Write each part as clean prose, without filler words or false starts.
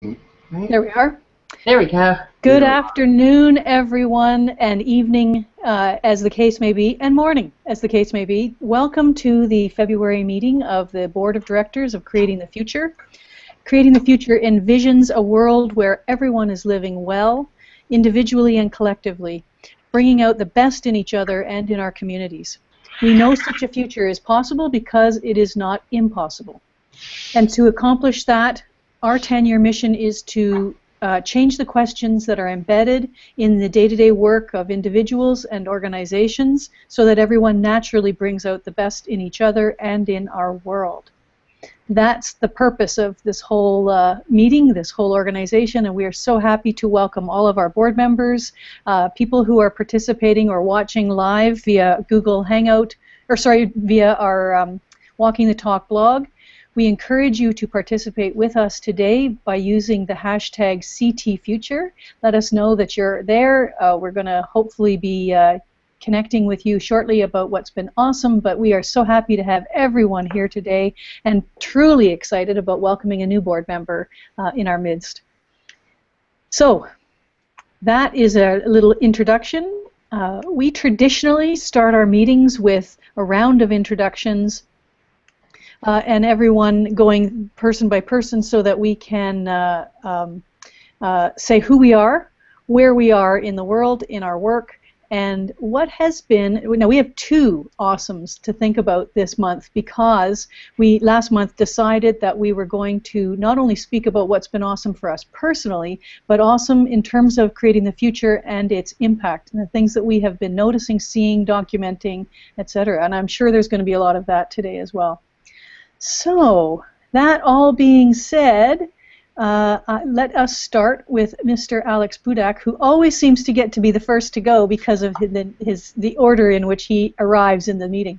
Right. There we are. There we go. Good afternoon, everyone, and evening, as the case may be, and morning, as the case may be. Welcome to the February meeting of the Board of Directors of Creating the Future. Creating the Future envisions a world where everyone is living well, individually and collectively, bringing out the best in each other and in our communities. We know such a future is possible because it is not impossible. And to accomplish that, our 10-year mission is to change the questions that are embedded in the day-to-day work of individuals and organizations so that everyone naturally brings out the best in each other and in our world. That's the purpose of this whole meeting, this whole organization, and we are so happy to welcome all of our board members, people who are participating or watching live via Google Hangout, via our Walking the Talk blog. We encourage you to participate with us today by using the hashtag CTFuture. Let us know that you're there. We're going to hopefully be connecting with you shortly about what's been awesome, but we are so happy to have everyone here today and truly excited about welcoming a new board member in our midst. So that is a little introduction. We traditionally start our meetings with a round of introductions and everyone going person by person so that we can say who we are, where we are in the world, in our work, and what has been. Now we have two awesomes to think about this month because we last month decided that we were going to not only speak about what's been awesome for us personally, but awesome in terms of creating the future and its impact and the things that we have been noticing, seeing, documenting, etc. And I'm sure there's going to be a lot of that today as well. So, that all being said, let us start with Mr. Alex Budak, who always seems to get to be the first to go because of the order in which he arrives in the meeting.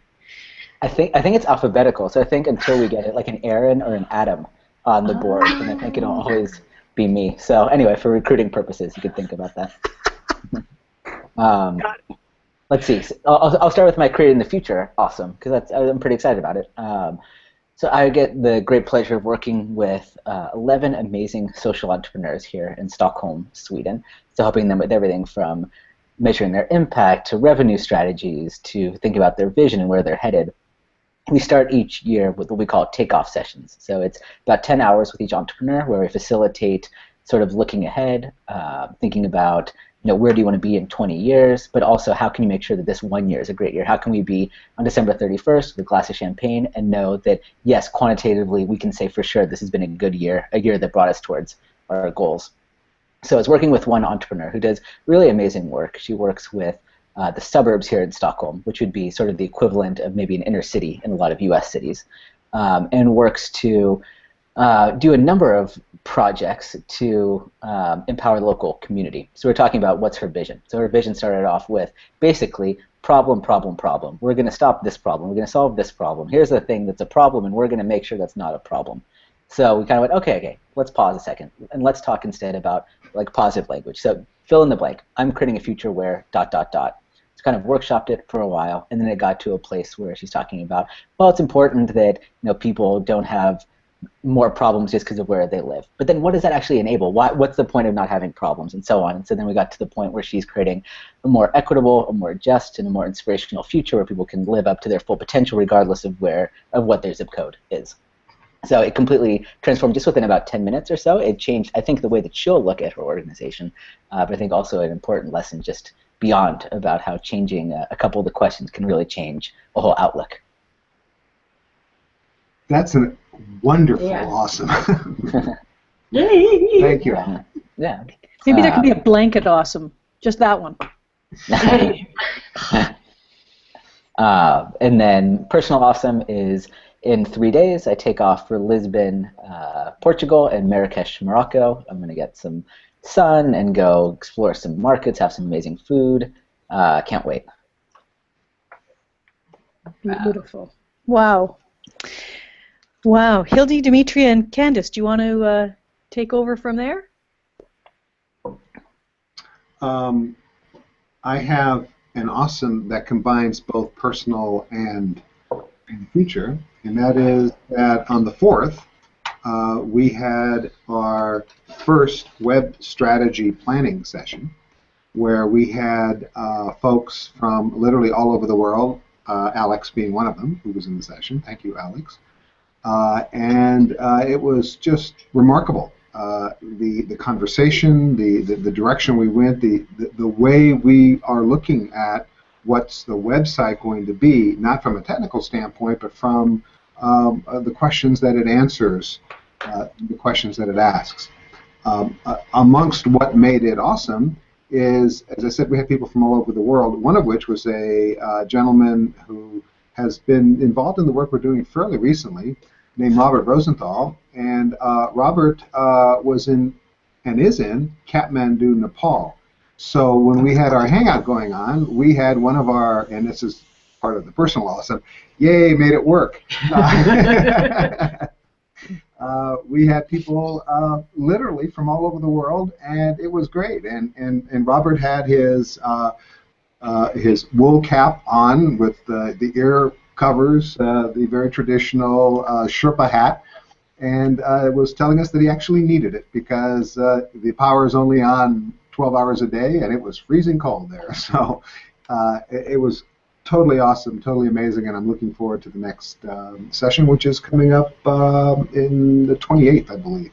I think it's alphabetical, so I think until we get it, like an Aaron or an Adam on the board, and I think it'll always be me. So anyway, for recruiting purposes, you could think about that. Let's see. I'll start with my Creating the Future. Awesome, because I'm pretty excited about it. So I get the great pleasure of working with 11 amazing social entrepreneurs here in Stockholm, Sweden. So helping them with everything from measuring their impact to revenue strategies to think about their vision and where they're headed. We start each year with what we call takeoff sessions. So it's about 10 hours with each entrepreneur where we facilitate sort of looking ahead, thinking about where do you want to be in 20 years, but also how can you make sure that this 1 year is a great year? How can we be on December 31st with a glass of champagne and know that, yes, quantitatively we can say for sure this has been a good year, a year that brought us towards our goals. So it's working with one entrepreneur who does really amazing work. She works with the suburbs here in Stockholm, which would be sort of the equivalent of maybe an inner city in a lot of US cities, and works to do a number of projects to empower the local community. So we're talking about what's her vision. So her vision started off with basically problem, problem, problem. We're going to stop this problem. We're going to solve this problem. Here's the thing that's a problem, and we're going to make sure that's not a problem. So we kind of went, okay, let's pause a second, and let's talk instead about like positive language. So fill in the blank. I'm creating a future where ... It's kind of workshopped it for a while, and then it got to a place where she's talking about, well, it's important that people don't have more problems just because of where they live. But then what does that actually enable? What's the point of not having problems, and so on? And so then we got to the point where she's creating a more equitable, a more just, and a more inspirational future where people can live up to their full potential regardless of what their zip code is. So it completely transformed just within about 10 minutes or so. It changed, I think, the way that she'll look at her organization, but I think also an important lesson just beyond about how changing a couple of the questions can really change a whole outlook. That's a wonderful, awesome. Thank you. Yeah. Maybe there could be a blanket awesome. Just that one. And then personal awesome is in 3 days. I take off for Lisbon, Portugal, and Marrakesh, Morocco. I'm going to get some sun and go explore some markets, have some amazing food. Can't wait. Beautiful. Wow. Wow. Hildy, Dimitri, and Candice, do you want to take over from there? I have an awesome that combines both personal and future, and that is that on the 4th, we had our first web strategy planning session where we had folks from literally all over the world, Alex being one of them, who was in the session. Thank you, Alex. And it was just remarkable. The conversation, the direction we went, the way we are looking at what's the website going to be, not from a technical standpoint, but from the questions that it answers, the questions that it asks. Amongst what made it awesome is, as I said, we had people from all over the world, one of which was a gentleman who has been involved in the work we're doing fairly recently, named Robert Rosenthal. And Robert was in, and is in, Kathmandu, Nepal. So when we had our hangout going on, we had one of our, and this is part of the personal awesome, yay, made it work. We had people literally from all over the world, and it was great. And Robert had his wool cap on with the ear covers, the very traditional Sherpa hat, and was telling us that he actually needed it because the power is only on 12 hours a day, and it was freezing cold there. So it was totally awesome, totally amazing, and I'm looking forward to the next session, which is coming up in the 28th, I believe.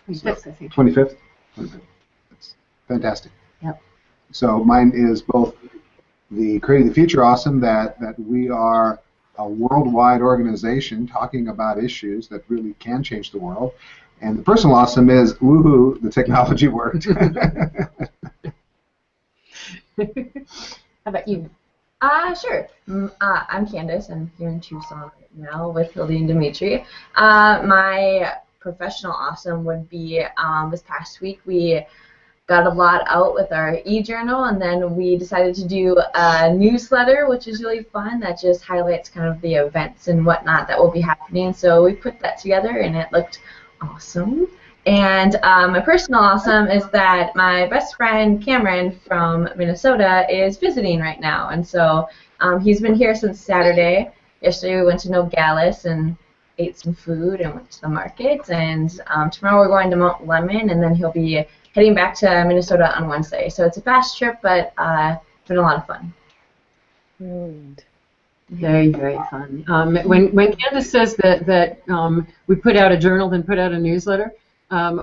25th, I think. 25th? 25th. That's fantastic. Yep. So mine is both the Creating the Future awesome, that we are a worldwide organization talking about issues that really can change the world, and the personal awesome is, woohoo, the technology worked. How about you? Sure. I'm Candace. I'm here in Tucson right now with Hildy and Dimitri. My professional awesome would be this past week we got a lot out with our e-journal, and then we decided to do a newsletter, which is really fun, that just highlights kind of the events and whatnot that will be happening. So we put that together, and it looked awesome. And my personal awesome is that my best friend Cameron from Minnesota is visiting right now, and so he's been here since Saturday. Yesterday we went to Nogales and ate some food and went to the market, and tomorrow we're going to Mount Lemmon, and then he'll be heading back to Minnesota on Wednesday. So it's a fast trip, but it's been a lot of fun. Brilliant. Very, very fun. When Candace says that we put out a journal, then put out a newsletter,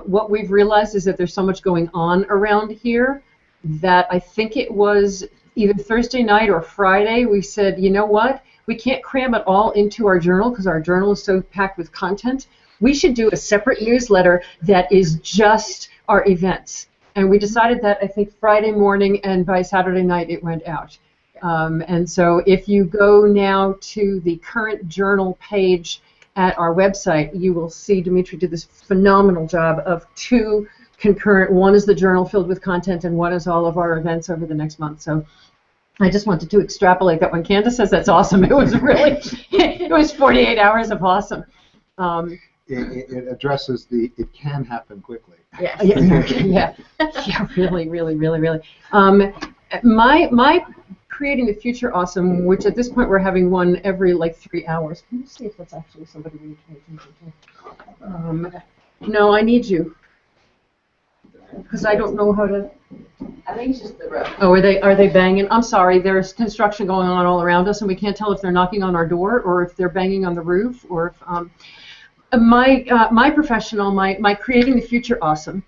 what we've realized is that there's so much going on around here that I think it was either Thursday night or Friday, we said, you know what, we can't cram it all into our journal because our journal is so packed with content. We should do a separate newsletter that is just our events. And we decided that, I think, Friday morning, and by Saturday night it went out. And so if you go now to the current journal page at our website, you will see Dimitri did this phenomenal job of two concurrent. One is the journal filled with content, and one is all of our events over the next month. So I just wanted to extrapolate that. When Candace says that's awesome, it was really, it was 48 hours of awesome. It addresses the, it can happen quickly. Yes. Yeah, really. My Creating the Future awesome, which at this point we're having one every like 3 hours. Can you see if that's actually somebody we can pay attention to? No, I need you. Because I don't know how to. I think it's just the road. Oh, are they banging? I'm sorry, there's construction going on all around us, and we can't tell if they're knocking on our door or if they're banging on the roof, or if my professional, my Creating the Future awesome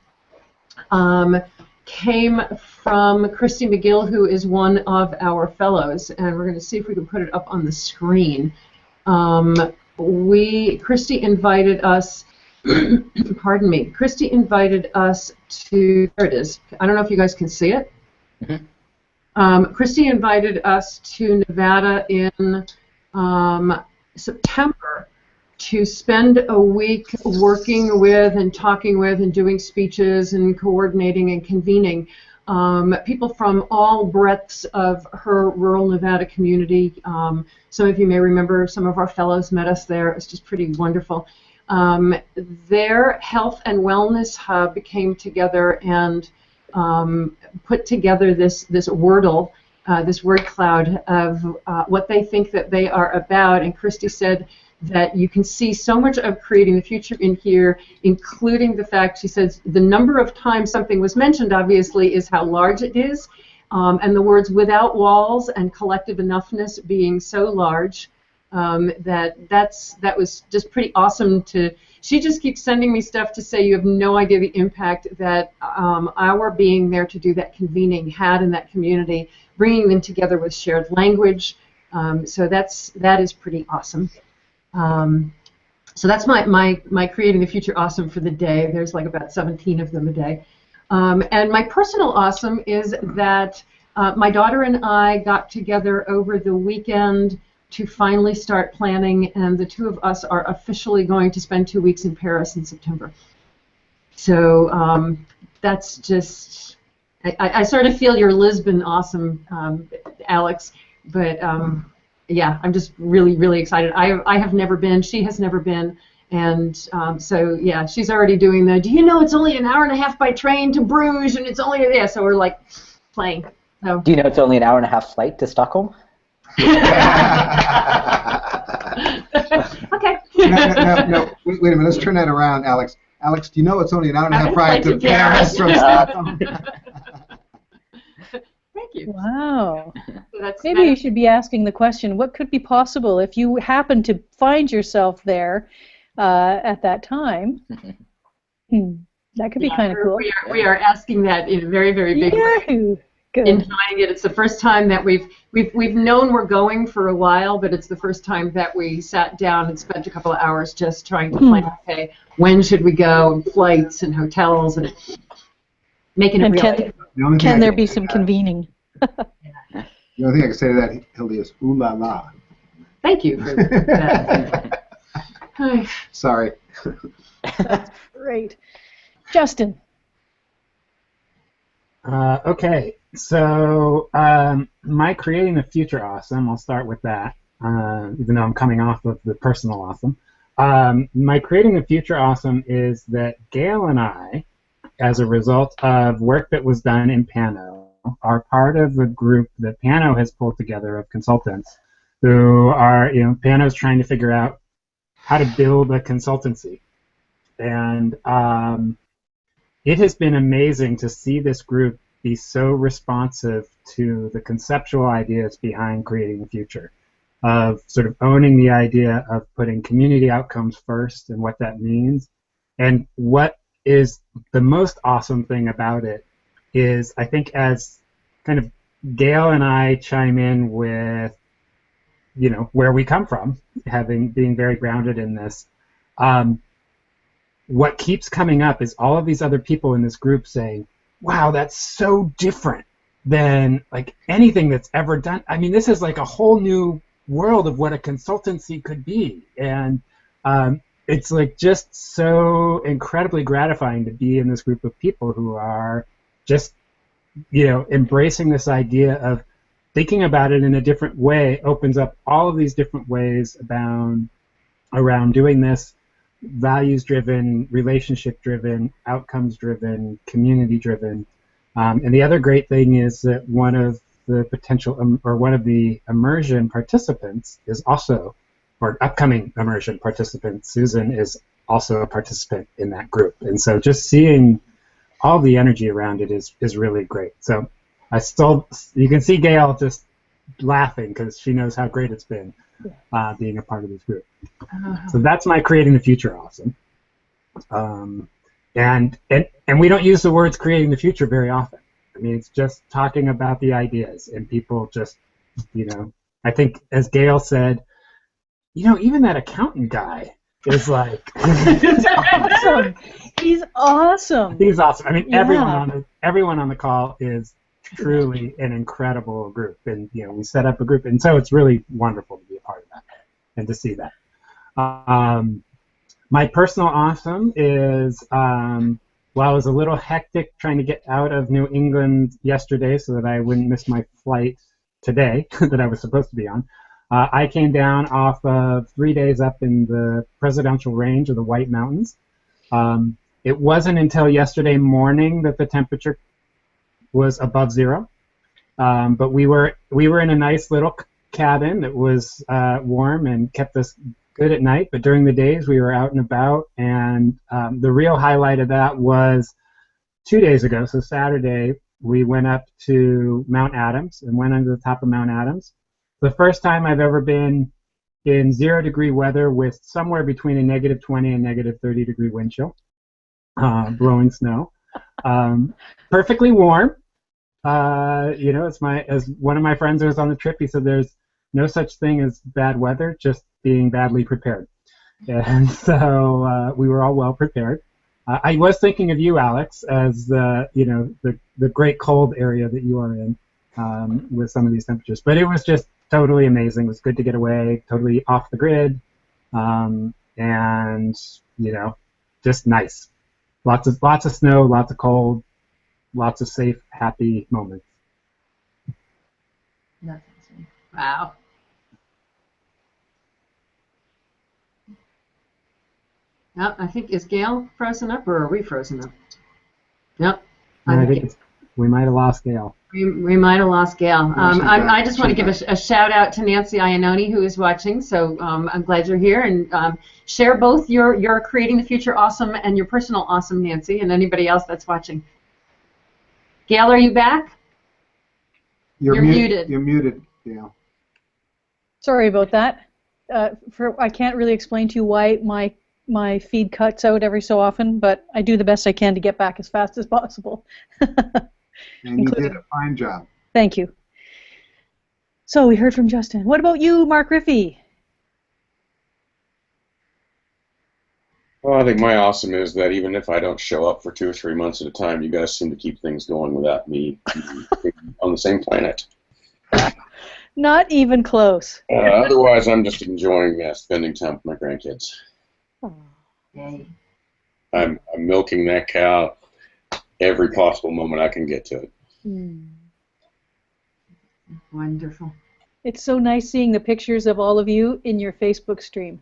came from Christy McGill, who is one of our fellows, and we're going to see if we can put it up on the screen. Christy invited us. Pardon me. Christy invited us to. There it is. I don't know if you guys can see it. Mm-hmm. Christy invited us to Nevada in September to spend a week working with and talking with and doing speeches and coordinating and convening people from all breadths of her rural Nevada community. Some of you may remember some of our fellows met us there. It was just pretty wonderful. Their health and wellness hub came together and put together this Wordle, this word cloud of what they think that they are about. And Christy said that you can see so much of creating the future in here, including the fact, she says, the number of times something was mentioned, obviously, is how large it is, and the words without walls and collective enoughness being so large. That was just pretty awesome to. She just keeps sending me stuff to say you have no idea the impact that our being there to do that convening had in that community, bringing them together with shared language. So that is pretty awesome. So that's my creating the future awesome for the day. There's like about 17 of them a day. And my personal awesome is that my daughter and I got together over the weekend to finally start planning, and the two of us are officially going to spend 2 weeks in Paris in September. So that's just, I sort of feel your Lisbon awesome, Alex, but yeah, I'm just really, really excited. I have never been, she has never been, and so yeah, she's already doing the, do you know it's only an hour and a half by train to Bruges, and it's only, yeah, so we're like playing. So. Do you know it's only an hour and a half flight to Stockholm? Okay. No, wait a minute. Let's turn that around, Alex. Alex, do you know it's only an hour and a half ride to Paris from Stockholm? Thank you. Wow. So maybe you should be asking the question, what could be possible if you happen to find yourself there at that time? That could be kind of cool. We are asking that in a very, very big way. Good. Enjoying it. It's the first time that we've known we're going for a while, but it's the first time that we sat down and spent a couple of hours just trying to plan, okay, when should we go, and flights and hotels, and making it real. Can there be some convening? The only thing I can say to that, Hildy, is ooh la la. Thank you for that. Sorry. That's great. Justin. Okay, so my creating the future awesome, I'll start with that, even though I'm coming off of the personal awesome. My creating the future awesome is that Gail and I, as a result of work that was done in Pano, are part of a group that Pano has pulled together of consultants who are, Pano's trying to figure out how to build a consultancy. And it has been amazing to see this group be so responsive to the conceptual ideas behind creating the future, of sort of owning the idea of putting community outcomes first and what that means. And what is the most awesome thing about it is, I think, as kind of Gail and I chime in with, where we come from, being very grounded in this, what keeps coming up is all of these other people in this group saying, wow, that's so different than like anything that's ever done. I mean, this is like a whole new world of what a consultancy could be. And it's like just so incredibly gratifying to be in this group of people who are just, embracing this idea of thinking about it in a different way, opens up all of these different ways around doing this. Values-driven, relationship-driven, outcomes-driven, community-driven. And the other great thing is that one of the immersion participants is also, or upcoming immersion participant, Susan, is also a participant in that group. And so just seeing all the energy around it is really great. So you can see Gail just laughing because she knows how great it's been. Being a part of this group. So that's my creating the future awesome. And we don't use the words creating the future very often. I mean, it's just talking about the ideas, and people just, I think, as Gail said, even that accountant guy is like awesome. He's awesome. He's awesome. I mean, everyone on the call is truly an incredible group, and we set up a group, and so it's really wonderful to be a part of that and to see that. My personal awesome is, while I was a little hectic trying to get out of New England yesterday so that I wouldn't miss my flight today that I was supposed to be on, I came down off of 3 days up in the presidential range of the White Mountains. It wasn't until yesterday morning that the temperature was above zero, but we were in a nice little cabin that was warm and kept us good at night, but during the days we were out and about, and the real highlight of that was 2 days ago, so Saturday, we went up to Mount Adams and went under the top of Mount Adams. The first time I've ever been in 0-degree weather with somewhere between a -20 and -30-degree wind chill, blowing snow. Perfectly warm. You know, as one of my friends who was on the trip, he said there's no such thing as bad weather, just being badly prepared. And so we were all well prepared. I was thinking of you, Alex, as the great cold area that you are in with some of these temperatures. But it was just totally amazing. It was good to get away, totally off the grid, and just nice. Lots of snow, lots of cold, lots of safe, happy moments. Wow. Yep, I think, is Gail frozen up, or are we frozen up? Yep. I think we might have lost Gail. We might have lost Gail. I just want to give a shout out to Nancy Iannone, who is watching. So I'm glad you're here, and share both your Creating the Future awesome and your personal awesome, Nancy, and anybody else that's watching. Gail, are you back? You're muted. You're muted, Gail. Sorry about that. I can't really explain to you why my feed cuts out every so often, but I do the best I can to get back as fast as possible. And you did a fine job. Thank you. So we heard from Justin. What about you, Mark Riffey? Well, I think my awesome is that even if I don't show up for 2 or 3 months at a time, you guys seem to keep things going without me on the same planet. Not even close. Otherwise, I'm just enjoying spending time with my grandkids. Yay. I'm milking that cow every possible moment I can get to it. Wonderful. It's so nice seeing the pictures of all of you in your Facebook stream.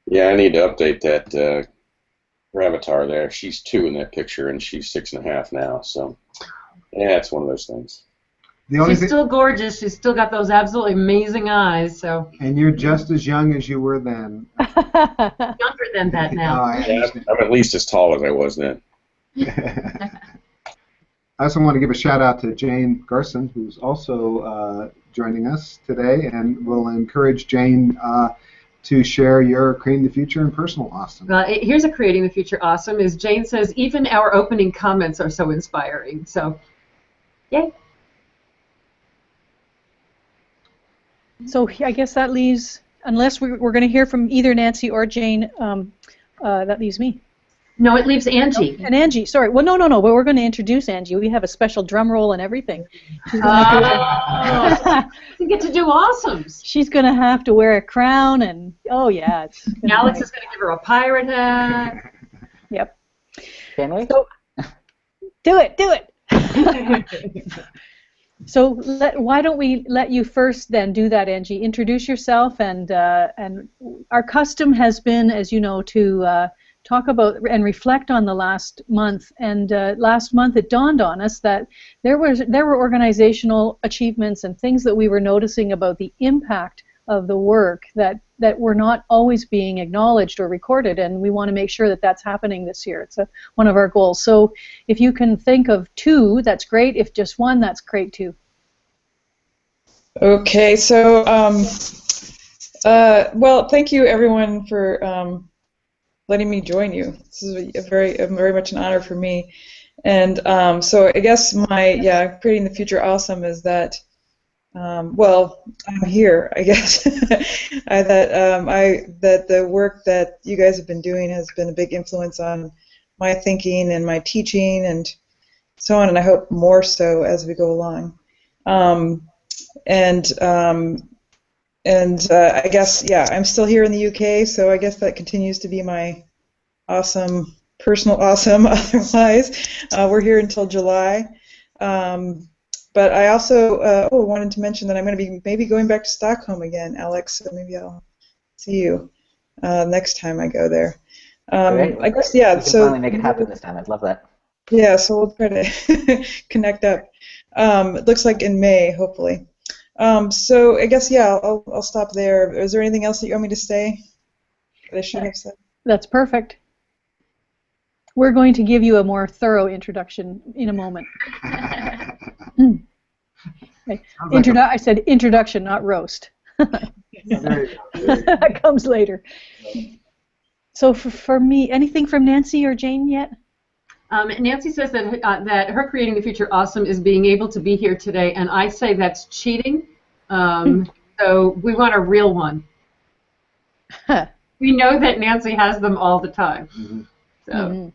Yeah, I need to update that her avatar there. She's 2 in that picture, and she's 6.5 now. So, yeah, it's one of those things. She's still gorgeous. She's still got those absolutely amazing eyes. So. And you're just as young as you were then. Younger than that now. I'm at least as tall as I was then. I also want to give a shout out to Jane Garson, who's also joining us today, and we'll encourage Jane to share your Creating the Future and personal awesome. Here's a Creating the Future awesome. Is Jane says, even our opening comments are so inspiring. So, yay. So I guess that leaves, unless we're going to hear from either Nancy or Jane, that leaves me. No, it leaves Angie. And Angie, sorry. Well, no. But we're going to introduce Angie. We have a special drum roll and everything. You get to do awesomes. She's going to have to wear a crown, and Alex is going to give her a pirate hat. Yep. Can we? So, do it. So why don't we let you first then do that, Angie? Introduce yourself, and our custom has been, as you know, to talk about and reflect on the last month. And last month it dawned on us that there were organizational achievements and things that we were noticing about the impact of the work that were not always being acknowledged or recorded, and we want to make sure that that's happening this year. It's one of our goals. So if you can think of 2, that's great. If just 1, that's great too. Okay, so well, thank you everyone for letting me join you. This is very much an honor for me. And so I guess my Creating the Future awesome is that. Well, I'm here, I guess. That the work that you guys have been doing has been a big influence on my thinking and my teaching and so on, and I hope more so as we go along. I guess I'm still here in the UK, so I guess that continues to be my awesome, personal awesome. Otherwise, we're here until July. But I also wanted to mention that I'm going to be maybe going back to Stockholm again, Alex, so maybe I'll see you next time I go there. I guess, we can finally make it happen this time. I'd love that. Yeah, so we'll try to connect up. It looks like in May, hopefully. So I guess, yeah, I'll stop there. Is there anything else that you want me to say that I should have said? That's perfect. We're going to give you a more thorough introduction in a moment. I said introduction, not roast. There you go. That comes later. So for me, anything from Nancy or Jane yet? Nancy says that that her Creating the Future Awesome is being able to be here today, and I say that's cheating. So we want a real one. We know that Nancy has them all the time. Mm-hmm. So. Mm-hmm.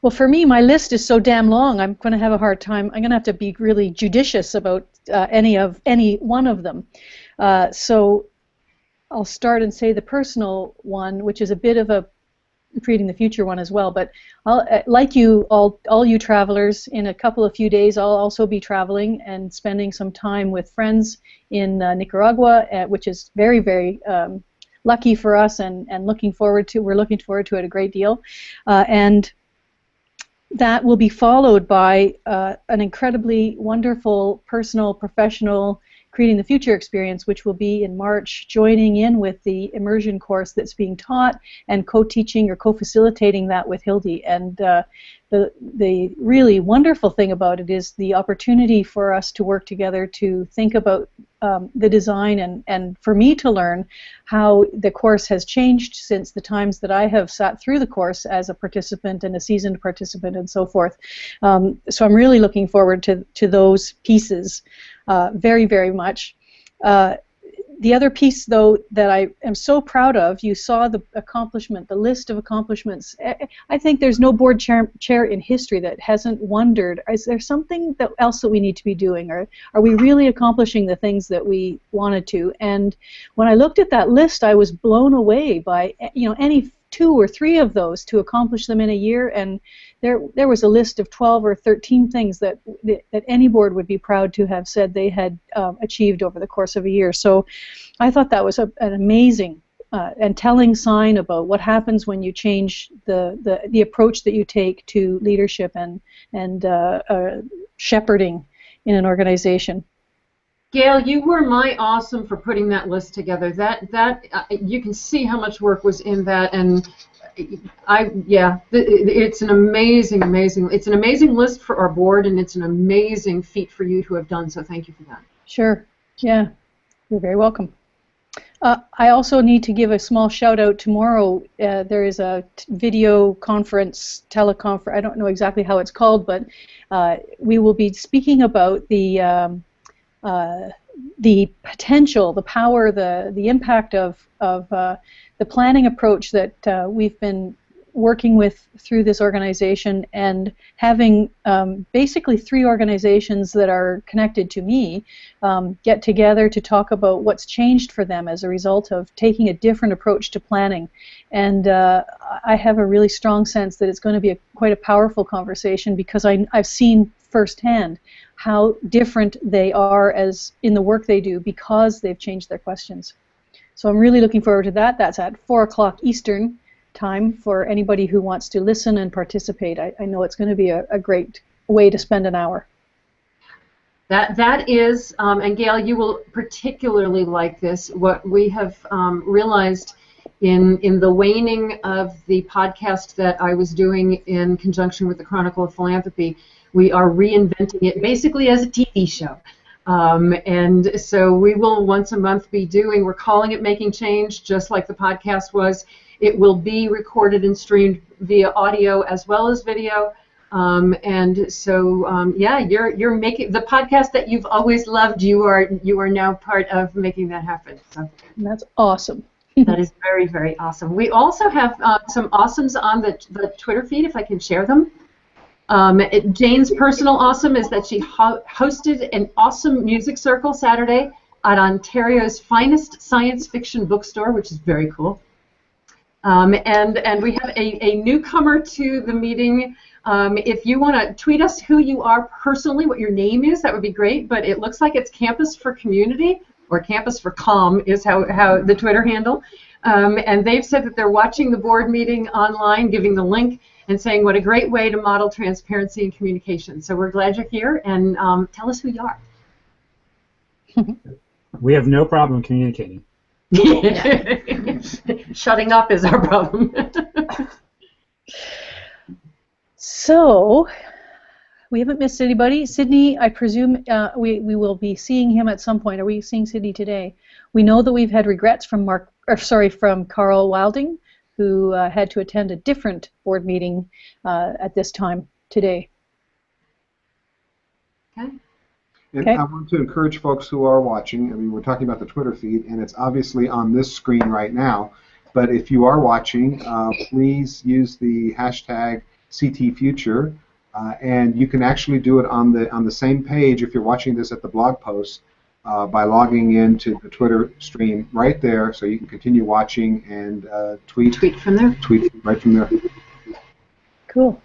Well, for me, my list is so damn long. I'm going to have a hard time. I'm going to have to be really judicious about any one of them. So I'll start and say the personal one, which is a bit of a Creating the Future one as well. But like you, all you travelers, in a couple of few days, I'll also be traveling and spending some time with friends in Nicaragua, which is very, very lucky for us, and we're looking forward to it a great deal, and that will be followed by an incredibly wonderful personal, professional Creating the Future experience, which will be in March, joining in with the immersion course that's being taught and co-teaching or co-facilitating that with Hildy. And the really wonderful thing about it is the opportunity for us to work together to think about the design and for me to learn how the course has changed since the times that I have sat through the course as a participant and a seasoned participant and so forth. So I'm really looking forward to those pieces very, very much. The other piece, though, that I am so proud of, you saw the accomplishment, the list of accomplishments. I think there's no board chair in history that hasn't wondered, is there something else that we need to be doing? Or are we really accomplishing the things that we wanted to? And when I looked at that list, I was blown away by, any 2 or 3 of those to accomplish them in a year, and there was a list of 12 or 13 things that any board would be proud to have said they had achieved over the course of a year. So I thought that was an amazing and telling sign about what happens when you change the approach that you take to leadership and shepherding in an organization. Gail, you were my awesome for putting that list together. That you can see how much work was in that, and it's an amazing list for our board, and it's an amazing feat for you to have done. So thank you for that. Sure. Yeah, you're very welcome. I also need to give a small shout out. Tomorrow there is a video conference, teleconference. I don't know exactly how it's called, but we will be speaking about the potential, the power, the impact of the planning approach that we've been working with through this organization, and having basically 3 organizations that are connected to me get together to talk about what's changed for them as a result of taking a different approach to planning. And I have a really strong sense that it's going to be quite a powerful conversation, because I've seen firsthand how different they are as in the work they do because they've changed their questions. So I'm really looking forward to that. That's at 4 o'clock Eastern time for anybody who wants to listen and participate. I know it's going to be a great way to spend an hour. That is, and Gail, you will particularly like this. What we have realized in the waning of the podcast that I was doing in conjunction with the Chronicle of Philanthropy, we are reinventing it basically as a TV show. And so we will once a month be we're calling it Making Change, just like the podcast was. It will be recorded and streamed via audio as well as video. And so, you're making the podcast that you've always loved. You are now part of making that happen. So that's awesome. That is very, very awesome. We also have some awesomes on the Twitter feed, if I can share them. Jane's personal awesome is that she hosted an awesome music circle Saturday at Ontario's finest science fiction bookstore, which is very cool. And we have a newcomer to the meeting. If you want to tweet us who you are personally, what your name is, that would be great. But it looks like it's Campus for Community, or Campus for Com is how the Twitter handle. And they've said that they're watching the board meeting online, giving the link, and saying what a great way to model transparency and communication. So we're glad you're here, and tell us who you are. We have no problem communicating. Shutting up is our problem. So, we haven't missed anybody. Sydney, I presume we will be seeing him at some point. Are we seeing Sydney today? We know that we've had regrets from from Carl Wilding, who had to attend a different board meeting at this time today. Okay. And Okay. I want to encourage folks who are watching. I mean, we're talking about the Twitter feed, and it's obviously on this screen right now. But if you are watching, please use the hashtag CTFuture, and you can actually do it on the same page if you're watching this at the blog post by logging into the Twitter stream right there, so you can continue watching and tweet from there. Tweet right from there. Cool.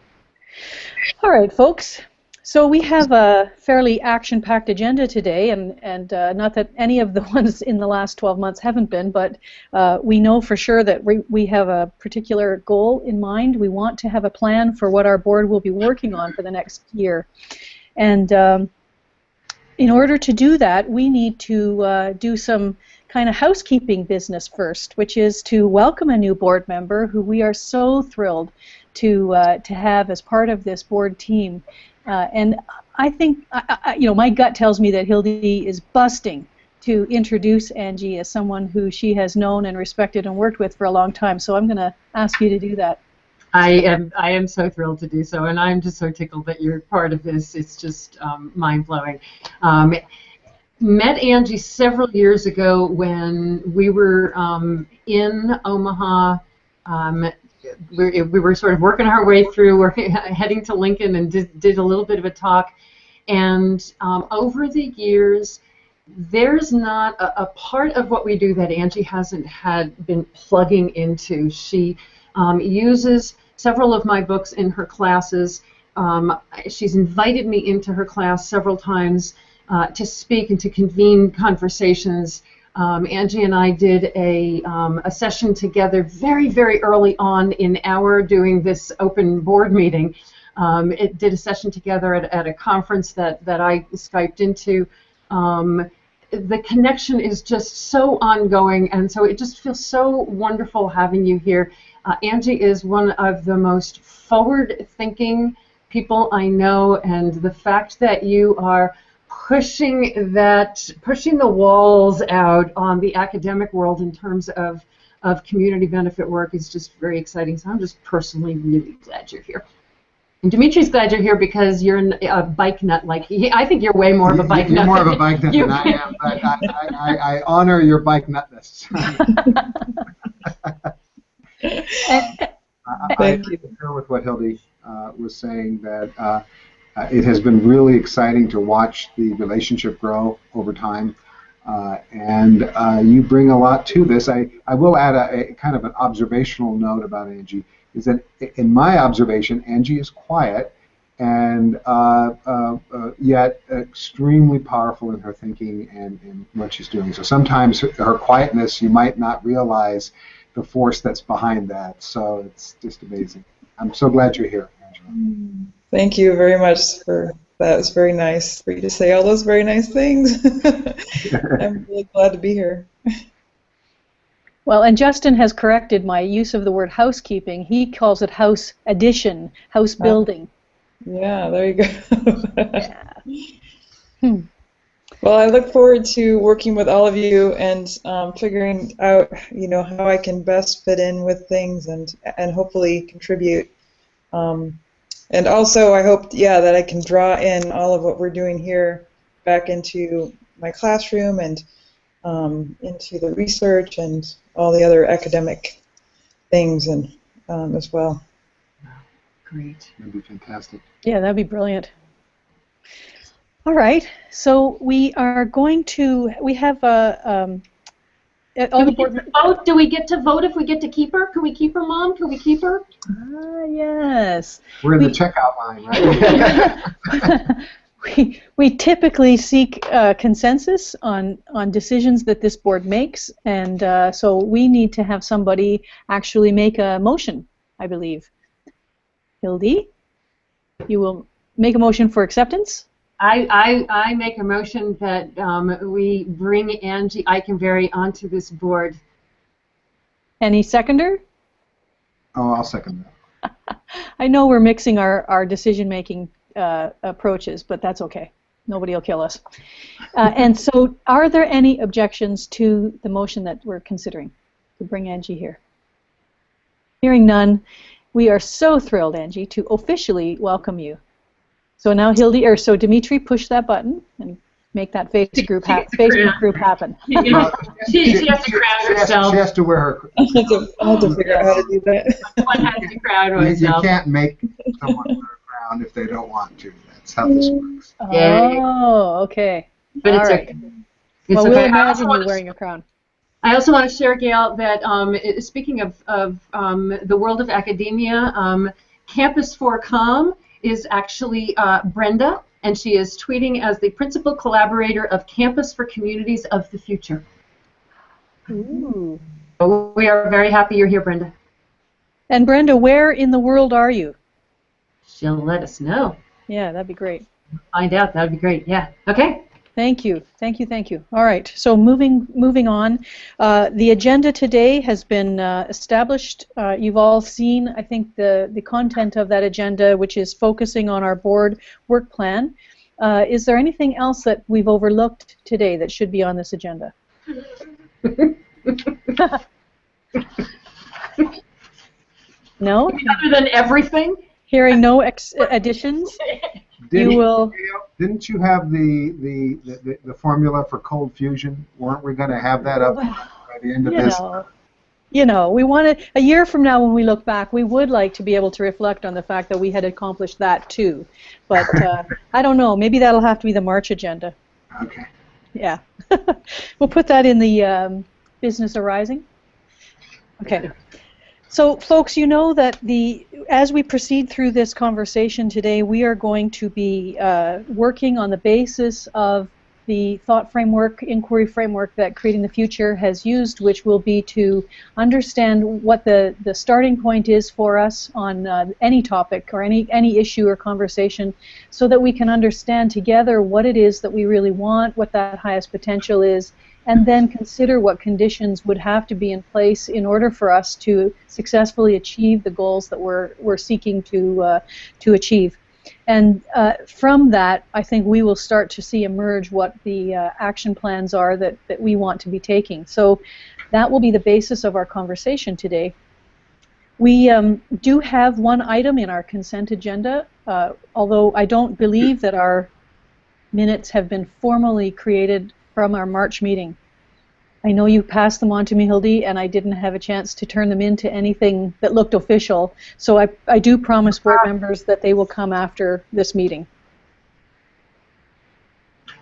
All right, folks. So we have a fairly action-packed agenda today, and not that any of the ones in the last 12 months haven't been, but we know for sure that we have a particular goal in mind. We want to have a plan for what our board will be working on for the next year. And in order to do that, we need to do some kind of housekeeping business first, which is to welcome a new board member who we are so thrilled to have as part of this board team. And I think, my gut tells me that Hildy is busting to introduce Angie as someone who she has known and respected and worked with for a long time. So I'm going to ask you to do that. I am so thrilled to do so, and I'm just so tickled that you're part of this. It's just mind-blowing. Met Angie several years ago when we were in Omaha. We were sort of working our way through. We're heading to Lincoln and did a little bit of a talk. And over the years, there's not a part of what we do that Angie hasn't been plugging into. She uses several of my books in her classes. She's invited me into her class several times to speak and to convene conversations. Angie and I did a session together very, very early on in our doing this open board meeting. It did a session together at a conference that I Skyped into. The connection is just so ongoing, and so it just feels so wonderful having you here. Angie is one of the most forward-thinking people I know, and the fact that you are pushing the walls out on the academic world in terms of community benefit work is just very exciting. So I'm just personally really glad you're here. And Dimitri's glad you're here because you're a bike nut like he. I think you're way more of a bike nut. You're more of a bike nut than I am, but I honor your bike nutness. I concur with what Hildy was saying, that it has been really exciting to watch the relationship grow over time, and you bring a lot to this. I will add a kind of an observational note about Angie, is that in my observation, Angie is quiet and yet extremely powerful in her thinking and in what she's doing. So sometimes her quietness, you might not realize the force that's behind that. So it's just amazing. I'm so glad you're here, Angela. Thank you very much for that. It was very nice for you to say all those very nice things. I'm really glad to be here. Well, and Justin has corrected my use of the word housekeeping. He calls it house addition, house building. Yeah, there you go. Yeah. Well, I look forward to working with all of you and figuring out, how I can best fit in with things and hopefully contribute. And also, I hope, that I can draw in all of what we're doing here back into my classroom and into the research and all the other academic things and as well. Great. That'd be fantastic. Yeah, that'd be brilliant. All right, so we have all the board. Do we get to vote if we get to keep her? Can we keep her, Mom? Can we keep her? Yes. We're in the checkout line, right? We typically seek consensus on decisions that this board makes, and so we need to have somebody actually make a motion, I believe. Hildy, you will make a motion for acceptance? I make a motion that we bring Angie Eikenberry onto this board. Any seconder? Oh, I'll second that. I know we're mixing our decision-making approaches, but that's okay. Nobody will kill us. And so, are there any objections to the motion that we're considering to bring Angie here? Hearing none, we are so thrilled, Angie, to officially welcome you. So now, Dimitri, push that button and make that Facebook group happen. She has to crown herself. She has to wear her. I'll have to figure out how to do that. One has to crown You herself. can't make someone wear a crown if they don't want to. That's how this works. Oh, okay. But All it's right. okay. Well, It's we'll okay. imagine you wearing a crown. I also want to share, Gail, that speaking of the world of academia, Campus for Com is actually Brenda, and she is tweeting as the principal collaborator of Campus for Communities of the Future. Ooh. So we are very happy you're here, Brenda. And Brenda, where in the world are you? She'll let us know. Yeah, that'd be great. Find out. That would be great. Yeah. Okay. Thank you. Thank you. Thank you. All right. So moving on. The agenda today has been established. You've all seen, I think, the content of that agenda, which is focusing on our board work plan. Is there anything else that we've overlooked today that should be on this agenda? No? Other than everything? Hearing no additions? Didn't you have the formula for cold fusion? Weren't we going to have that up by the end of this? We want to, a year from now when we look back, we would like to be able to reflect on the fact that we had accomplished that too. But I don't know, maybe that'll have to be the March agenda. Okay. Yeah. We'll put that in the business arising. Okay. So, folks, you know that as we proceed through this conversation today, we are going to be working on the basis of the thought framework, inquiry framework that Creating the Future has used, which will be to understand what the starting point is for us on any topic or any issue or conversation, so that we can understand together what it is that we really want, what that highest potential is, and then consider what conditions would have to be in place in order for us to successfully achieve the goals that we're seeking to achieve. And from that, I think we will start to see emerge what the action plans are that we want to be taking. So that will be the basis of our conversation today. We do have one item in our consent agenda, although I don't believe that our minutes have been formally created from our March meeting. I know you passed them on to me, Hildy, and I didn't have a chance to turn them into anything that looked official. So I do promise board members that they will come after this meeting.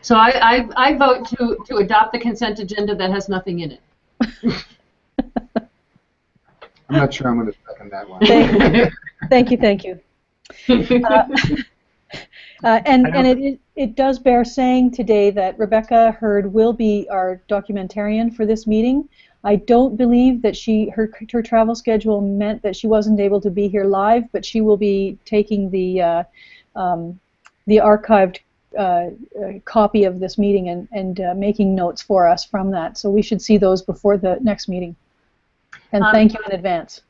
So I vote to adopt the consent agenda that has nothing in it. I'm not sure I'm going to second that one. Thank you. And it does bear saying today that Rebecca Hurd will be our documentarian for this meeting. I don't believe that her travel schedule meant that she wasn't able to be here live, but she will be taking the archived copy of this meeting and making notes for us from that. So we should see those before the next meeting. And thank you in advance.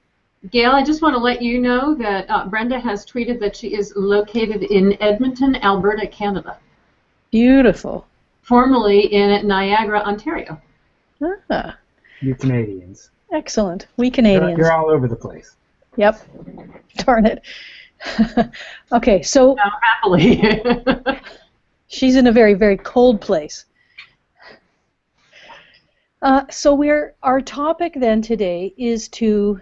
Gail, I just want to let you know that Brenda has tweeted that she is located in Edmonton, Alberta, Canada. Beautiful. Formerly in Niagara, Ontario. Ah. You Canadians. Excellent. We Canadians. You're all over the place. Yep. Darn it. Okay, so... Now, happily. She's in a very, very cold place. So our topic then today is to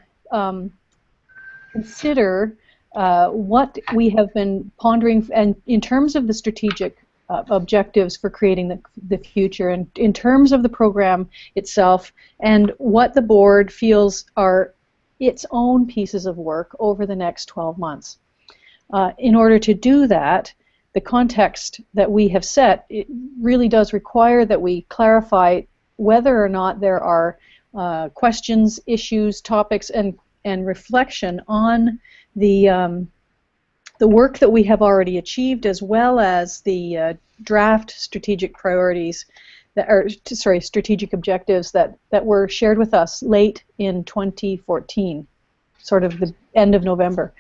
consider what we have been pondering, and in terms of the strategic objectives for creating the future, and in terms of the program itself, and what the board feels are its own pieces of work over the next 12 months. In order to do that, the context that we have set, it really does require that we clarify whether or not there are questions, issues, topics, and reflection on the the work that we have already achieved, as well as the draft strategic priorities, strategic objectives that were shared with us late in 2014, sort of the end of November.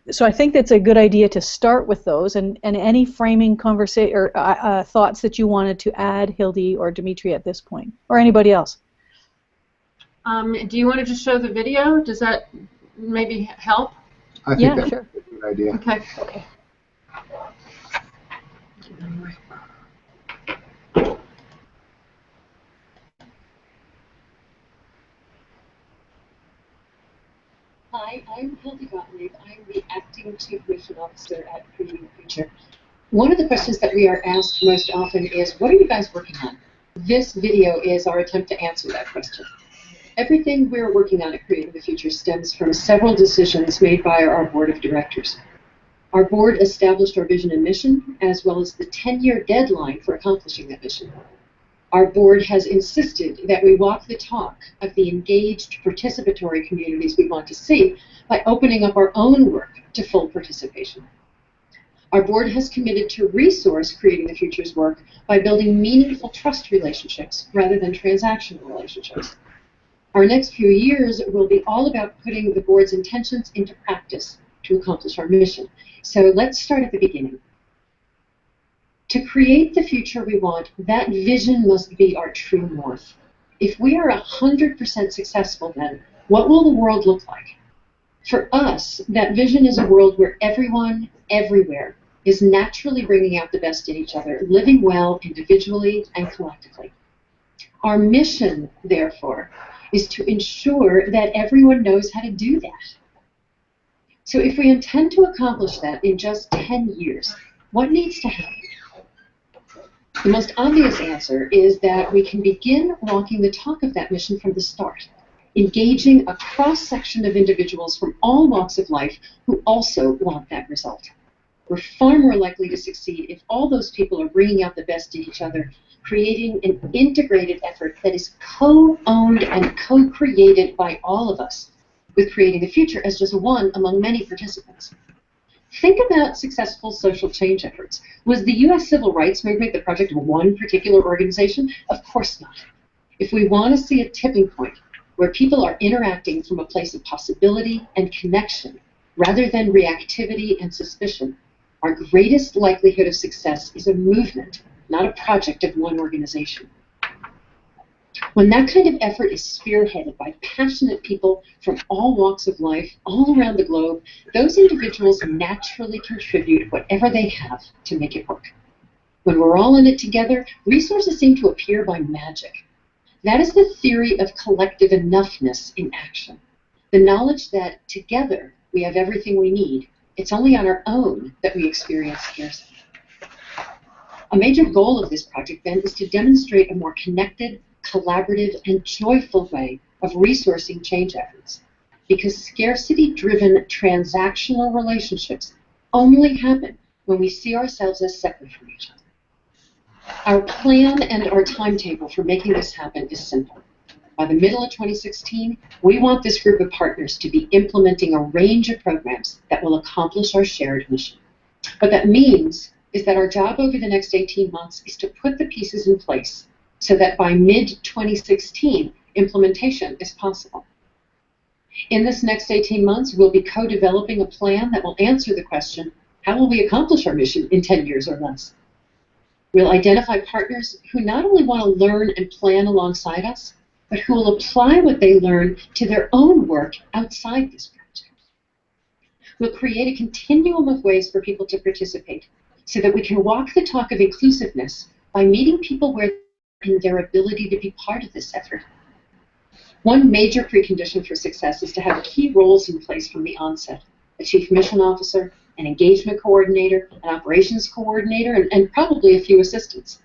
So I think that's a good idea to start with those, and any framing conversation or thoughts that you wanted to add, Hildy or Dimitri, at this point, or anybody else. Do you want to just show the video? Does that maybe help? I think that's sure. a good idea. Okay. Okay. Hi, I'm Hildy Gottlieb. I'm the Acting Chief Mission Officer at Creating the Future. One of the questions that we are asked most often is, what are you guys working on? This video is our attempt to answer that question. Everything we're working on at Creating the Future stems from several decisions made by our board of directors. Our board established our vision and mission, as well as the 10-year deadline for accomplishing that mission. Our board has insisted that we walk the talk of the engaged participatory communities we want to see by opening up our own work to full participation. Our board has committed to resource Creating the Future's work by building meaningful trust relationships rather than transactional relationships. Our next few years will be all about putting the board's intentions into practice to accomplish our mission. So let's start at the beginning. To create the future we want, that vision must be our true north. If we are 100% successful, then what will the world look like? For us, that vision is a world where everyone, everywhere, is naturally bringing out the best in each other, living well individually and collectively. Our mission, therefore, is to ensure that everyone knows how to do that. So if we intend to accomplish that in just 10 years, what needs to happen? The most obvious answer is that we can begin walking the talk of that mission from the start, engaging a cross-section of individuals from all walks of life who also want that result. We're far more likely to succeed if all those people are bringing out the best in each other, creating an integrated effort that is co-owned and co-created by all of us, with Creating the Future as just one among many participants. Think about successful social change efforts. Was the U.S. Civil Rights Movement the project of one particular organization? Of course not. If we want to see a tipping point where people are interacting from a place of possibility and connection rather than reactivity and suspicion, our greatest likelihood of success is a movement, not a project of one organization. When that kind of effort is spearheaded by passionate people from all walks of life, all around the globe, those individuals naturally contribute whatever they have to make it work. When we're all in it together, resources seem to appear by magic. That is the theory of collective enoughness in action. The knowledge that together we have everything we need. It's only on our own that we experience scarcity. A major goal of this project, then, is to demonstrate a more connected, collaborative, and joyful way of resourcing change efforts, because scarcity-driven transactional relationships only happen when we see ourselves as separate from each other. Our plan and our timetable for making this happen is simple. By the middle of 2016, we want this group of partners to be implementing a range of programs that will accomplish our shared mission. What that means is that our job over the next 18 months is to put the pieces in place so that by mid-2016, implementation is possible. In this next 18 months, we'll be co-developing a plan that will answer the question, how will we accomplish our mission in 10 years or less? We'll identify partners who not only want to learn and plan alongside us, but who will apply what they learn to their own work outside this project. We'll create a continuum of ways for people to participate so that we can walk the talk of inclusiveness by meeting people where in their ability to be part of this effort. One major precondition for success is to have key roles in place from the onset: a chief mission officer, an engagement coordinator, an operations coordinator, and probably a few assistants.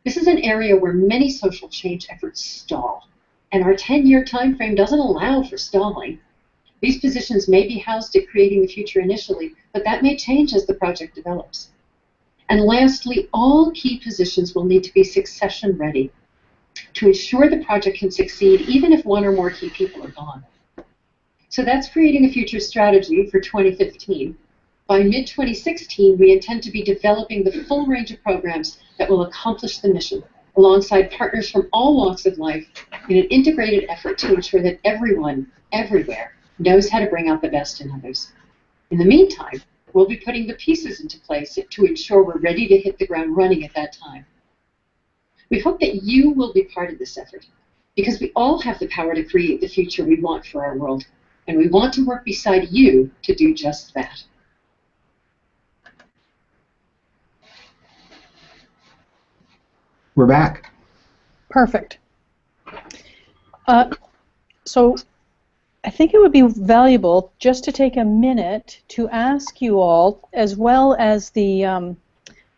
This is an area where many social change efforts stall, and our 10-year time frame doesn't allow for stalling. These positions may be housed at Creating the Future initially, but that may change as the project develops. And lastly, all key positions will need to be succession ready to ensure the project can succeed even if one or more key people are gone. So that's Creating the Future strategy for 2015. By mid-2016, we intend to be developing the full range of programs that will accomplish the mission, alongside partners from all walks of life, in an integrated effort to ensure that everyone, everywhere, knows how to bring out the best in others. In the meantime, we'll be putting the pieces into place to ensure we're ready to hit the ground running at that time. We hope that you will be part of this effort, because we all have the power to create the future we want for our world, and we want to work beside you to do just that. We're back. Perfect. So I think it would be valuable just to take a minute to ask you all, as well as the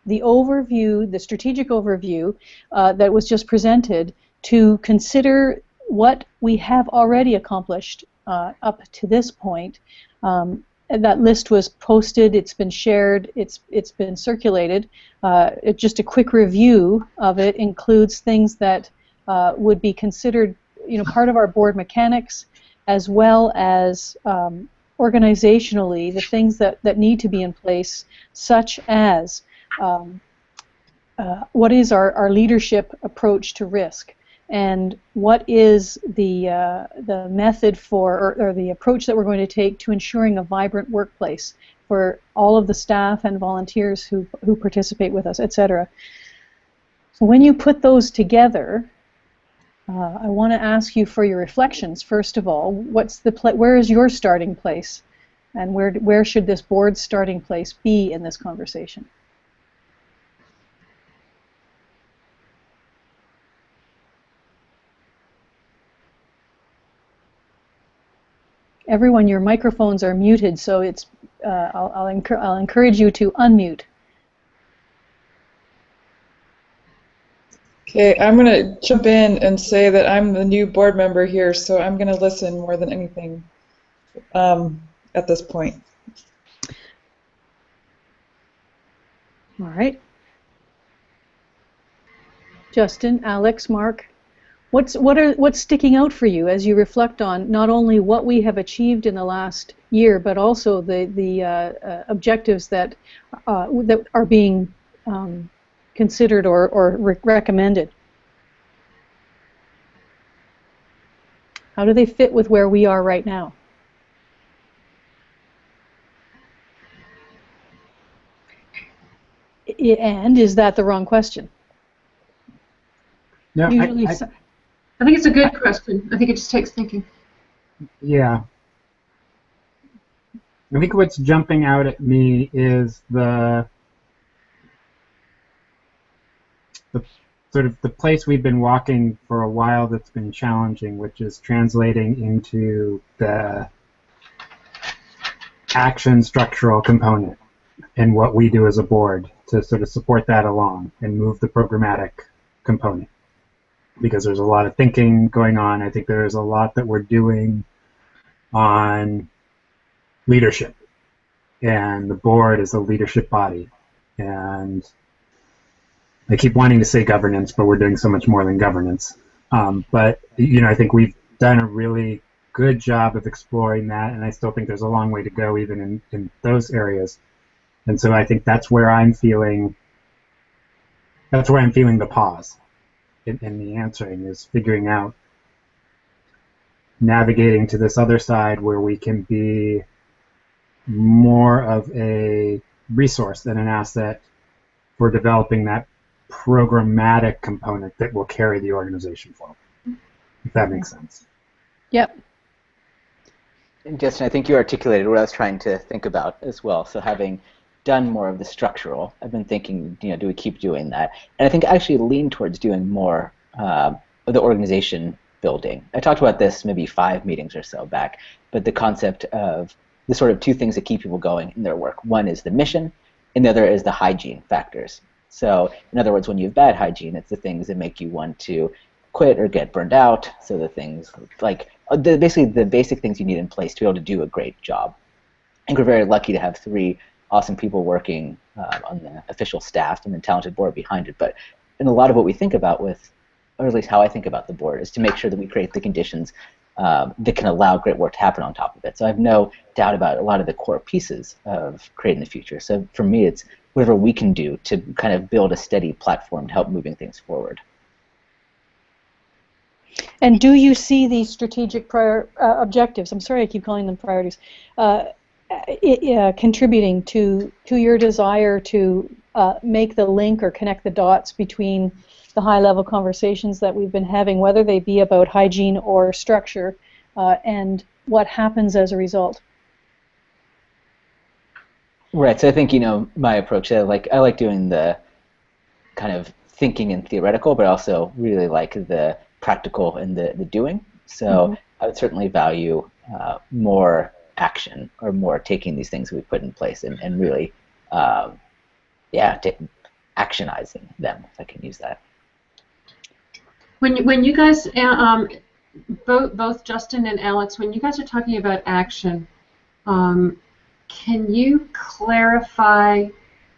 overview, the strategic overview that was just presented, to consider what we have already accomplished up to this point. That list was posted, it's been shared, it's been circulated. Just a quick review of it includes things that would be considered, part of our board mechanics, as well as organizationally, the things that need to be in place, such as what is our leadership approach to risk, and what is the method for, or the approach that we're going to take to ensuring a vibrant workplace for all of the staff and volunteers who participate with us, etc. So when you put those together, I want to ask you for your reflections. First of all, where is your starting place, and where should this board's starting place be in this conversation? Everyone, your microphones are muted, so it's. I'll encourage you to unmute. Okay, I'm going to jump in and say that I'm the new board member here, so I'm going to listen more than anything at this point. All right. Justin, Alex, Mark, what's sticking out for you as you reflect on not only what we have achieved in the last year, but also the objectives that are being considered or recommended? How do they fit with where we are right now? And is that the wrong question? No, Usually, I think it's a good question. I think it just takes thinking. Yeah. I think what's jumping out at me is the sort of the place we've been walking for a while that's been challenging, which is translating into the action structural component and what we do as a board to sort of support that along and move the programmatic component. Because there's a lot of thinking going on. I think there's a lot that we're doing on leadership. And the board is a leadership body. And I keep wanting to say governance, but we're doing so much more than governance. But I think we've done a really good job of exploring that, and I still think there's a long way to go even in those areas. And so I think that's where I'm feeling the pause in the answering, is figuring out, navigating to this other side where we can be more of a resource than an asset for developing that programmatic component that will carry the organization forward, if that makes sense. Yep. And Justin, I think you articulated what I was trying to think about as well. So having done more of the structural, I've been thinking, do we keep doing that? And I think I actually lean towards doing more of the organization building. I talked about this maybe 5 meetings or so back, but the concept of the sort of 2 things that keep people going in their work. One is the mission, and the other is the hygiene factors. So, in other words, when you have bad hygiene, it's the things that make you want to quit or get burned out. So the things like basically the basic things you need in place to be able to do a great job. I think we're very lucky to have 3 awesome people working on the official staff and the talented board behind it. But in a lot of what we think about with, or at least how I think about the board, is to make sure that we create the conditions that can allow great work to happen on top of it. So I have no doubt about a lot of the core pieces of creating the future. So for me, it's whatever we can do to kind of build a steady platform to help moving things forward. And do you see these strategic objectives, I'm sorry I keep calling them priorities, contributing to your desire to make the link or connect the dots between the high-level conversations that we've been having, whether they be about hygiene or structure, and what happens as a result? Right. So I think my approach. I like doing the kind of thinking and theoretical, but also really like the practical and the doing. So I would certainly value more action or more taking these things we put in place and really, actionizing them, if I can use that. When you guys, both Justin and Alex, when you guys are talking about action, can you clarify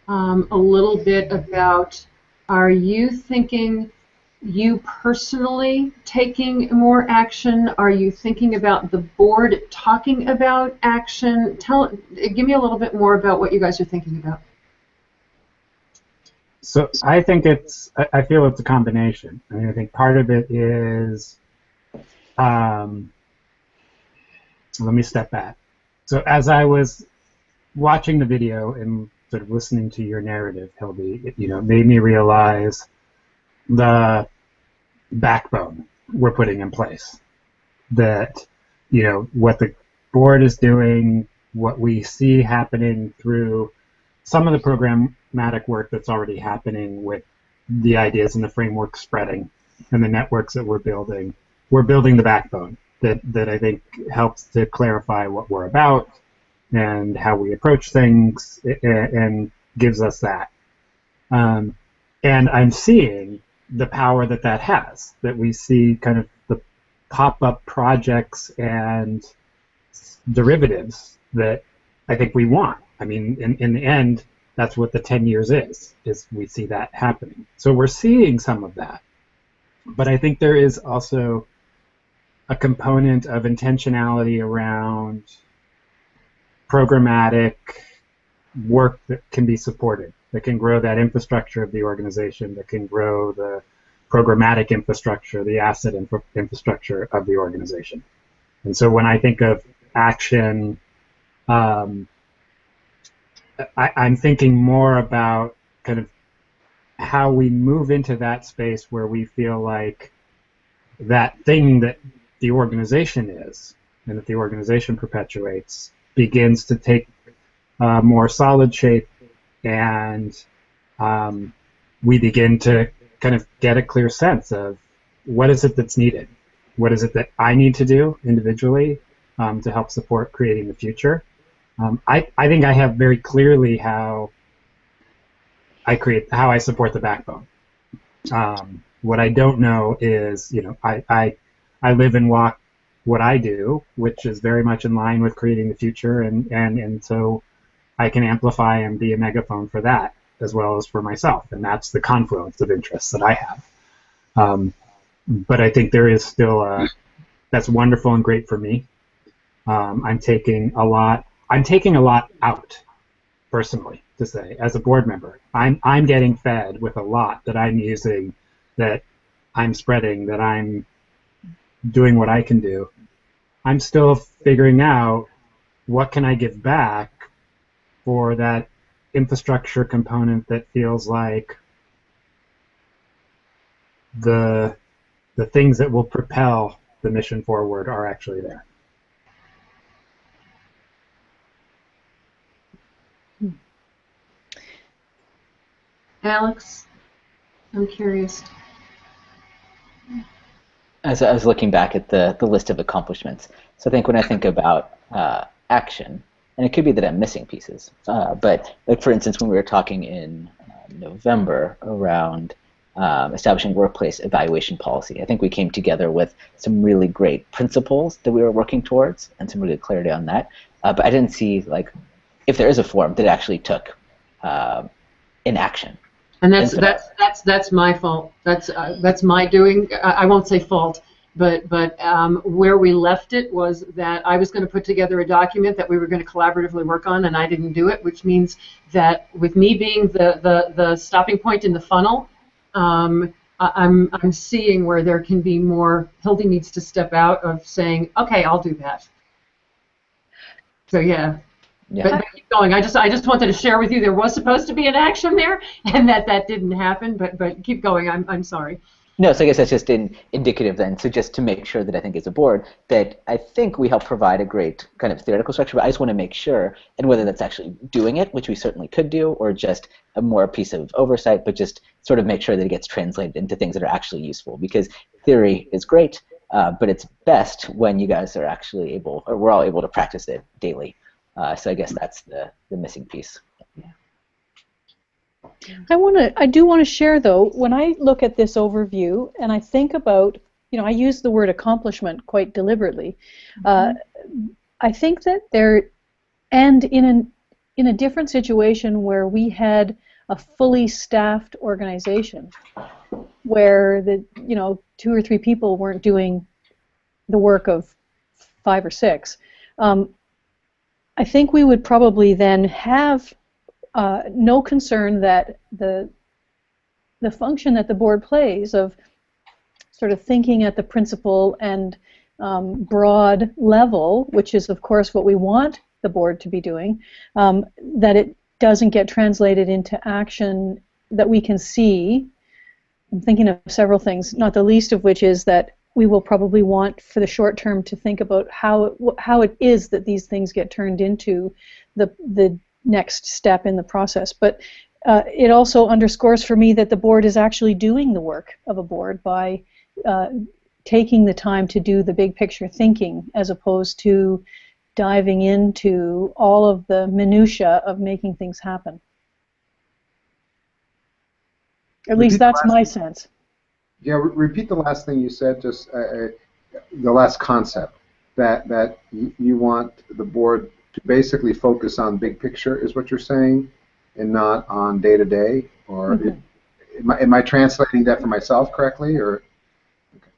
a little bit about, are you thinking you personally taking more action? Are you thinking about the board talking about action? Give me a little bit more about what you guys are thinking about. So I think I feel it's a combination. I mean, I think part of it is, let me step back. So as I was watching the video and sort of listening to your narrative, Hildy, it made me realize the backbone we're putting in place. That, what the board is doing, what we see happening through some of the programmatic work that's already happening with the ideas and the framework spreading and the networks that we're building the backbone that I think helps to clarify what we're about and how we approach things and gives us that. And I'm seeing the power that has, that we see kind of the pop-up projects and derivatives that I think we want. I mean, in the end, that's what the 10 years is we see that happening. So we're seeing some of that. But I think there is also a component of intentionality around programmatic work that can be supported, that can grow that infrastructure of the organization, that can grow the programmatic infrastructure, the asset infrastructure of the organization. And so when I think of action, I'm thinking more about kind of how we move into that space where we feel like that thing that the organization is and that the organization perpetuates begins to take more solid shape, and we begin to kind of get a clear sense of what is it that's needed, what is it that I need to do individually to help support creating the future. I think I have very clearly how I support the backbone. What I don't know is, I live and walk what I do, which is very much in line with creating the future, and so I can amplify and be a megaphone for that as well as for myself, and that's the confluence of interests that I have. But I think there is still that's wonderful and great for me. I'm taking a lot out personally, to say, as a board member. I'm getting fed with a lot that I'm using, that I'm spreading, that I'm doing what I can do. I'm still figuring out what can I give back for that infrastructure component that feels like the things that will propel the mission forward are actually there. Alex, I'm curious. As I was looking back at the list of accomplishments, so I think when I think about action, and it could be that I'm missing pieces, but like for instance, when we were talking in November around establishing workplace evaluation policy, I think we came together with some really great principles that we were working towards and some really good clarity on that. But I didn't see, like, if there is a form that actually took in action. And that's my fault. That's my doing. I won't say fault. but where we left it was that I was going to put together a document that we were going to collaboratively work on, and I didn't do it, which means that with me being the stopping point in the funnel, I'm seeing where there can be more. Hildy needs to step out of saying, okay, I'll do that. So yeah. Yeah. But keep going. I just wanted to share with you there was supposed to be an action there, and that didn't happen. But keep going. I'm sorry. No, so I guess that's just indicative then. So just to make sure that I think as a board that I think we help provide a great kind of theoretical structure, but I just want to make sure, and whether that's actually doing it, which we certainly could do, or just a more piece of oversight, but just sort of make sure that it gets translated into things that are actually useful. Because theory is great, but it's best when you guys are actually able, or we're all able to practice it daily. So I guess that's the missing piece. Yeah. I do want to share though, when I look at this overview and I think about, I use the word accomplishment quite deliberately. I think that and in a different situation where we had a fully staffed organization, where the 2 or 3 people weren't doing the work of 5 or 6. I think we would probably then have no concern that the function that the board plays of sort of thinking at the principle and broad level, which is of course what we want the board to be doing, that it doesn't get translated into action that we can see. I'm thinking of several things, not the least of which is that we will probably want for the short term to think about how it is that these things get turned into the next step in the process. But it also underscores for me that the board is actually doing the work of a board by taking the time to do the big picture thinking as opposed to diving into all of the minutiae of making things happen. At least that's my sense. Yeah, repeat the last thing you said, just the last concept, that you want the board to basically focus on big picture, is what you're saying, and not on day-to-day? Or am I translating that for myself correctly? Or okay.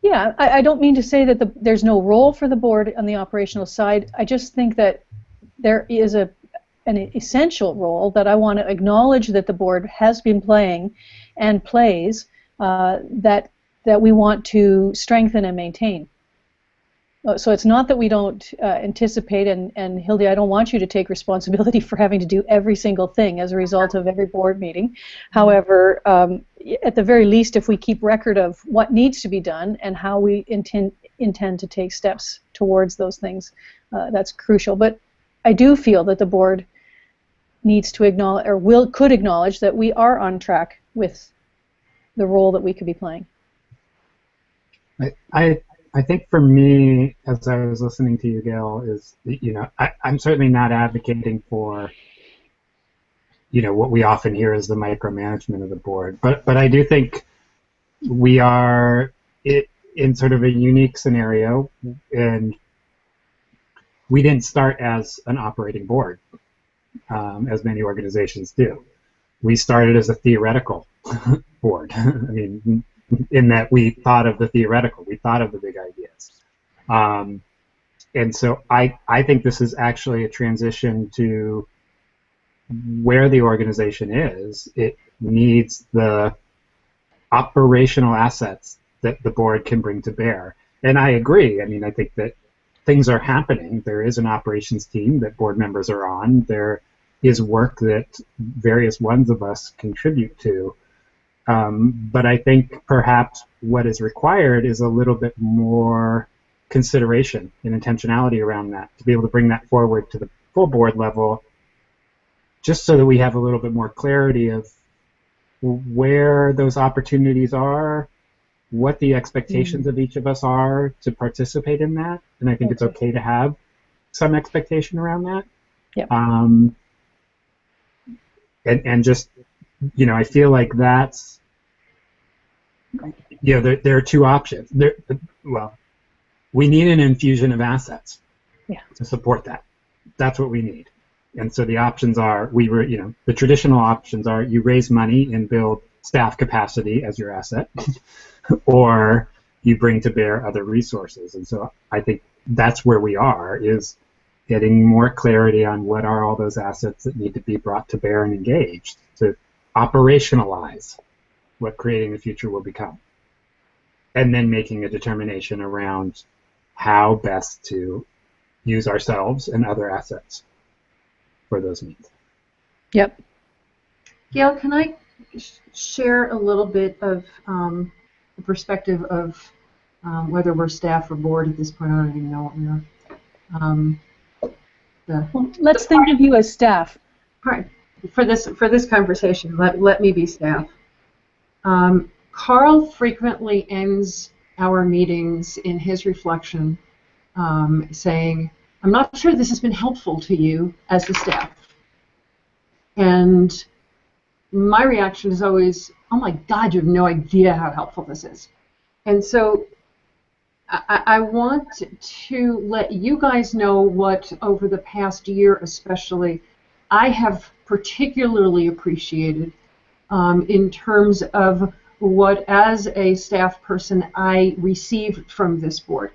Yeah, I don't mean to say that there's no role for the board on the operational side. I just think that there is an essential role that I want to acknowledge that the board has been playing and plays, that we want to strengthen and maintain. So it's not that we don't anticipate, and Hildy, I don't want you to take responsibility for having to do every single thing as a result of every board meeting. However, at the very least, if we keep record of what needs to be done and how we intend to take steps towards those things, that's crucial. But I do feel that the board needs to acknowledge, or could acknowledge, that we are on track with the role that we could be playing. I think for me, as I was listening to you, Gail, is, I'm certainly not advocating for, what we often hear as the micromanagement of the board, but I do think we are in sort of a unique scenario, and we didn't start as an operating board, as many organizations do. We started as a theoretical board. I mean, in that we thought of the theoretical, we thought of the big ideas. And so I think this is actually a transition to where the organization is. It needs the operational assets that the board can bring to bear. And I agree. I mean, I think that things are happening. There is an operations team that board members are on. There is work that various ones of us contribute to. But I think perhaps what is required is a little bit more consideration and intentionality around that, to be able to bring that forward to the full board level, just so that we have a little bit more clarity of where those opportunities are, what the expectations of each of us are to participate in that. And I think it's okay to have some expectation around that. Yep. And just, I feel like that's, there are two options. We need an infusion of assets to support that. That's what we need. And so the options are, the traditional options are you raise money and build staff capacity as your asset, or, you bring to bear other resources. And so I think that's where we are, is getting more clarity on what are all those assets that need to be brought to bear and engaged to operationalize what creating the future will become. And then making a determination around how best to use ourselves and other assets for those needs. Yep. Gail, can I share a little bit of the perspective of whether we're staff or board at this point? I don't even know what we are. Well, let's think of you as staff. All right. For this conversation, let me be staff. Carl frequently ends our meetings in his reflection saying, "I'm not sure this has been helpful to you as the staff." And my reaction is always, "Oh my God, you have no idea how helpful this is." And so I want to let you guys know what, over the past year especially, I have particularly appreciated in terms of what, as a staff person, I received from this board.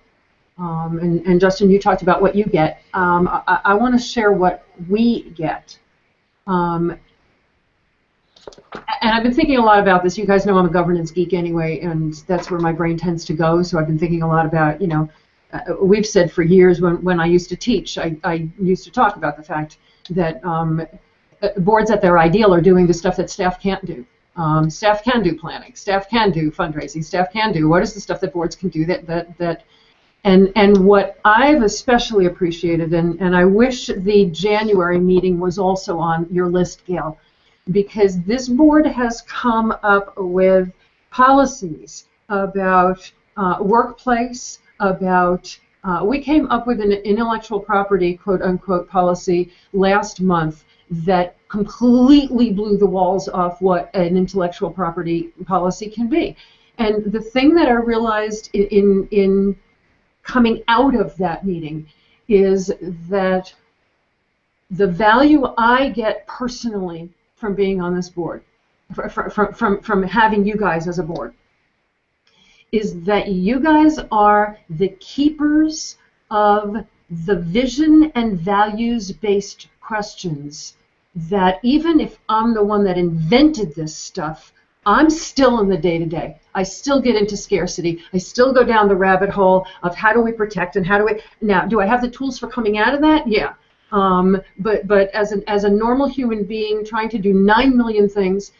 And Justin, you talked about what you get. I want to share what we get. And I've been thinking a lot about this. You guys know I'm a governance geek anyway, and that's where my brain tends to go. So I've been thinking a lot about, we've said for years when I used to teach, I used to talk about the fact that boards at their ideal are doing the stuff that staff can't do. Staff can do planning. Staff can do fundraising. Staff can do, what is the stuff that boards can do and what I've especially appreciated, and I wish the January meeting was also on your list, Gail, because this board has come up with policies about workplace, about, we came up with an intellectual property, quote unquote, policy last month that completely blew the walls off what an intellectual property policy can be. And the thing that I realized in coming out of that meeting is that the value I get personally from being on this board, from having you guys as a board, is that you guys are the keepers of the vision and values-based questions that, even if I'm the one that invented this stuff, I'm still in the day-to-day. I still get into scarcity. I still go down the rabbit hole of how do we protect and how do we... Now, do I have the tools for coming out of that? Yeah. But as a normal human being trying to do 9 million things,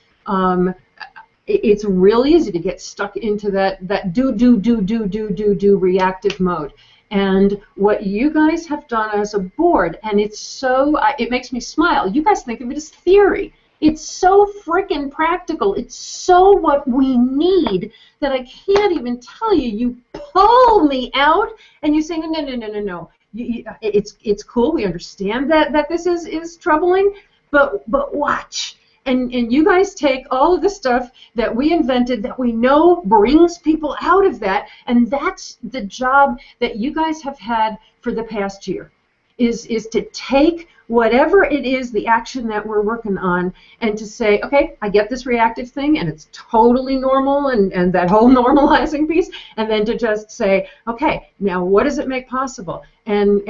it's real easy to get stuck into that do reactive mode. And what you guys have done as a board, and it's so, it makes me smile. You guys think of it as theory. It's so freaking practical. It's so what we need that I can't even tell you. You pull me out and you say, no. It's cool. We understand that this is troubling, but watch. And you guys take all of the stuff that we invented that we know brings people out of that, and that's the job that you guys have had for the past year, is to take whatever it is, the action that we're working on, and to say, okay, I get this reactive thing, and it's totally normal, and that whole normalizing piece, and then to just say, okay, now what does it make possible? And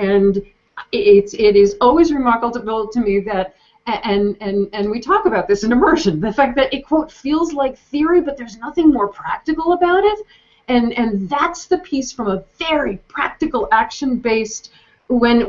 it is always remarkable to me that, and we talk about this in immersion, the fact that it, quote, feels like theory, but there's nothing more practical about it, and that's the piece from a very practical, action-based. When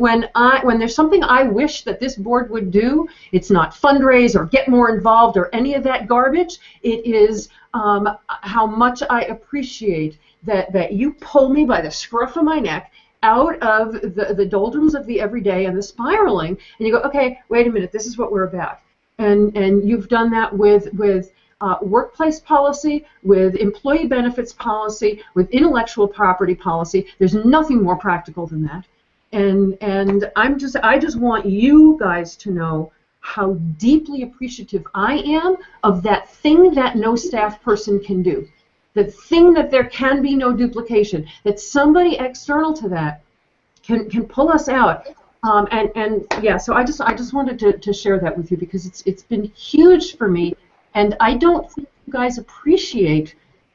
there's something I wish that this board would do, it's not fundraise or get more involved or any of that garbage. It is how much I appreciate that you pull me by the scruff of my neck out of the doldrums of the everyday and the spiraling, and you go, okay, wait a minute, this is what we're about. And you've done that with workplace policy, with employee benefits policy, with intellectual property policy. There's nothing more practical than that. And I just want you guys to know how deeply appreciative I am of that thing that no staff person can do. The thing that there can be no duplication, that somebody external to that can pull us out. And yeah, so I just wanted to share that with you, because it's been huge for me, and I don't think you guys appreciate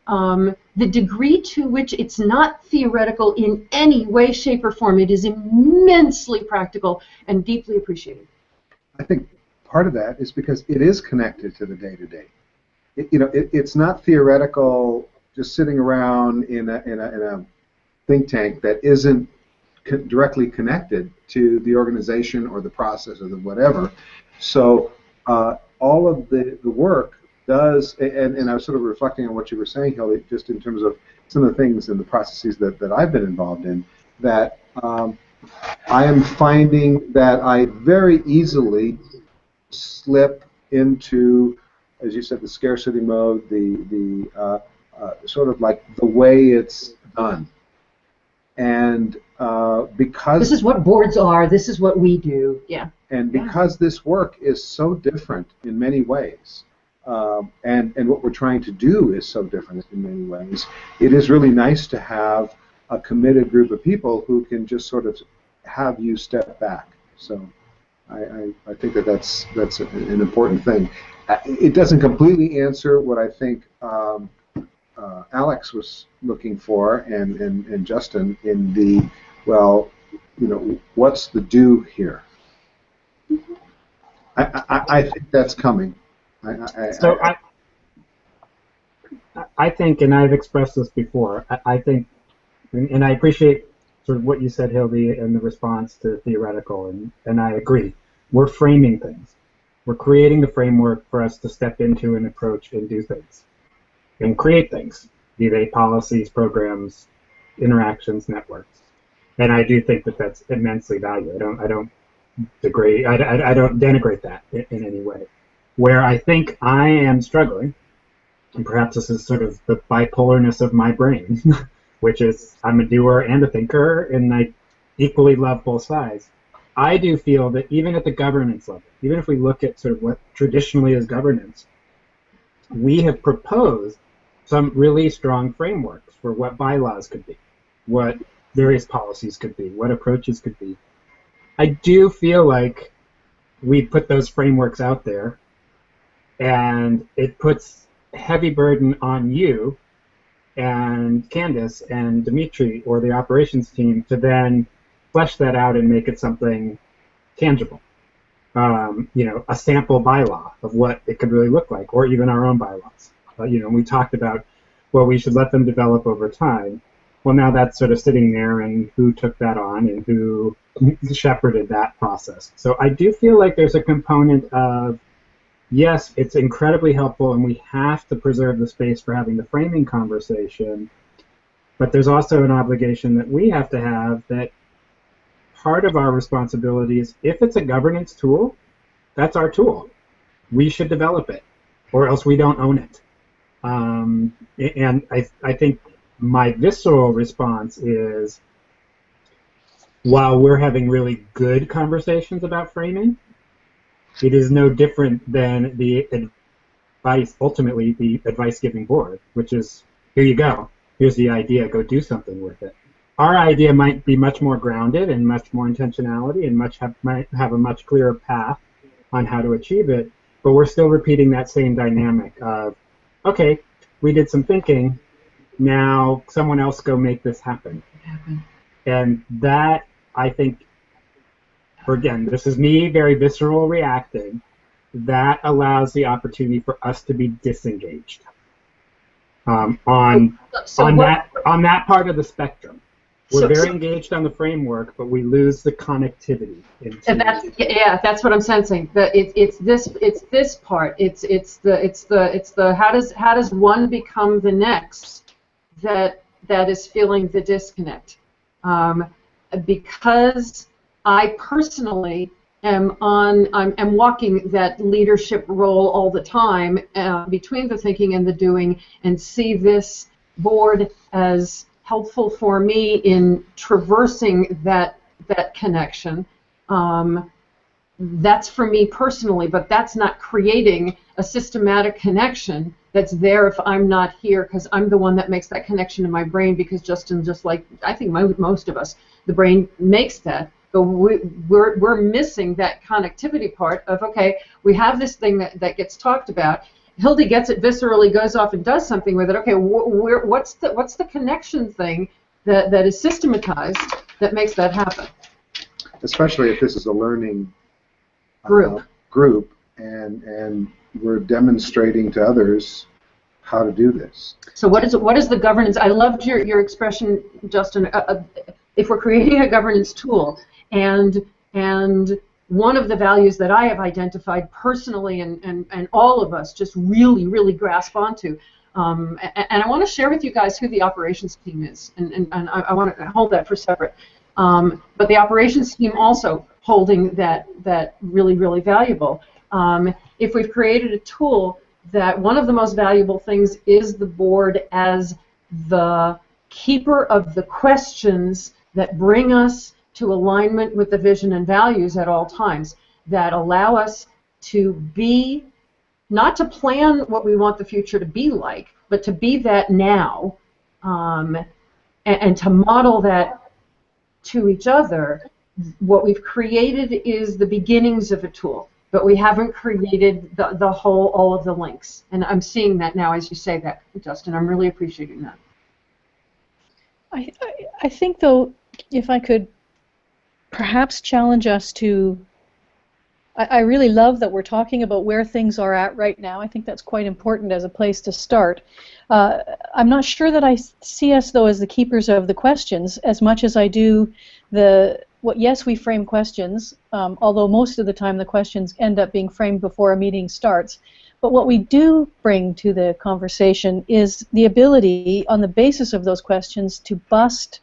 the degree to which it's not theoretical in any way, shape, or form. It is immensely practical and deeply appreciated. I think part of that is because it is connected to the day-to-day. It's not theoretical just sitting around in a think tank that isn't directly connected to the organization or the process or the whatever. So all of the work does, and I was sort of reflecting on what you were saying, Hildy, just in terms of some of the things and the processes that I've been involved in, that I am finding that I very easily slip into, as you said, the scarcity mode, the sort of like the way it's done. And because this is what boards are, this is what we do, yeah. And because this work is so different in many ways, and what we're trying to do is so different in many ways, it is really nice to have a committed group of people who can just sort of have you step back. So I think that's an important thing. It doesn't completely answer what I think Alex was looking for, and Justin, in the, well, what's the do here? I think that's coming. I think, and I've expressed this before, I think, and I appreciate sort of what you said, Hildy, and the response to theoretical, and I agree. We're framing things. We're creating the framework for us to step into and approach and do things and create things, be they policies, programs, interactions, networks. And I do think that that's immensely valuable. I don't degrade, I don't denigrate that in any way. Where I think I am struggling, and perhaps this is sort of the bipolarness of my brain, which is I'm a doer and a thinker, and I equally love both sides. I do feel that even at the governance level, even if we look at sort of what traditionally is governance, we have proposed some really strong frameworks for what bylaws could be, what various policies could be, what approaches could be. I do feel like we put those frameworks out there, and it puts heavy burden on you and Candace and Dimitri or the operations team to then flesh that out and make it something tangible. A sample bylaw of what it could really look like, or even our own bylaws. We talked about, well, we should let them develop over time. Well, now that's sort of sitting there, and who took that on and who shepherded that process. So I do feel like there's a component of, yes, it's incredibly helpful, and we have to preserve the space for having the framing conversation, but there's also an obligation that we have to have that part of our responsibility is, if it's a governance tool, that's our tool. We should develop it, or else we don't own it. And I think my visceral response is, while we're having really good conversations about framing, it is no different than the advice, ultimately the advice-giving board, which is, here you go, here's the idea, go do something with it. Our idea might be much more grounded and much more intentionality and might have a much clearer path on how to achieve it, but we're still repeating that same dynamic of, okay, we did some thinking, now someone else go make this happen. And that, I think, again, this is me very visceral reacting, that allows the opportunity for us to be disengaged on that part of the spectrum. We're very engaged on the framework, but we lose the connectivity. And that's what I'm sensing. That it's this part. It's the how does one become the next that is feeling the disconnect. Because I personally am walking that leadership role all the time between the thinking and the doing, and see this board as helpful for me in traversing that connection. That's for me personally, but that's not creating a systematic connection that's there if I'm not here, because I'm the one that makes that connection in my brain, because Justin, just like I think most of us, the brain makes that. But we're missing that connectivity part of, okay, we have this thing that gets talked about, Hildy gets it viscerally, goes off and does something with it. Okay, what's the connection thing that is systematized that makes that happen? Especially if this is a learning Group. and we're demonstrating to others how to do this. So what is the governance? I loved your expression, Justin. If we're creating a governance tool, and one of the values that I have identified personally, and all of us just really grasp onto, and I want to share with you guys who the operations team is, and I want to hold that for separate. But the operations team also holding that really valuable. If we've created a tool, that one of the most valuable things is the board as the keeper of the questions that bring us to alignment with the vision and values at all times, that allow us to be, not to plan what we want the future to be like, but to be that now, and to model that to each other. What we've created is the beginnings of a tool, but we haven't created the whole, all of the links. And I'm seeing that now as you say that, Justin. I'm really appreciating that. I think, though, if I could perhaps challenge us to, I really love that we're talking about where things are at right now. I think that's quite important as a place to start. I'm not sure that I see us, though, as the keepers of the questions as much as I do yes, we frame questions, although most of the time the questions end up being framed before a meeting starts. But what we do bring to the conversation is the ability, on the basis of those questions, to bust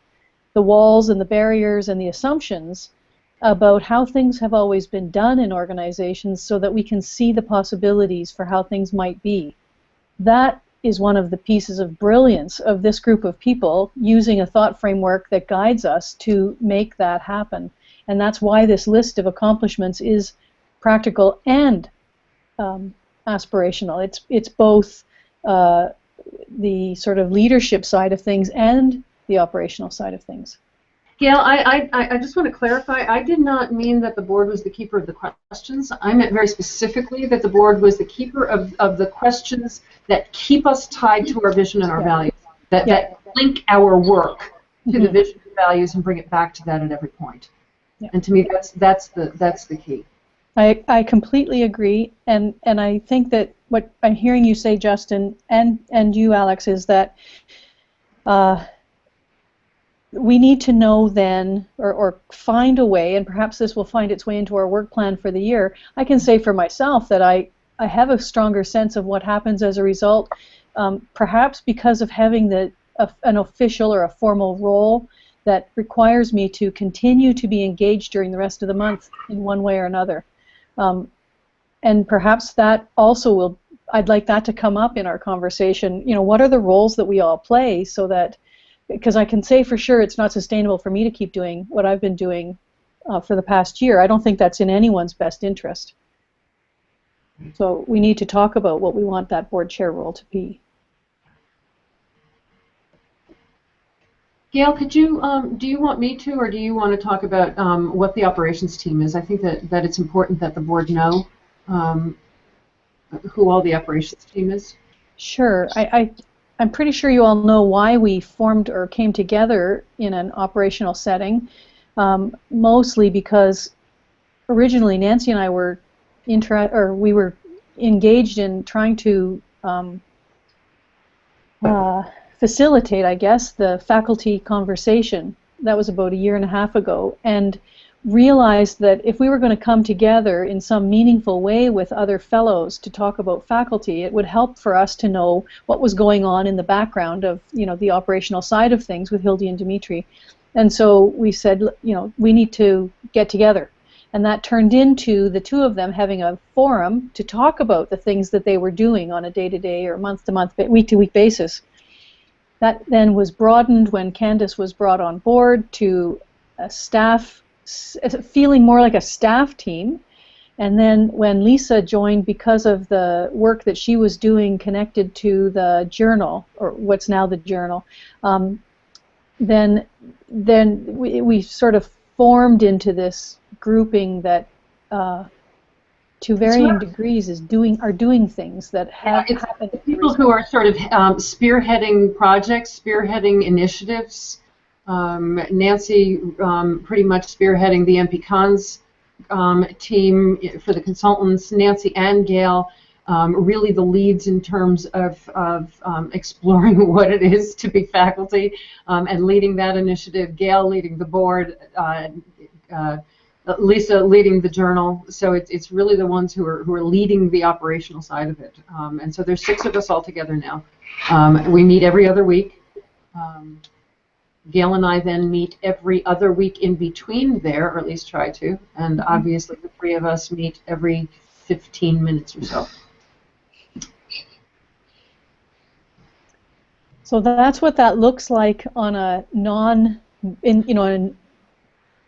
the walls and the barriers and the assumptions about how things have always been done in organizations, so that we can see the possibilities for how things might be. That is one of the pieces of brilliance of this group of people, using a thought framework that guides us to make that happen. And that's why this list of accomplishments is practical and aspirational. It's both the sort of leadership side of things and the operational side of things. Gail, I just want to clarify, I did not mean that the board was the keeper of the questions. I meant very specifically that the board was the keeper of the questions that keep us tied to our vision and our values, that link our work to the vision and values and bring it back to that at every point. Yeah. And to me, that's the key. I completely agree, and I think that what I'm hearing you say, Justin, and you, Alex, is that we need to know then, or find a way, and perhaps this will find its way into our work plan for the year. I can say for myself that I have a stronger sense of what happens as a result, perhaps because of having an official or a formal role that requires me to continue to be engaged during the rest of the month in one way or another. And perhaps that also I'd like that to come up in our conversation. What are the roles that we all play, so that, because I can say for sure it's not sustainable for me to keep doing what I've been doing for the past year. I don't think that's in anyone's best interest. So we need to talk about what we want that board chair role to be. Gail, could you, do you want me to, or do you want to talk about what the operations team is? I think that it's important that the board know who all the operations team is. Sure. I'm pretty sure you all know why we formed or came together in an operational setting, mostly because originally Nancy and I were we were engaged in trying to facilitate, I guess, the faculty conversation. That was about a year and a half ago, and realized that if we were going to come together in some meaningful way with other fellows to talk about faculty, it would help for us to know what was going on in the background of, the operational side of things with Hildy and Dimitri. And so we said, we need to get together. And that turned into the two of them having a forum to talk about the things that they were doing on a day-to-day or month-to-month, week-to-week basis. That then was broadened when Candace was brought on board to a staff, feeling more like a staff team. And then when Lisa joined, because of the work that she was doing connected to the journal, or what's now the journal, then we sort of formed into this grouping that to varying degrees are doing things that have happened. People who are sort of spearheading projects, spearheading initiatives. Nancy pretty much spearheading the MP-Cons team for the consultants. Nancy and Gail really the leads in terms of exploring what it is to be faculty and leading that initiative. Gail leading the board. Lisa leading the journal, so it's really the ones who are leading the operational side of it. And so there's 6 of us all together now. We meet every other week. Gail and I then meet every other week in between there, or at least try to. And obviously the 3 of us meet every 15 minutes or so. So that's what that looks like on a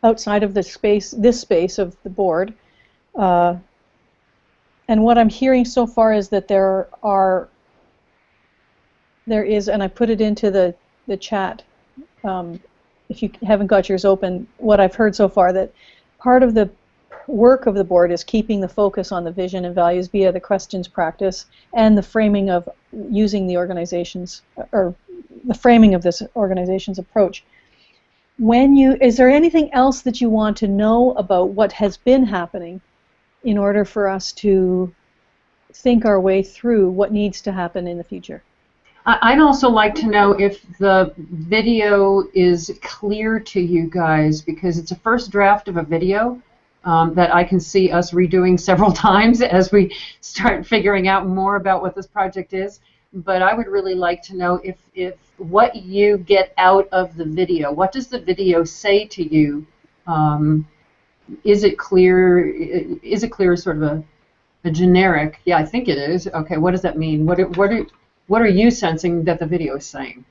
outside of this space of the board. And what I'm hearing so far is that there is, and I put it into the chat, if you haven't got yours open, what I've heard so far, that part of the work of the board is keeping the focus on the vision and values via the questions practice and the framing of using the organization's, or the framing of this organization's approach. Is there anything else that you want to know about what has been happening in order for us to think our way through what needs to happen in the future? I'd also like to know if the video is clear to you guys, because it's a first draft of a video that I can see us redoing several times as we start figuring out more about what this project is. But I would really like to know if what you get out of the video. What does the video say to you? Is it clear? Is it clear as sort of a generic? Yeah, I think it is. Okay, what does that mean? What are you sensing that the video is saying?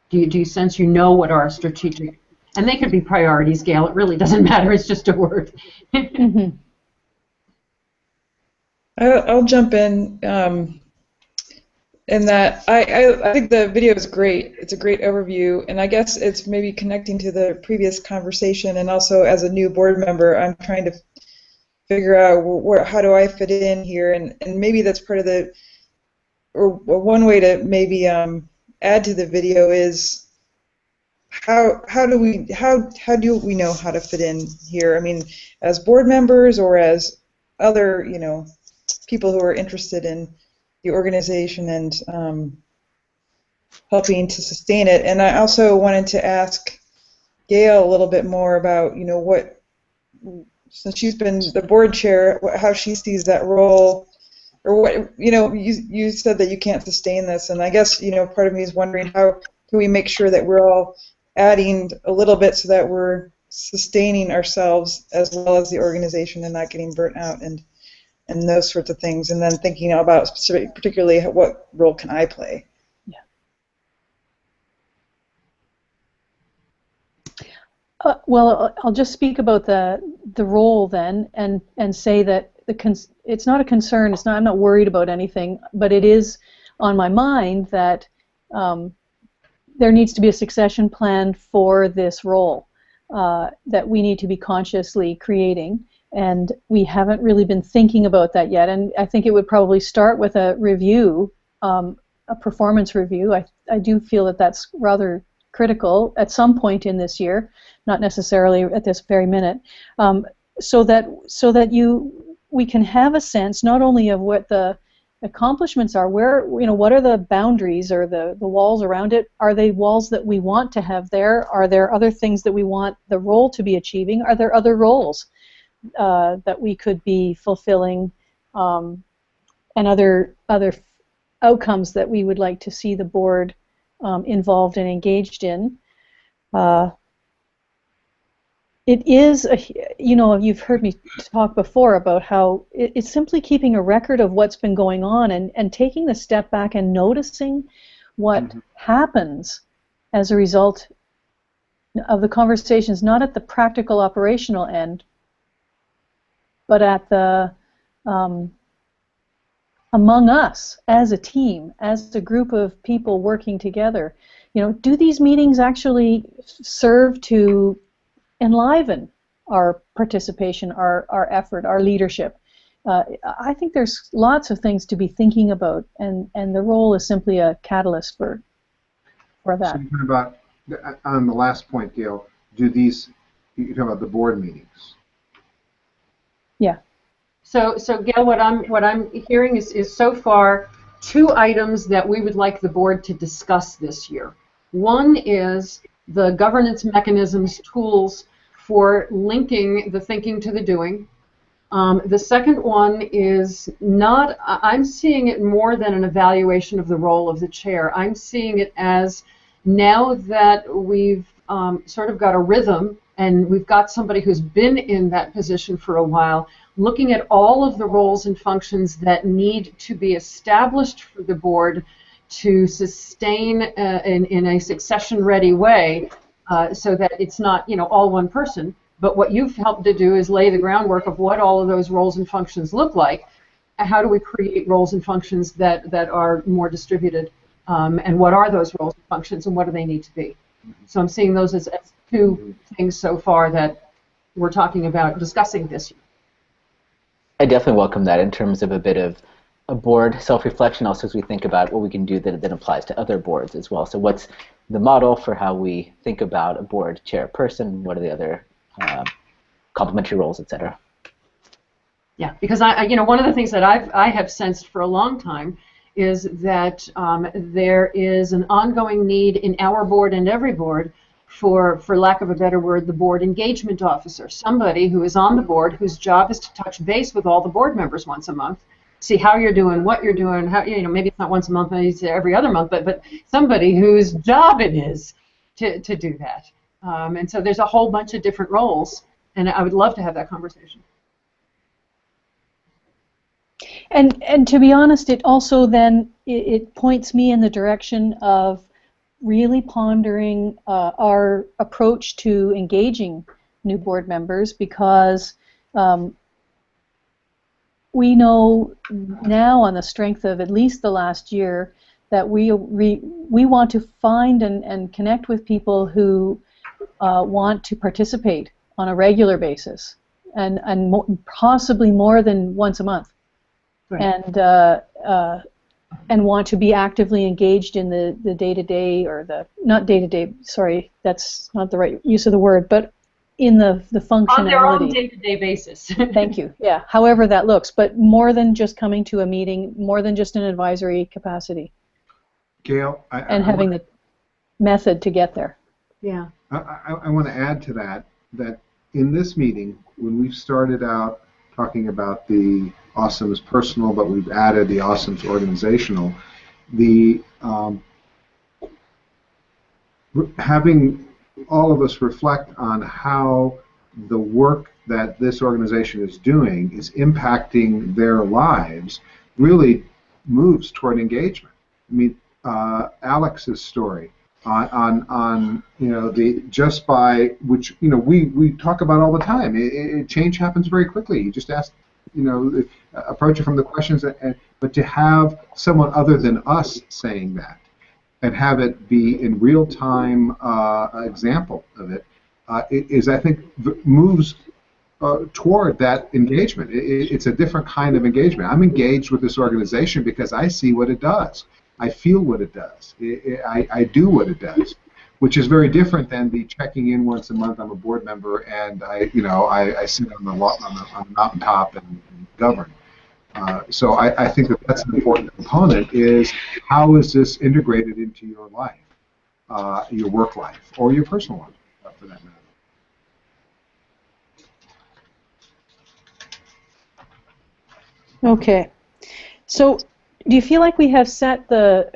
Do you sense you know what our strategic, and they could be priorities, Gail, it really doesn't matter, it's just a word. I'll jump in that I think the video is great. It's a great overview, and I guess it's maybe connecting to the previous conversation, and also as a new board member, I'm trying to figure out how do I fit in here, and maybe that's part of or one way to maybe add to the video is how do we know how to fit in here? I mean, as board members or as other people who are interested in the organization and helping to sustain it. And I also wanted to ask Gail a little bit more about what, since she's been the board chair, how she sees that role, or what you said that you can't sustain this, and I guess part of me is wondering how can we make sure that we're all adding a little bit so that we're sustaining ourselves as well as the organization and not getting burnt out and those sorts of things, and then thinking about particularly what role can I play. Well, I'll just speak about the role then, and say that it's not a concern. I'm not worried about anything, but it is on my mind that there needs to be a succession plan for this role that we need to be consciously creating, and we haven't really been thinking about that yet. And I think it would probably start with a review, a performance review. I do feel that that's rather critical at some point in this year, not necessarily at this very minute, so that we can have a sense not only of what the accomplishments are, what are the boundaries or the walls around it? Are they walls that we want to have there? Are there other things that we want the role to be achieving? Are there other roles that we could be fulfilling, and other outcomes that we would like to see the board involved and engaged in? It is, you've heard me talk before about how it's simply keeping a record of what's been going on and taking the step back and noticing what happens as a result of the conversations, not at the practical operational end, but at the among us as a team, as a group of people working together. Do these meetings actually serve to enliven our participation, our effort, our leadership. I think there's lots of things to be thinking about, and the role is simply a catalyst for that. So you're talking about, on the last point, Gail, you're talking about the board meetings. Yeah. So Gail, what I'm hearing is so far 2 items that we would like the board to discuss this year. One is the governance mechanisms tools for linking the thinking to the doing. The second one is not, I'm seeing it more than an evaluation of the role of the chair. I'm seeing it as, now that we've sort of got a rhythm and we've got somebody who's been in that position for a while, looking at all of the roles and functions that need to be established for the board to sustain in a succession-ready way, so that it's not, all one person. But what you've helped to do is lay the groundwork of what all of those roles and functions look like. How do we create roles and functions that are more distributed? And what are those roles and functions, and what do they need to be? So I'm seeing those as 2 things so far that we're talking about discussing this year. I definitely welcome that in terms of a bit of a board self-reflection, also as we think about what we can do that then applies to other boards as well. So what's the model for how we think about a board chairperson? What are the other complementary roles, etc.? Yeah, because one of the things that I have sensed for a long time is that there is an ongoing need in our board and every board for lack of a better word, the board engagement officer, somebody who is on the board whose job is to touch base with all the board members once a month, see how you're doing, what you're doing, how, maybe it's not once a month, maybe it's every other month, but somebody whose job it is to do that. And so there's a whole bunch of different roles, and I would love to have that conversation. And to be honest, it also then it points me in the direction of really pondering our approach to engaging new board members, because we know now, on the strength of at least the last year, that we want to find and connect with people who want to participate on a regular basis, and possibly more than once a month. Right. And want to be actively engaged in the day-to-day, or the, not day-to-day, sorry, that's not the right use of the word, but in the functionality. On their own day-to-day basis. Thank you, yeah, however that looks, but more than just coming to a meeting, more than just an advisory capacity. Gail, having the method to get there. Yeah. I want to add to that in this meeting, when we started out talking about the Awesome's personal, but we've added the Awesome's organizational, having all of us reflect on how the work that this organization is doing is impacting their lives really moves toward engagement. I mean, Alex's story on just by which we talk about all the time. Change happens very quickly. You just ask, approach it from the questions, but to have someone other than us saying that, and have it be in real time example of it, is, I think, moves toward that engagement. It's a different kind of engagement. I'm engaged with this organization because I see what it does. I feel what it does. I do what it does, which is very different than the checking in once a month. I'm a board member, and I sit on the mountaintop and govern. So I think that's an important component. Is how is this integrated into your life, your work life, or your personal life, for that matter. Okay, so do you feel like we have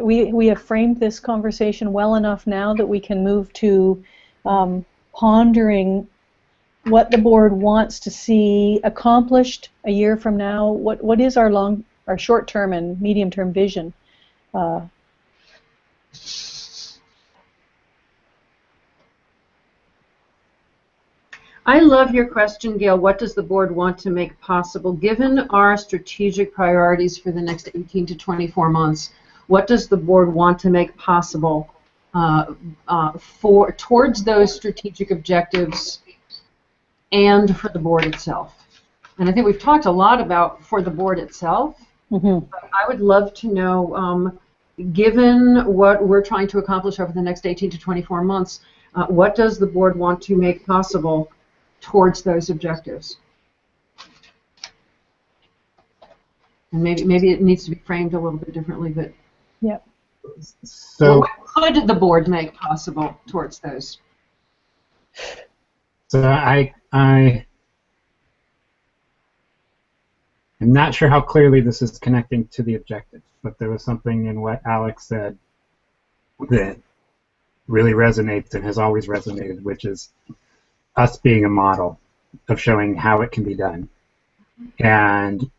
we have framed this conversation well enough now that we can move to pondering what the board wants to see accomplished a year from now? What is our short-term and medium-term vision? I love your question, Gail. What does the board want to make possible? Given our strategic priorities for the next 18 to 24 months, what does the board want to make possible towards those strategic objectives and for the board itself. And I think we've talked a lot about for the board itself. Mm-hmm. But I would love to know, given what we're trying to accomplish over the next 18 to 24 months, what does the board want to make possible towards those objectives? And maybe it needs to be framed a little bit differently, but yeah. So what could the board make possible towards those? So I'm not sure how clearly this is connecting to the objectives, but there was something in what Alex said that really resonates and has always resonated, which is us being a model of showing how it can be done. And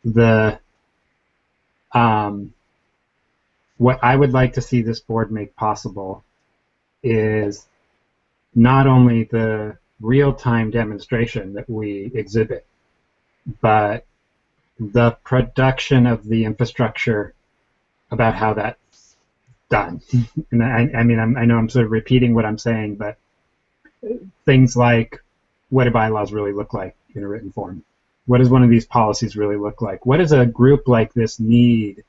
the what I would like to see this board make possible is not only the real-time demonstration that we exhibit, but the production of the infrastructure about how that's done. And I mean, I know I'm sort of repeating what I'm saying, but things like, what do bylaws really look like in a written form? What does one of these policies really look like? What does a group like this need?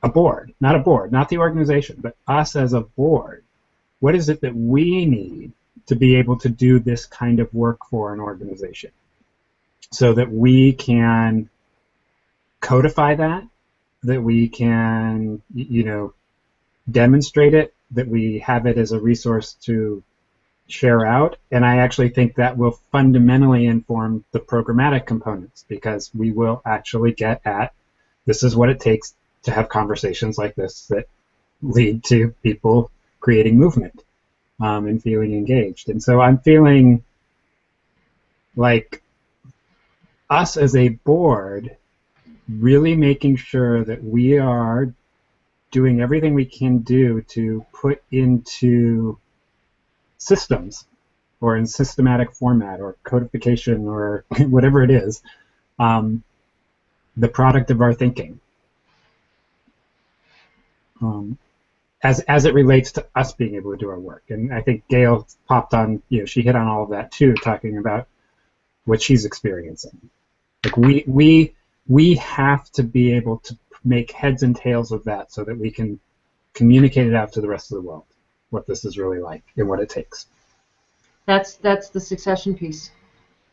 A board, not the organization, but us as a board. What is it that we need to be able to do this kind of work for an organization so that we can codify that we can, demonstrate it, that we have it as a resource to share out. And I actually think that will fundamentally inform the programmatic components, because we will actually get at, this is what it takes to have conversations like this that lead to people creating movement and feeling engaged. And so I'm feeling like us as a board really making sure that we are doing everything we can do to put into systems or in systematic format or codification or whatever it is, the product of our thinking. As it relates to us being able to do our work. And I think Gail popped on, she hit on all of that too, talking about what she's experiencing. Like we have to be able to make heads and tails of that so that we can communicate it out to the rest of the world, what this is really like and what it takes. That's the succession piece.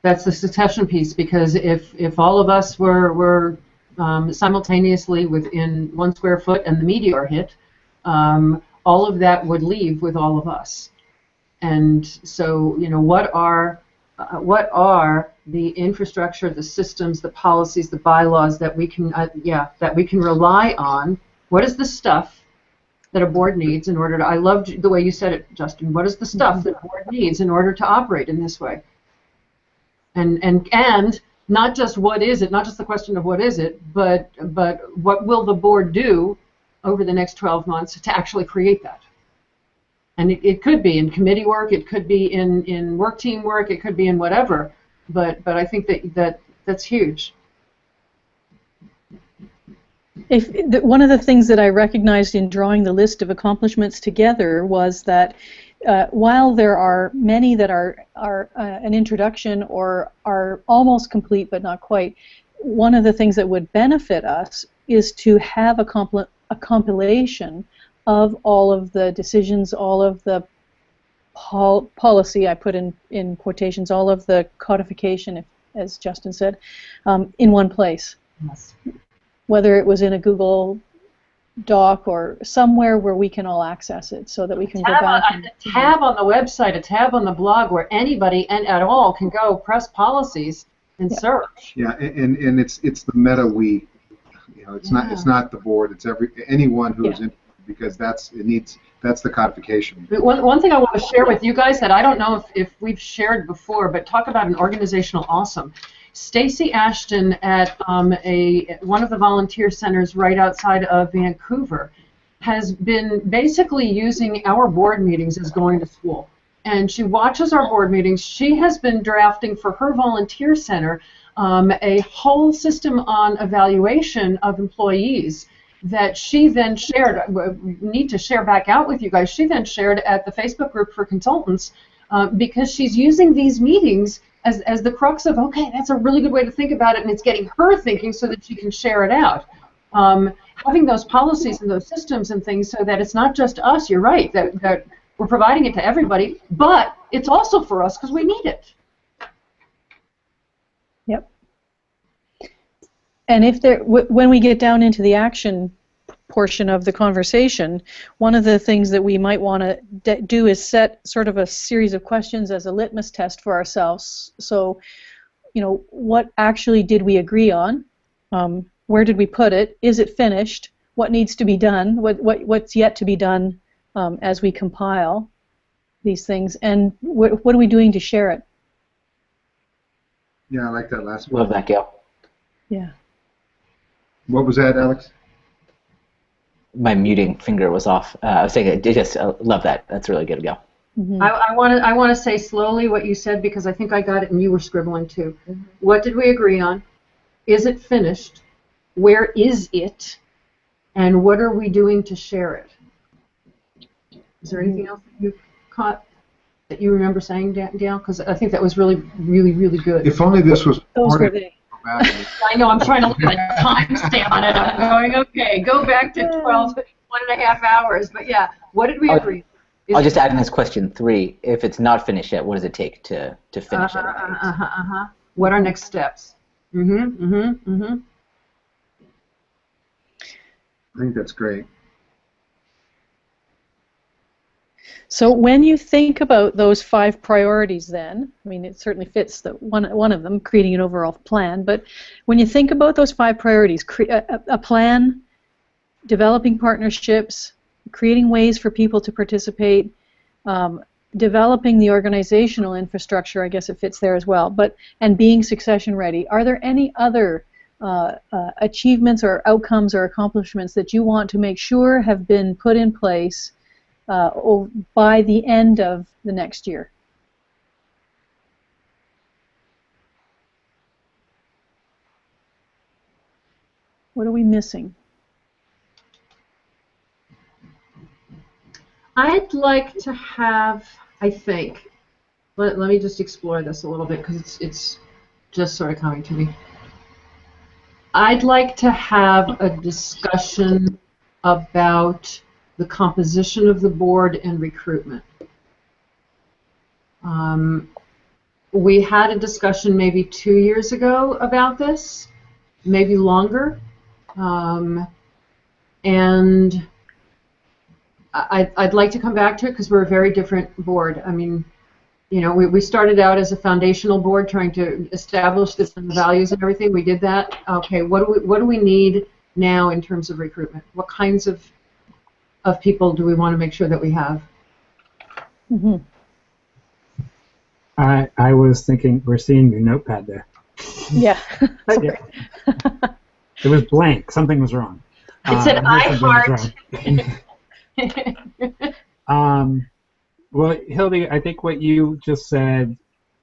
That's the succession piece, because if all of us were simultaneously within 1 square foot and the meteor hit, all of that would leave with all of us. And so, what are the infrastructure, the systems, the policies, the bylaws that we can rely on? What is the stuff that a board needs in order to? I loved the way you said it, Justin. What is the stuff that a board needs in order to operate in this way? And not just what is it, not just the question of what is it, but what will the board do over the next 12 months to actually create that? And it could be in committee work, it could be in work team work, it could be in whatever, but I think that's huge. One of the things that I recognized in drawing the list of accomplishments together was that while there are many that are an introduction or are almost complete but not quite, one of the things that would benefit us is to have a compilation of all of the decisions, all of the policy, I put in quotations, all of the codification, as Justin said, in one place. Yes. Whether it was in a Google Doc or somewhere where we can all access it, so that we can go back. A tab on the website, a tab on the blog, where anybody and at all can go press policies and search. Yeah, and it's the meta we, it's not the board, it's anyone who is in, because that's the codification. One thing I want to share with you guys that I don't know if we've shared before, but talk about an organizational awesome. Stacy Ashton at one of the volunteer centers right outside of Vancouver has been basically using our board meetings as going to school. And she watches our board meetings. She has been drafting for her volunteer center a whole system on evaluation of employees that she then shared. We need to share back out with you guys. She then shared at the Facebook group for consultants because she's using these meetings as the crux of, okay, that's a really good way to think about it, and it's getting her thinking so that she can share it out. Having those policies and those systems and things so that it's not just us, you're right, that we're providing it to everybody, but it's also for us because we need it. Yep. And if when we get down into the action portion of the conversation, one of the things that we might want to do is set sort of a series of questions as a litmus test for ourselves. So, what actually did we agree on? Where did we put it? Is it finished? What needs to be done? What's yet to be done as we compile these things? And what are we doing to share it? Yeah, I like that last one. Love that, Gail. Yeah. What was that, Alex? My muting finger was off. I was saying, I just love that. That's really good, Gail. Mm-hmm. I want to say slowly what you said because I think I got it and you were scribbling too. Mm-hmm. What did we agree on? Is it finished? Where is it? And what are we doing to share it? Is there anything else that you caught that you remember saying, Dale? Because I think that was really, really, really good. If only this was Those were recorded. they. I know, I'm trying to look at a timestamp on it. I'm going, okay, go back to 1.5 hours. But yeah, what did we agree? I'll just add in this question 3. If it's not finished yet, what does it take to finish it? What are next steps? I think that's great. So when you think about those 5 priorities then, I mean, it certainly fits one of them, creating an overall plan, but when you think about those 5 priorities, a plan, developing partnerships, creating ways for people to participate, developing the organizational infrastructure, I guess it fits there as well, and being succession ready, are there any other achievements or outcomes or accomplishments that you want to make sure have been put in place by the end of the next year? What are we missing? I'd like to have, I think, let me just explore this a little bit because it's just sort of coming to me. I'd like to have a discussion about the composition of the board and recruitment. We had a discussion maybe 2 years ago about this, maybe longer, and I'd like to come back to it because we're a very different board. I mean, we started out as a foundational board trying to establish this and the values and everything. We did that. Okay, what do we need now in terms of recruitment? What kinds of people do we want to make sure that we have? Mm-hmm. I was thinking, we're seeing your notepad there. Yeah. Yeah. It was blank. Something was wrong. It said I heart. Well, Hildy, I think what you just said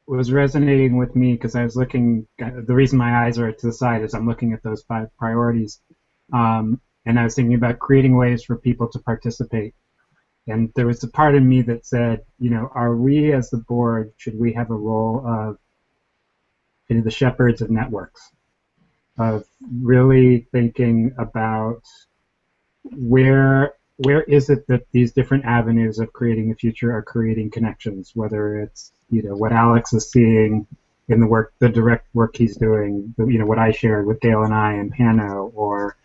was resonating with me because I was looking, the reason my eyes are to the side is I'm looking at those 5 priorities. And I was thinking about creating ways for people to participate. And there was a part of me that said, are we as the board, should we have a role of the shepherds of networks, of really thinking about where is it that these different avenues of creating the future are creating connections, whether it's what Alex is seeing in the direct work he's doing, what I shared with Dale and I and Hanno, or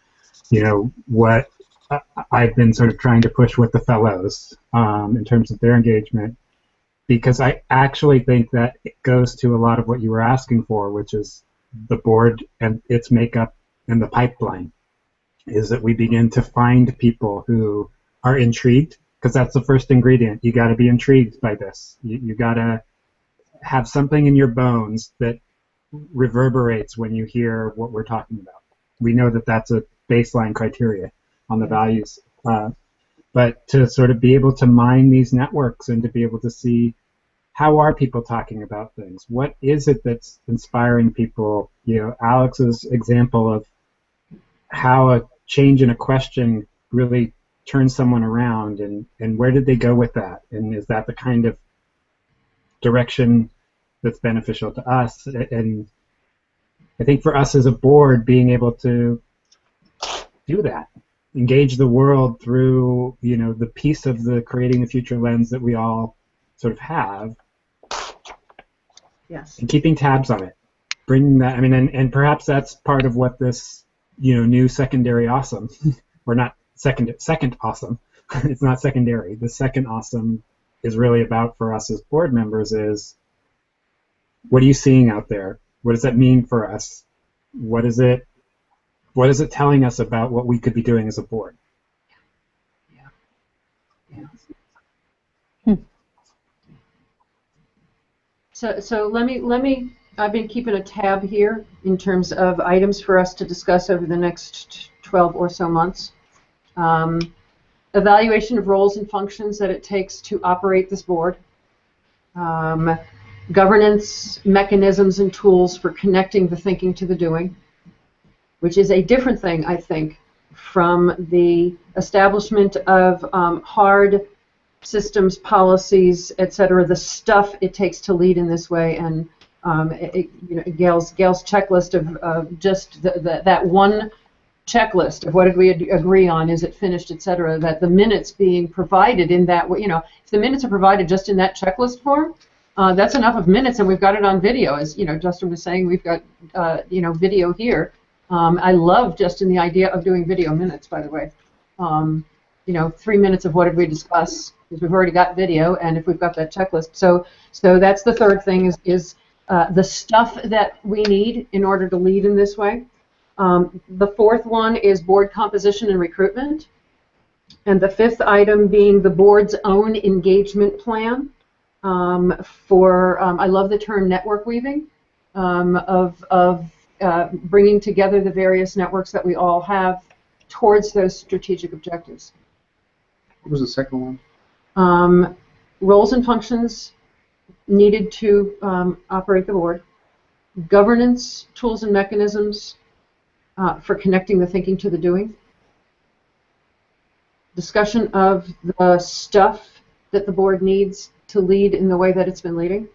what I've been sort of trying to push with the fellows in terms of their engagement, because I actually think that it goes to a lot of what you were asking for, which is the board and its makeup and the pipeline, is that we begin to find people who are intrigued, because that's the first ingredient. You got to be intrigued by this. You got to have something in your bones that reverberates when you hear what we're talking about. We know that that's a baseline criteria on the values. But to sort of be able to mine these networks and to be able to see how are people talking about things? What is it that's inspiring people? Alex's example of how a change in a question really turns someone around, and where did they go with that? And is that the kind of direction that's beneficial to us. And I think for us as a board, being able to do that, engage the world through, the piece of the creating the future lens that we all sort of have, Yes. and keeping tabs on it, bringing that. I mean, and perhaps that's part of what this, new secondary awesome, or not second awesome. It's not secondary. The second awesome is really about for us as board members is, what are you seeing out there? What does that mean for us? What is it telling us about what we could be doing as a board? So let me. I've been keeping a tab here in terms of items for us to discuss over the next 12 or so months. Evaluation of roles and functions that it takes to operate this board. Governance mechanisms and tools for connecting the thinking to the doing, which is a different thing, I think, from the establishment of hard systems, policies, etc., the stuff it takes to lead in this way, and Gail's checklist of just that one checklist of what did we agree on, is it finished, etc., that the minutes being provided in that way, if the minutes are provided just in that checklist form, that's enough of minutes, and we've got it on video. As Justin was saying, we've got video here. I love just in the idea of doing video minutes, by the way. 3 minutes of what did we discuss, because we've already got video, and if we've got that checklist. So that's the third thing is the stuff that we need in order to lead in this way. The fourth one is board composition and recruitment. And the fifth item being the board's own engagement plan for, I love the term network weaving, of bringing together the various networks that we all have towards those strategic objectives. What was the second one? Roles and functions needed to operate the board. Governance, tools and mechanisms for connecting the thinking to the doing. Discussion of the stuff that the board needs to lead in the way that it's been leading.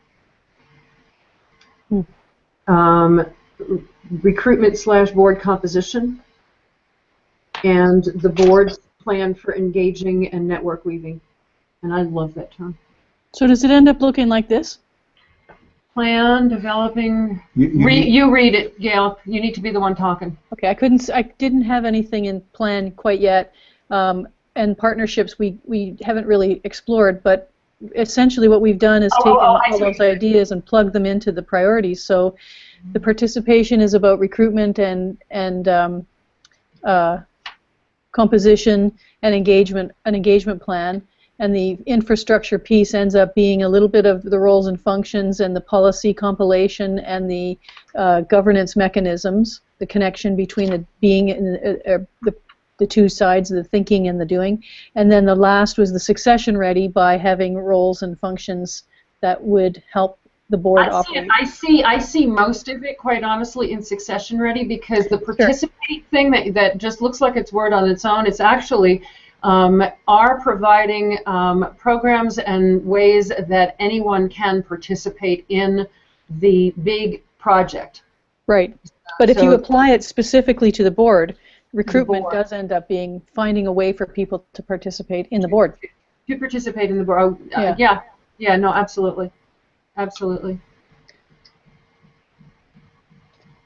Recruitment / board composition. And the board's plan for engaging and network weaving. And I love that term. So does it end up looking like this? Plan, developing. You read it, Gail. You need to be the one talking. Okay, I didn't have anything in plan quite yet. And partnerships we haven't really explored, but essentially what we've done is taken all those ideas and plugged them into the priorities. So the participation is about recruitment and composition and engagement, an engagement plan, and the infrastructure piece ends up being a little bit of the roles and functions and the policy compilation and the governance mechanisms, the connection between the being and the two sides, the thinking and the doing. And then the last was the succession ready by having roles and functions that would help the board operate. I see most of it, quite honestly, in succession ready, because the participate thing that just looks like it's word on its own, it's actually are providing programs and ways that anyone can participate in the big project. Right. But if you apply it specifically to the board, recruitment does end up being finding a way for people to participate in the board. To participate in the board. Yeah, no, absolutely. Absolutely.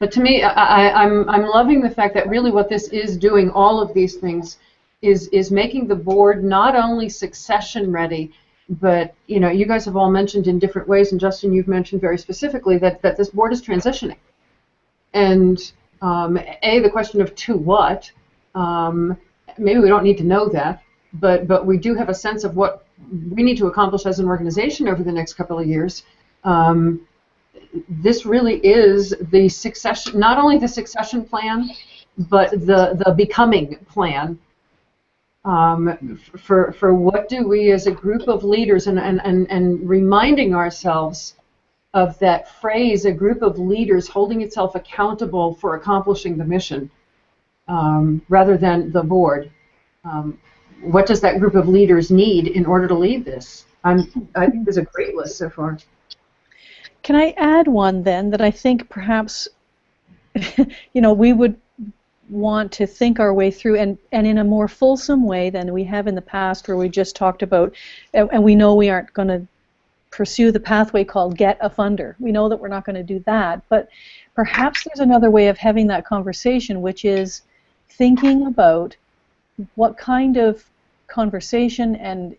But to me, I'm loving the fact that really what this is doing, all of these things, is making the board not only succession ready, but you guys have all mentioned in different ways, and Justin, you've mentioned very specifically that this board is transitioning. And the question of to what, maybe we don't need to know that, but we do have a sense of what we need to accomplish as an organization over the next couple of years. This really is the succession, not only the succession plan, but the becoming plan for what do we as a group of leaders, and reminding ourselves of that phrase, a group of leaders holding itself accountable for accomplishing the mission, rather than the board. What does that group of leaders need in order to lead this? I think there's a great list so far. Can I add one then that I think perhaps we would want to think our way through, and in a more fulsome way than we have in the past, where we just talked about, and we know we aren't going to pursue the pathway called get a funder. We know that we're not going to do that, but perhaps there's another way of having that conversation, which is thinking about what kind of conversation and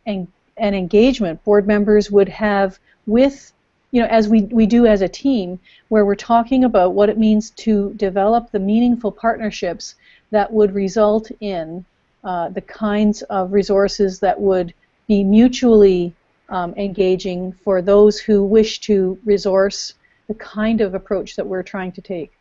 engagement board members would have with, as we do as a team, where we're talking about what it means to develop the meaningful partnerships that would result in the kinds of resources that would be mutually engaging for those who wish to resource the kind of approach that we're trying to take.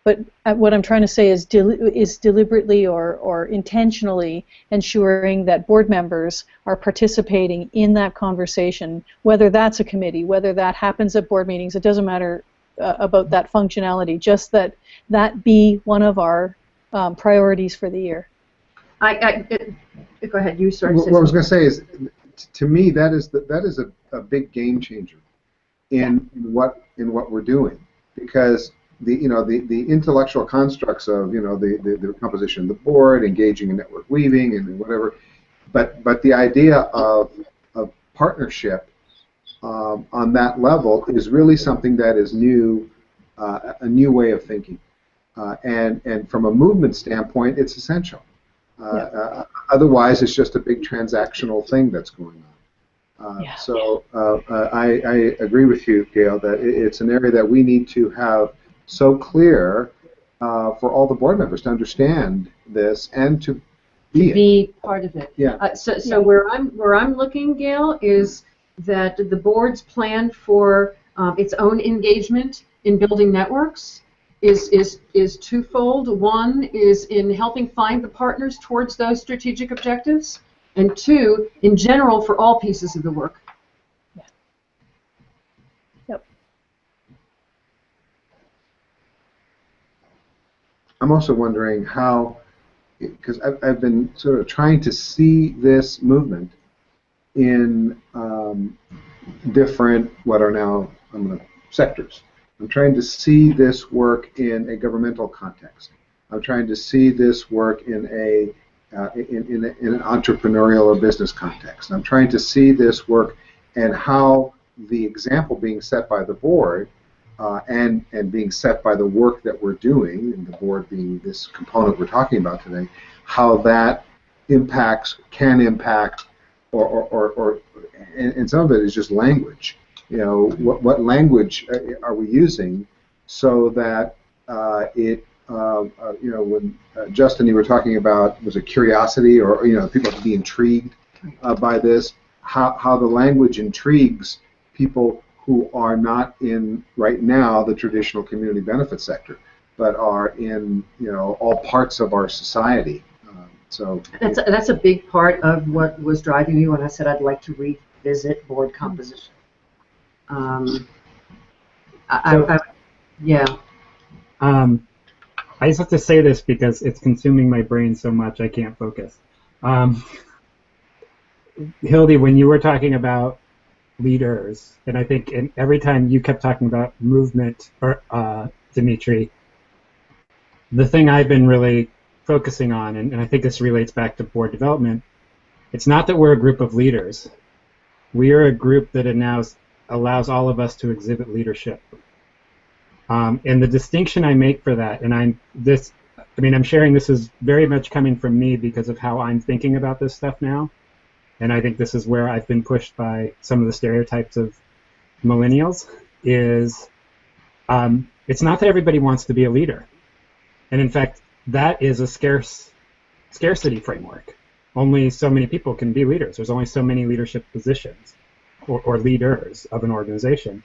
But what I'm trying to say is deliberately or intentionally ensuring that board members are participating in that conversation, whether that's a committee, whether that happens at board meetings. It doesn't matter about that functionality, just that be one of our priorities for the year. Go ahead, you start. What I was going to say is, to me, that is a big game changer in what we're doing, because the intellectual constructs of the composition of the board, engaging in network weaving and whatever, but the idea of partnership on that level is really something that is new, a new way of thinking, and from a movement standpoint, it's essential. Otherwise, it's just a big transactional thing that's going on. So I agree with you, Gail, that it's an area that we need to have so clear for all the board members to understand this and to be part of it. Yeah. So where I'm looking, Gail, is that the board's plan for its own engagement in building networks is twofold. One is in helping find the partners towards those strategic objectives, and two, in general, for all pieces of the work. I'm also wondering how, because I've been sort of trying to see this movement in different, what are now sectors. I'm trying to see this work in a governmental context. I'm trying to see this work in an entrepreneurial or business context. I'm trying to see this work and how the example being set by the board and being set by the work that we're doing, and the board being this component we're talking about today, how that can impact, and some of it is just language. What language are we using so that when Justin, you were talking about, was it curiosity, or people have to be intrigued by this, how the language intrigues people who are not in, right now, the traditional community benefit sector, but are in all parts of our society. So that's a big part of what was driving me when I said I'd like to revisit board composition. I just have to say this because it's consuming my brain so much I can't focus. Hildy, when you were talking about leaders, and I think every time you kept talking about movement, or Dimitri, the thing I've been really focusing on, and I think this relates back to board development, it's not that we're a group of leaders. We are a group that allows all of us to exhibit leadership. And the distinction I make for that, and I'm sharing this is very much coming from me because of how I'm thinking about this stuff now. And I think this is where I've been pushed by some of the stereotypes of millennials, is it's not that everybody wants to be a leader. And in fact, that is a scarcity framework. Only so many people can be leaders. There's only so many leadership positions or leaders of an organization.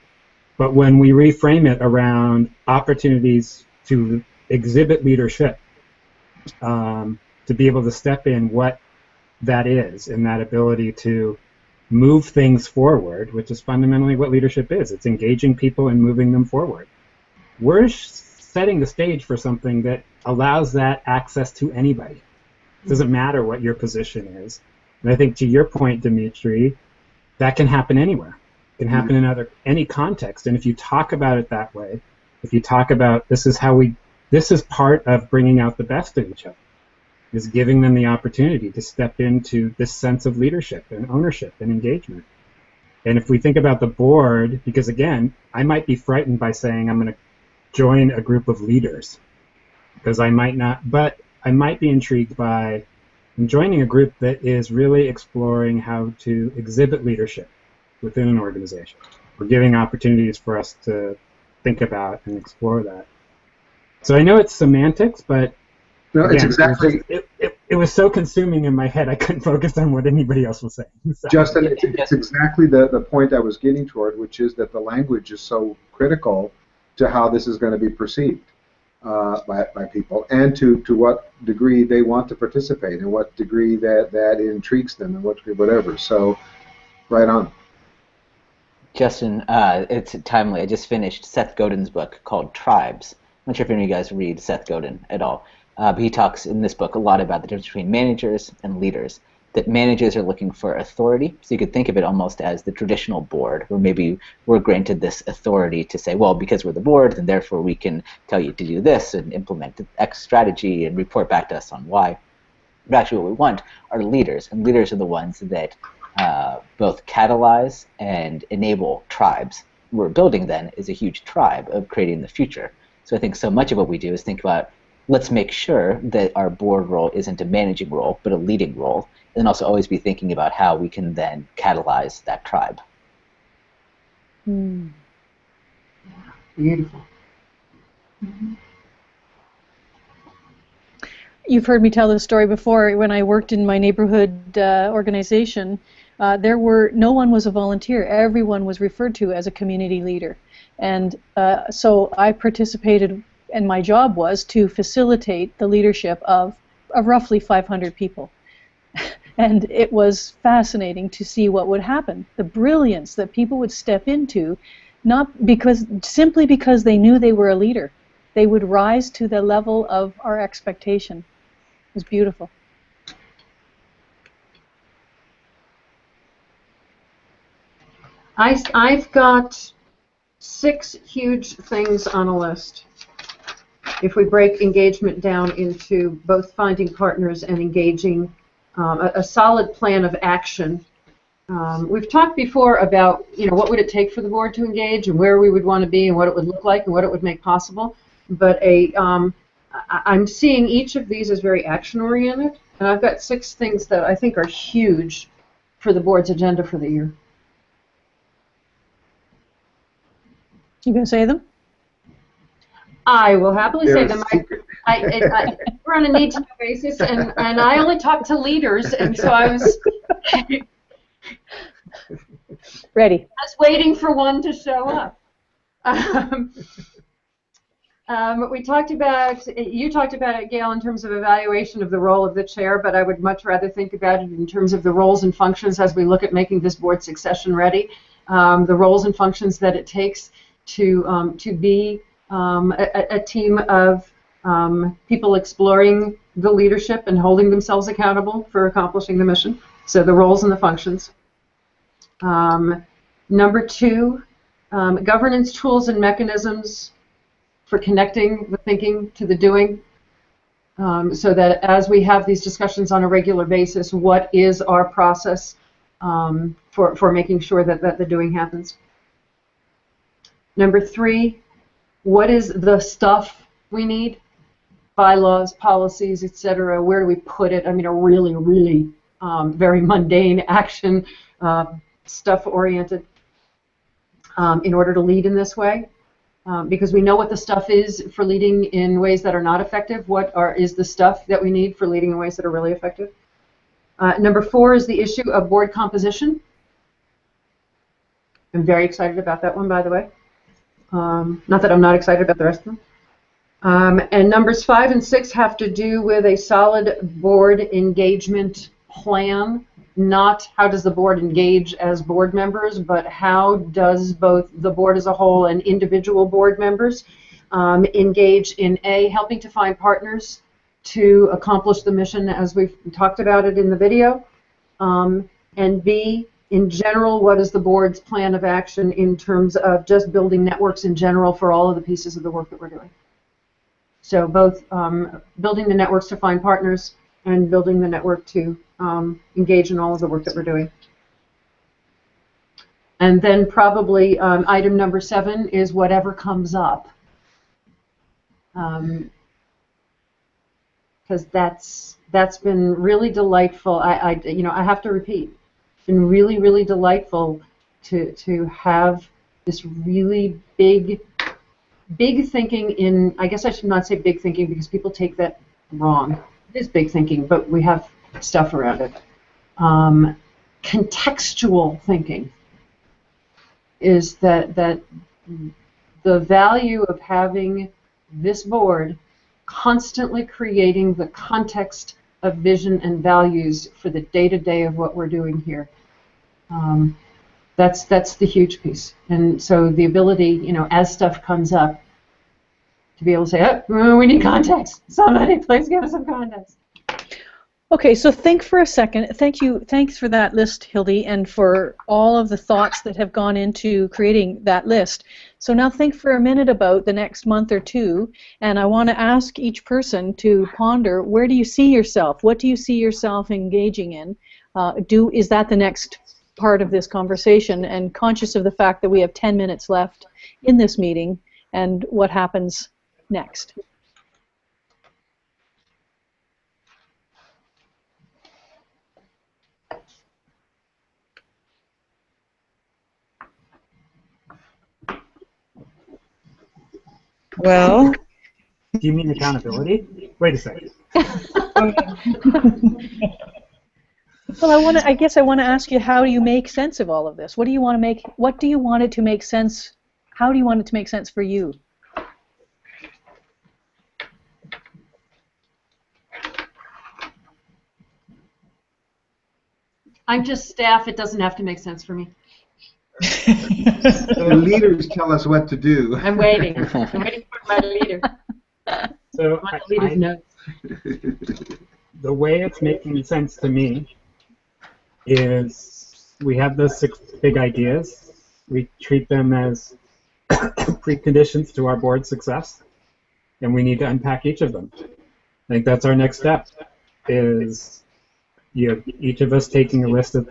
But when we reframe it around opportunities to exhibit leadership, to be able to step in what that is, and that ability to move things forward, which is fundamentally what leadership is. It's engaging people and moving them forward. We're setting the stage for something that allows that access to anybody. It doesn't matter what your position is. And I think to your point, Dimitri, that can happen anywhere. It can happen in any context. And if you talk about it that way, if you talk about this is part of bringing out the best in each other, is giving them the opportunity to step into this sense of leadership and ownership and engagement. And if we think about the board, because again, I might be frightened by saying I'm going to join a group of leaders, because I might not, but I might be intrigued by joining a group that is really exploring how to exhibit leadership within an organization. We're giving opportunities for us to think about and explore that. So I know it's semantics, but no, again, it's exactly. It was so consuming in my head I couldn't focus on what anybody else was saying. So. Justin, it's exactly the point I was getting toward, which is that the language is so critical to how this is going to be perceived by people, and to what degree they want to participate, and what degree that intrigues them, and what degree whatever. So, right on. Justin, it's timely. I just finished Seth Godin's book called Tribes. I'm not sure if any of you guys read Seth Godin at all. But he talks in this book a lot about the difference between managers and leaders, that managers are looking for authority. So you could think of it almost as the traditional board, where maybe we're granted this authority to say, well, because we're the board, then therefore we can tell you to do this and implement X strategy and report back to us on Y. But actually what we want are leaders, and leaders are the ones that both catalyze and enable tribes. What we're building then is a huge tribe of creating the future. So I think so much of what we do is think about, let's make sure that our board role isn't a managing role, but a leading role, and then also always be thinking about how we can then catalyze that tribe. Mm. Beautiful. Mm-hmm. You've heard me tell this story before. When I worked in my neighborhood organization, no one was a volunteer. Everyone was referred to as a community leader. And so I participated, and my job was to facilitate the leadership of roughly 500 people. And it was fascinating to see what would happen. The brilliance that people would step into, simply because they knew they were a leader. They would rise to the level of our expectation. It was beautiful. I've got 6 huge things on a list. If we break engagement down into both finding partners and engaging, a solid plan of action. We've talked before about, what would it take for the board to engage, and where we would want to be, and what it would look like, and what it would make possible. But I'm seeing each of these as very action-oriented, and I've got 6 things that I think are huge for the board's agenda for the year. You gonna say them? I will happily say them. We're on a need-to-know basis, and I only talk to leaders, and so I was ready. I was waiting for one to show up. You talked about it, Gail, in terms of evaluation of the role of the chair, but I would much rather think about it in terms of the roles and functions as we look at making this board succession ready. The roles and functions that it takes to be a team of people exploring the leadership and holding themselves accountable for accomplishing the mission. So the roles and the functions. Number 2, governance tools and mechanisms for connecting the thinking to the doing, so that as we have these discussions on a regular basis, what is our process for making sure that the doing happens. Number 3, what is the stuff we need? Bylaws, policies, etc. Where do we put it? I mean, a really, really very mundane action, stuff-oriented, in order to lead in this way. Because we know what the stuff is for leading in ways that are not effective. What is the stuff that we need for leading in ways that are really effective? Number 4 is the issue of board composition. I'm very excited about that one, by the way. Not that I'm not excited about the rest of them. And numbers 5 and 6 have to do with a solid board engagement plan. Not how does the board engage as board members, but how does both the board as a whole and individual board members engage in A, helping to find partners to accomplish the mission as we've talked about it in the video, and B, in general, what is the board's plan of action in terms of just building networks in general for all of the pieces of the work that we're doing? So both building the networks to find partners and building the network to engage in all of the work that we're doing. And then probably item number 7 is whatever comes up. Because that's been really delightful. I have to repeat, it's been really, really delightful to have this really big thinking in. I guess I should not say big thinking because people take that wrong. It is big thinking, but we have stuff around it. Contextual thinking is that the value of having this board constantly creating the context of vision and values for the day-to-day of what we're doing here. That's the huge piece. And so the ability, as stuff comes up, to be able to say, oh, we need context. Somebody, please give us some context. Okay, so think for a second. Thanks for that list, Hildy, and for all of the thoughts that have gone into creating that list. So now think for a minute about the next month or two, and I want to ask each person to ponder, where do you see yourself? What do you see yourself engaging in? Is that the next part of this conversation? And conscious of the fact that we have 10 minutes left in this meeting, and what happens next? Well, Do you mean accountability? Wait a second. Well, I guess I want to ask you, how do you make sense of all of this? What do you want it to make sense? How do you want it to make sense for you? I'm just staff. It doesn't have to make sense for me. The leaders tell us what to do. I'm waiting. I'm waiting for my leader. So My leader's notes. the way it's making sense to me is we have those 6 big ideas. We treat them as preconditions to our board's success, and we need to unpack each of them. I think that's our next step, is each of us taking a look at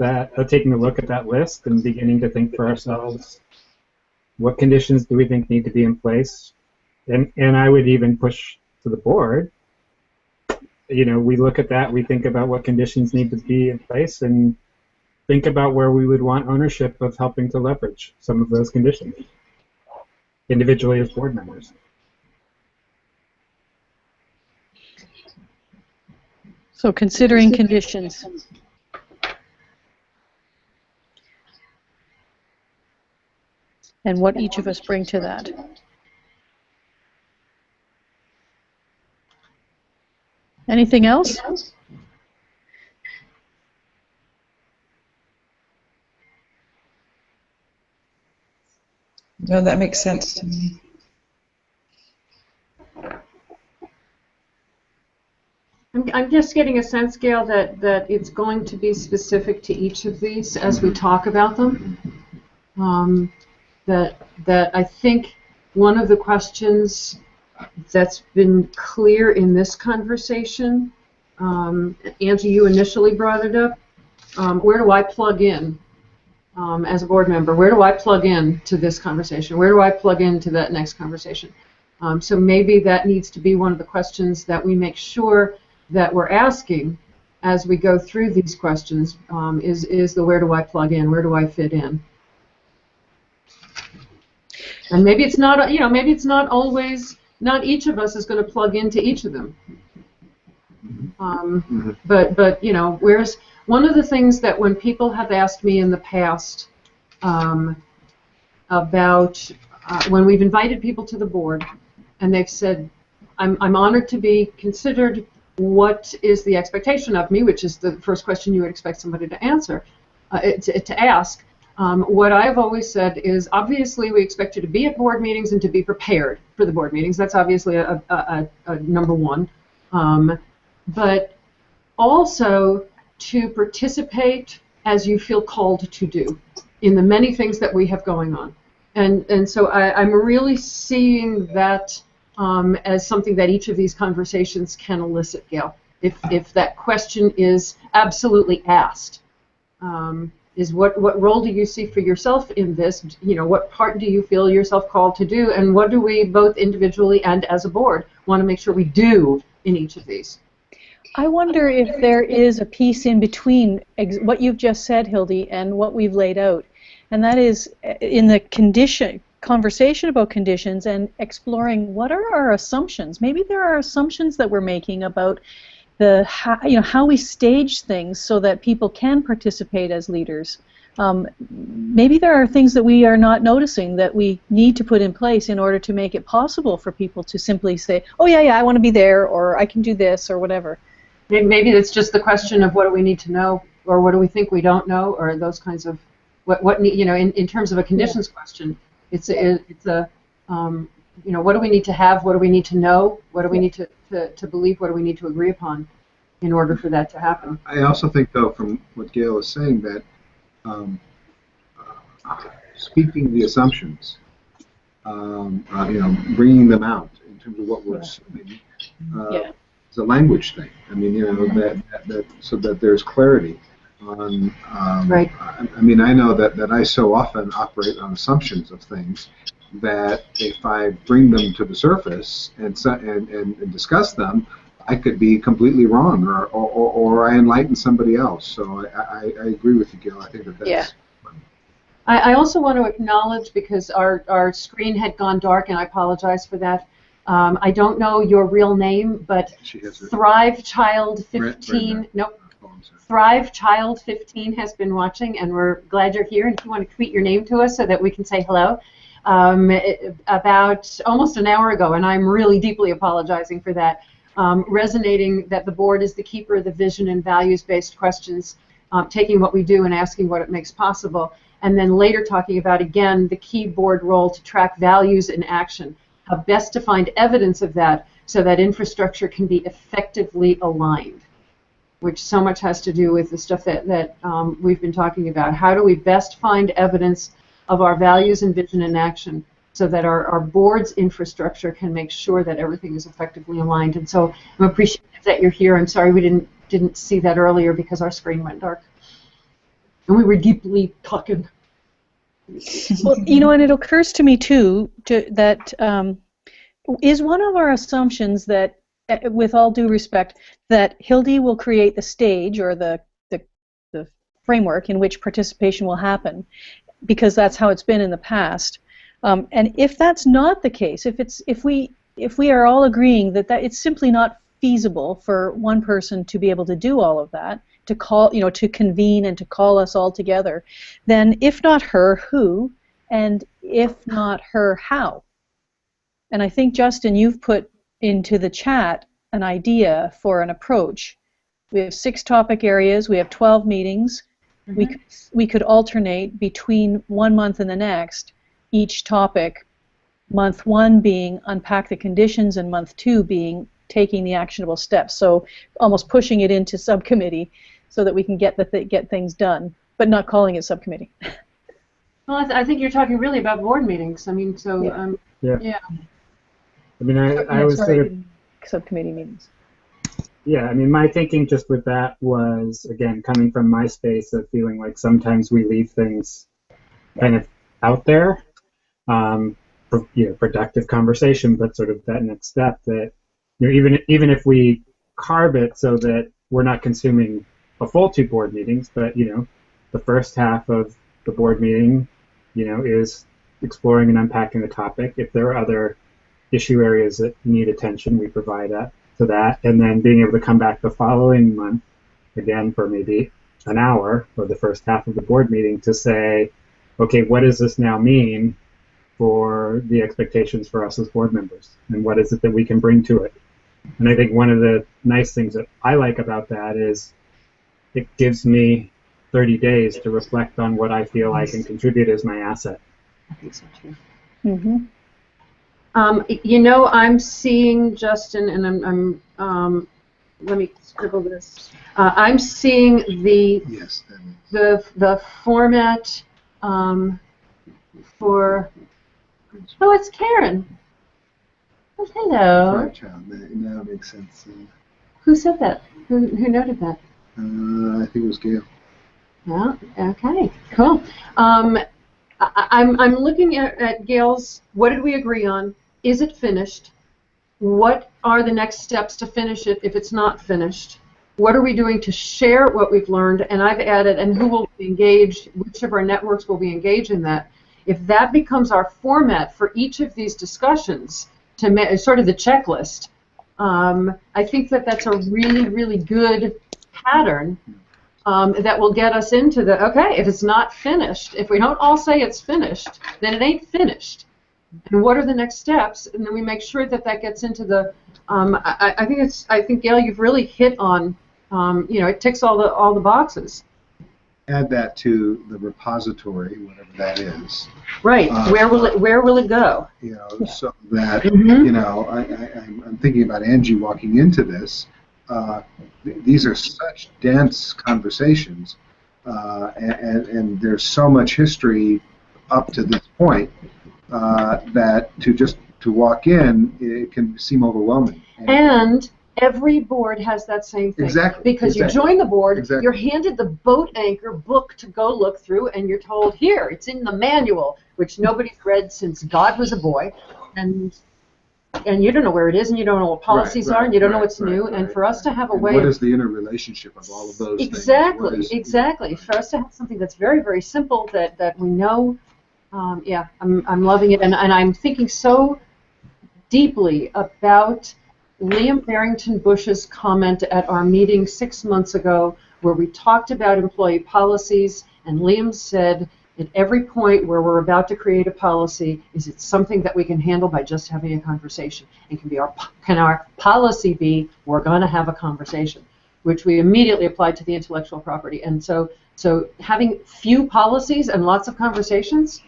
that list and beginning to think for ourselves, what conditions do we think need to be in place? And I would even push to the board, we look at that, we think about what conditions need to be in place, and think about where we would want ownership of helping to leverage some of those conditions, individually as board members. So considering conditions. And what each of us bring to that. Anything else? no, that makes sense to me. I'm just getting a sense, Gail, that it's going to be specific to each of these as we talk about them. That I think one of the questions that's been clear in this conversation, Angie, you initially brought it up, where do I plug in as a board member? Where do I plug in to this conversation? Where do I plug into that next conversation? So maybe that needs to be one of the questions that we make sure that we're asking as we go through these questions, is the where do I plug in, where do I fit in? And maybe it's not, maybe it's not always, not each of us is going to plug into each of them. But whereas one of the things that when people have asked me in the past about when we've invited people to the board and they've said, I'm honored to be considered, what is the expectation of me, which is the first question you would expect somebody to answer, to ask. What I've always said is, obviously we expect you to be at board meetings and to be prepared for the board meetings. That's obviously a number one. But also to participate as you feel called to do in the many things that we have going on. And so I'm really seeing that as something that each of these conversations can elicit, Gail. If that question is absolutely asked, is what role do you see for yourself in this? What part do you feel yourself called to do, and what do we both individually and as a board want to make sure we do in each of these? I wonder if there is a piece in between what you've just said, Hildy, and what we've laid out, and that is in the conversation about conditions and exploring what are our assumptions. Maybe there are assumptions that we're making about how we stage things so that people can participate as leaders. Maybe there are things that we are not noticing that we need to put in place in order to make it possible for people to simply say, oh yeah, I want to be there, or I can do this, or whatever. Maybe it's just the question of what do we need to know, or what do we think we don't know, or those kinds of in terms of a conditions question, it's a what do we need to have, what do we need to know, what do we need to believe, what do we need to agree upon in order for that to happen. I also think, though, from what Gail is saying, that speaking the assumptions, bringing them out in terms of what we're assuming, is a language thing. I mean, that so that there's clarity on. Right. I mean, I know that I so often operate on assumptions of things that if I bring them to the surface and discuss them, I could be completely wrong, or I enlighten somebody else. So I agree with you, Gail. I think that's. Yeah. I also want to acknowledge, because our screen had gone dark, and I apologize for that. I don't know your real name, but Thrive Child 15. Nope. Thrive Child 15 has been watching, and we're glad you're here. And if you want to tweet your name to us so that we can say hello. About almost an hour ago, and I'm really deeply apologizing for that, resonating that the board is the keeper of the vision and values-based questions, taking what we do and asking what it makes possible, and then later talking about, again, the key board role to track values in action, how best to find evidence of that so that infrastructure can be effectively aligned, which so much has to do with the stuff that we've been talking about. How do we best find evidence of our values and vision in action so that our board's infrastructure can make sure that everything is effectively aligned? And so I'm appreciative that you're here. I'm sorry we didn't see that earlier because our screen went dark. And we were deeply talking. Well, and it occurs to me, too, that is one of our assumptions that, with all due respect, that Hildy will create the stage or the framework in which participation will happen, because that's how it's been in the past. And if that's not the case, if we are all agreeing that it's simply not feasible for one person to be able to do all of that, to convene and to call us all together, then if not her, who, and if not her, how? And I think, Justin, you've put into the chat an idea for an approach. We have 6 topic areas. We have 12 meetings. Mm-hmm. We could alternate between 1 month and the next, each topic, month 1 being unpack the conditions and month 2 being taking the actionable steps. So almost pushing it into subcommittee so that we can get things done, but not calling it subcommittee. Well, I think you're talking really about board meetings. I mean, so yeah. I mean, I was sort of subcommittee meetings. Yeah, I mean, my thinking just with that was, again, coming from my space of feeling like sometimes we leave things kind of out there, productive conversation, but sort of that next step that, even if we carve it so that we're not consuming a full 2 board meetings, but, the first half of the board meeting, is exploring and unpacking the topic. If there are other issue areas that need attention, we provide that. To that, and then being able to come back the following month, again for maybe an hour or the first half of the board meeting to say, okay, what does this now mean for the expectations for us as board members, and what is it that we can bring to it? And I think one of the nice things that I like about that is it gives me 30 days to reflect on what I feel I can contribute as my asset. I think so too. Mm-hmm. I'm seeing, Justin, and I'm let me scribble this. I'm seeing Yes, that is. the format for. Oh, it's Karen. Oh, hello. Right, child. That makes sense. Who said that? Who noted that? I think it was Gail. Well, okay, cool. I'm looking at Gail's. What did we agree on? Is it finished? What are the next steps to finish it if it's not finished? What are we doing to share what we've learned? And I've added, and who will be engaged, which of our networks will be engaged in that? If that becomes our format for each of these discussions, sort of the checklist, I think that that's a really, really good pattern that will get us into the, okay, if it's not finished, if we don't all say it's finished, then it ain't finished. And what are the next steps? And then we make sure that that gets into the. I think Gail, you've really hit on. It ticks all the boxes. Add that to the repository, whatever that is. Right. Where will it go? So that I'm thinking about Angie walking into this. These are such dense conversations, and there's so much history up to this point. That to walk in, it can seem overwhelming. And every board has that same thing. Exactly. Because you join the board, you're handed the boat anchor book to go look through, and you're told, here, it's in the manual, which nobody's read since God was a boy, and you don't know where it is, and you don't know what policies are, and you don't know what's new. And for us to have a way what is the interrelationship of all of those things? Exactly. For us to have something that's very, very simple that we know. I'm loving it, and I'm thinking so deeply about Liam Barrington Bush's comment at our meeting 6 months ago, where we talked about employee policies, and Liam said, at every point where we're about to create a policy, is it something that we can handle by just having a conversation? And can our policy be, we're going to have a conversation, which we immediately applied to the intellectual property. And so having few policies and lots of conversations.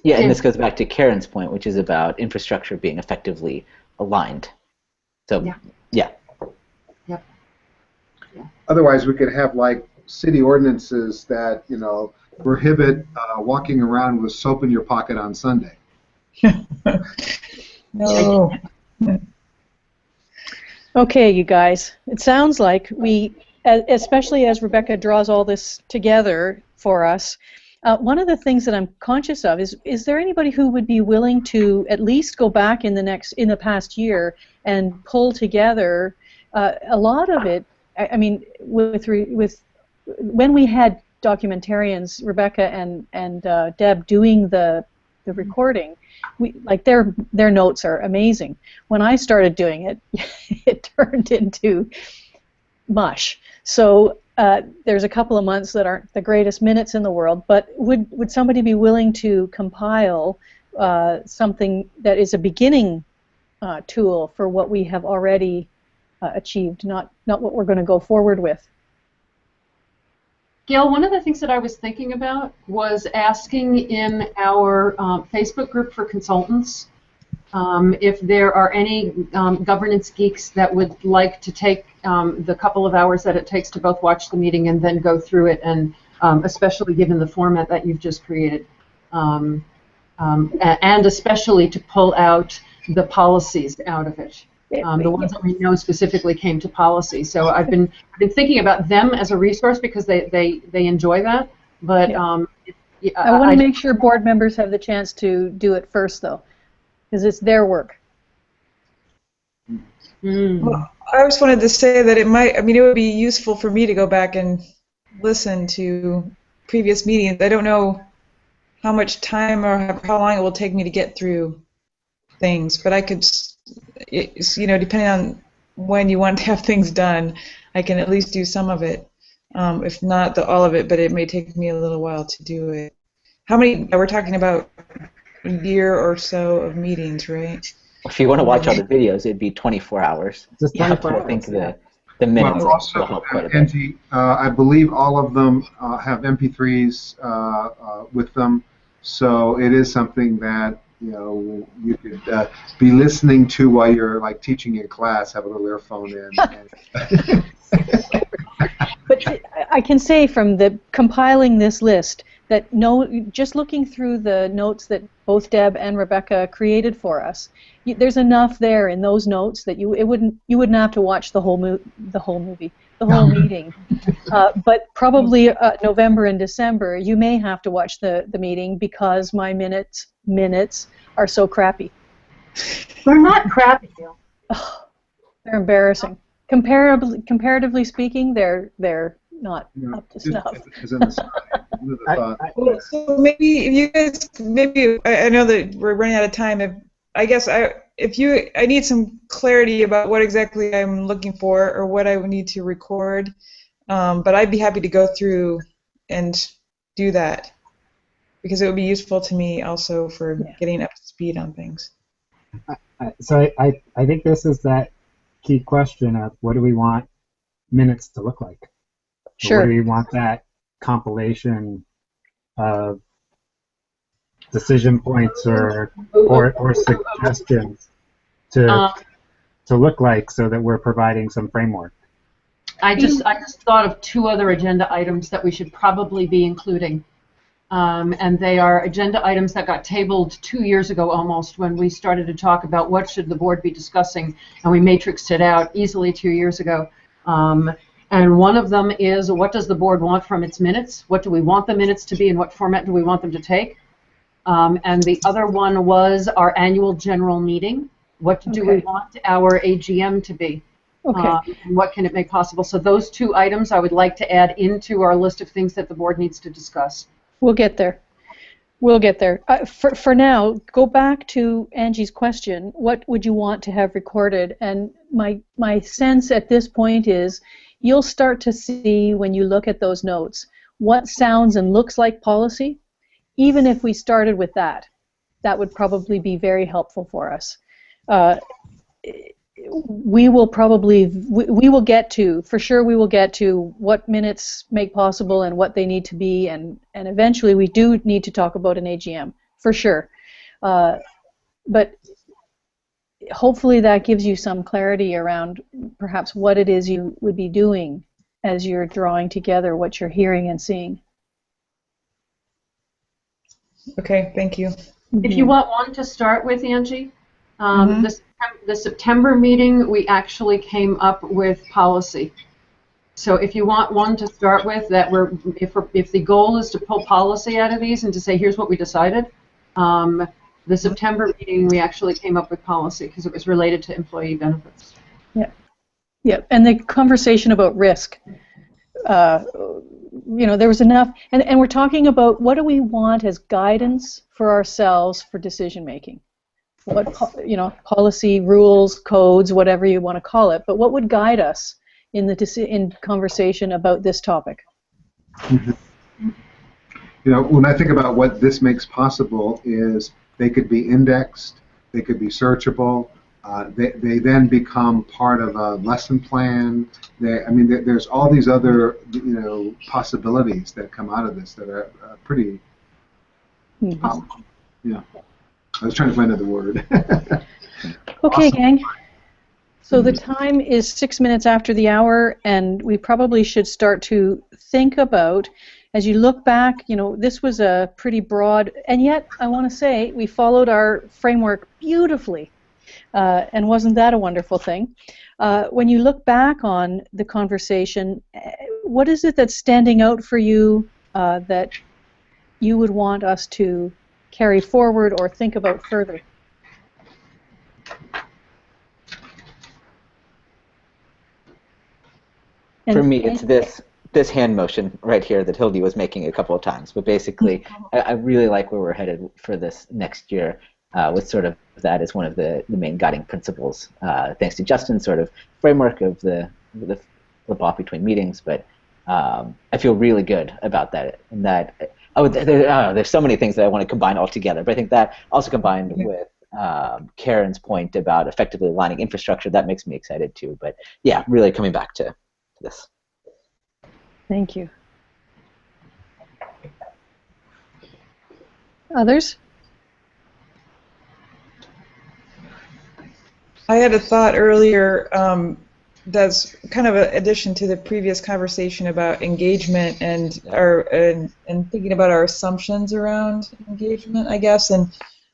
Yeah, and this goes back to Karen's point, which is about infrastructure being effectively aligned. So, yeah. Otherwise, we could have like city ordinances that prohibit walking around with soap in your pocket on Sunday. No. Okay, you guys. It sounds like we, especially as Rebecca draws all this together for us. One of the things that I'm conscious of is there anybody who would be willing to at least go back in the past year and pull together a lot of it? I mean, with when we had documentarians, Rebecca and Deb doing the recording, their notes are amazing. When I started doing it, it turned into mush. So. There's a couple of months that aren't the greatest minutes in the world, but would somebody be willing to compile something that is a beginning tool for what we have already achieved, not what we're going to go forward with? Gail, one of the things that I was thinking about was asking in our Facebook group for consultants if there are any governance geeks that would like to take the couple of hours that it takes to both watch the meeting and then go through it, and especially given the format that you've just created, and especially to pull out the policies out of it, the ones that we know specifically came to policy. So I've been thinking about them as a resource because they enjoy that, but I want to make sure board members have the chance to do it first, though, because it's their work. Well, I just wanted to say that it would be useful for me to go back and listen to previous meetings. I don't know how much time or how long it will take me to get through things, but I could, depending on when you want to have things done, I can at least do some of it, if not all of it, but it may take me a little while to do it. How many, we're talking about a year or so of meetings, right? If you want to watch all the videos, it'd be 24 hours. Just 24 I think hours, the minutes Well, also, will help quite a bit. Angie, I believe all of them have MP3s with them, so it is something that you could be listening to while you're like teaching in class, have a little earphone in. But I can say from the compiling this list that just looking through the notes that both Deb and Rebecca created for us, there's enough there in those notes that you wouldn't have to watch the whole meeting. But probably November and December, you may have to watch the meeting because my minutes are so crappy. They're not crappy, Gail. They're embarrassing. Comparatively speaking, they're not up to snuff. So maybe if you guys, I know that we're running out of time. I need some clarity about what exactly I'm looking for or what I would need to record. But I'd be happy to go through and do that because it would be useful to me also for getting up to speed on things. So I think this is that key question of what do we want minutes to look like? Sure. What do we want that compilation of decision points or suggestions to look like so that we're providing some framework? I just thought of two other agenda items that we should probably be including. And they are agenda items that got tabled 2 years ago almost when we started to talk about what should the board be discussing, and we matrixed it out easily 2 years ago. And one of them is, what does the board want from its minutes? What do we want the minutes to be, and what format do we want them to take? And the other one was our annual general meeting. What do we want our AGM to be? Okay. And what can it make possible? So those two items I would like to add into our list of things that the board needs to discuss. We'll get there. We'll get there. For now, go back to Angie's question. What would you want to have recorded? And my sense at this point is you'll start to see when you look at those notes what sounds and looks like policy. Even if we started with that, that would probably be very helpful for us. We will get to what minutes make possible and what they need to be, and eventually we do need to talk about an AGM, for sure. But hopefully that gives you some clarity around perhaps what it is you would be doing as you're drawing together what you're hearing and seeing. Okay, thank you. If you want one to start with, Angie, the September meeting, we actually came up with policy. So if you want one to start with, if the goal is to pull policy out of these and to say, here's what we decided, the September meeting, we actually came up with policy because it was related to employee benefits. Yeah, and the conversation about risk. There was enough, and we're talking about what do we want as guidance for ourselves for decision making. What policy, rules, codes, whatever you want to call it, but what would guide us in conversation about this topic? When I think about what this makes possible is they could be indexed, they could be searchable, they then become part of a lesson plan. There's all these other possibilities that come out of this that are pretty. I was trying to find another word. Okay, Awesome. gang. So the time is 6 minutes after the hour, and we probably should start to think about, as you look back, this was a pretty broad, and yet I want to say we followed our framework beautifully, and wasn't that a wonderful thing? When you look back on the conversation, what is it that's standing out for you that you would want us to carry forward or think about further? For me, it's this hand motion right here that Hildy was making a couple of times. But basically, I really like where we're headed for this next year, with sort of that as one of the main guiding principles, thanks to Justin's sort of framework of the flip-off between meetings. But I feel really good about that, and that. There's so many things that I want to combine all together, but I think that also combined with Karen's point about effectively aligning infrastructure, that makes me excited too. But yeah, really coming back to this. Thank you. Others? I had a thought earlier that's kind of an addition to the previous conversation about engagement and thinking about our assumptions around engagement, I guess. And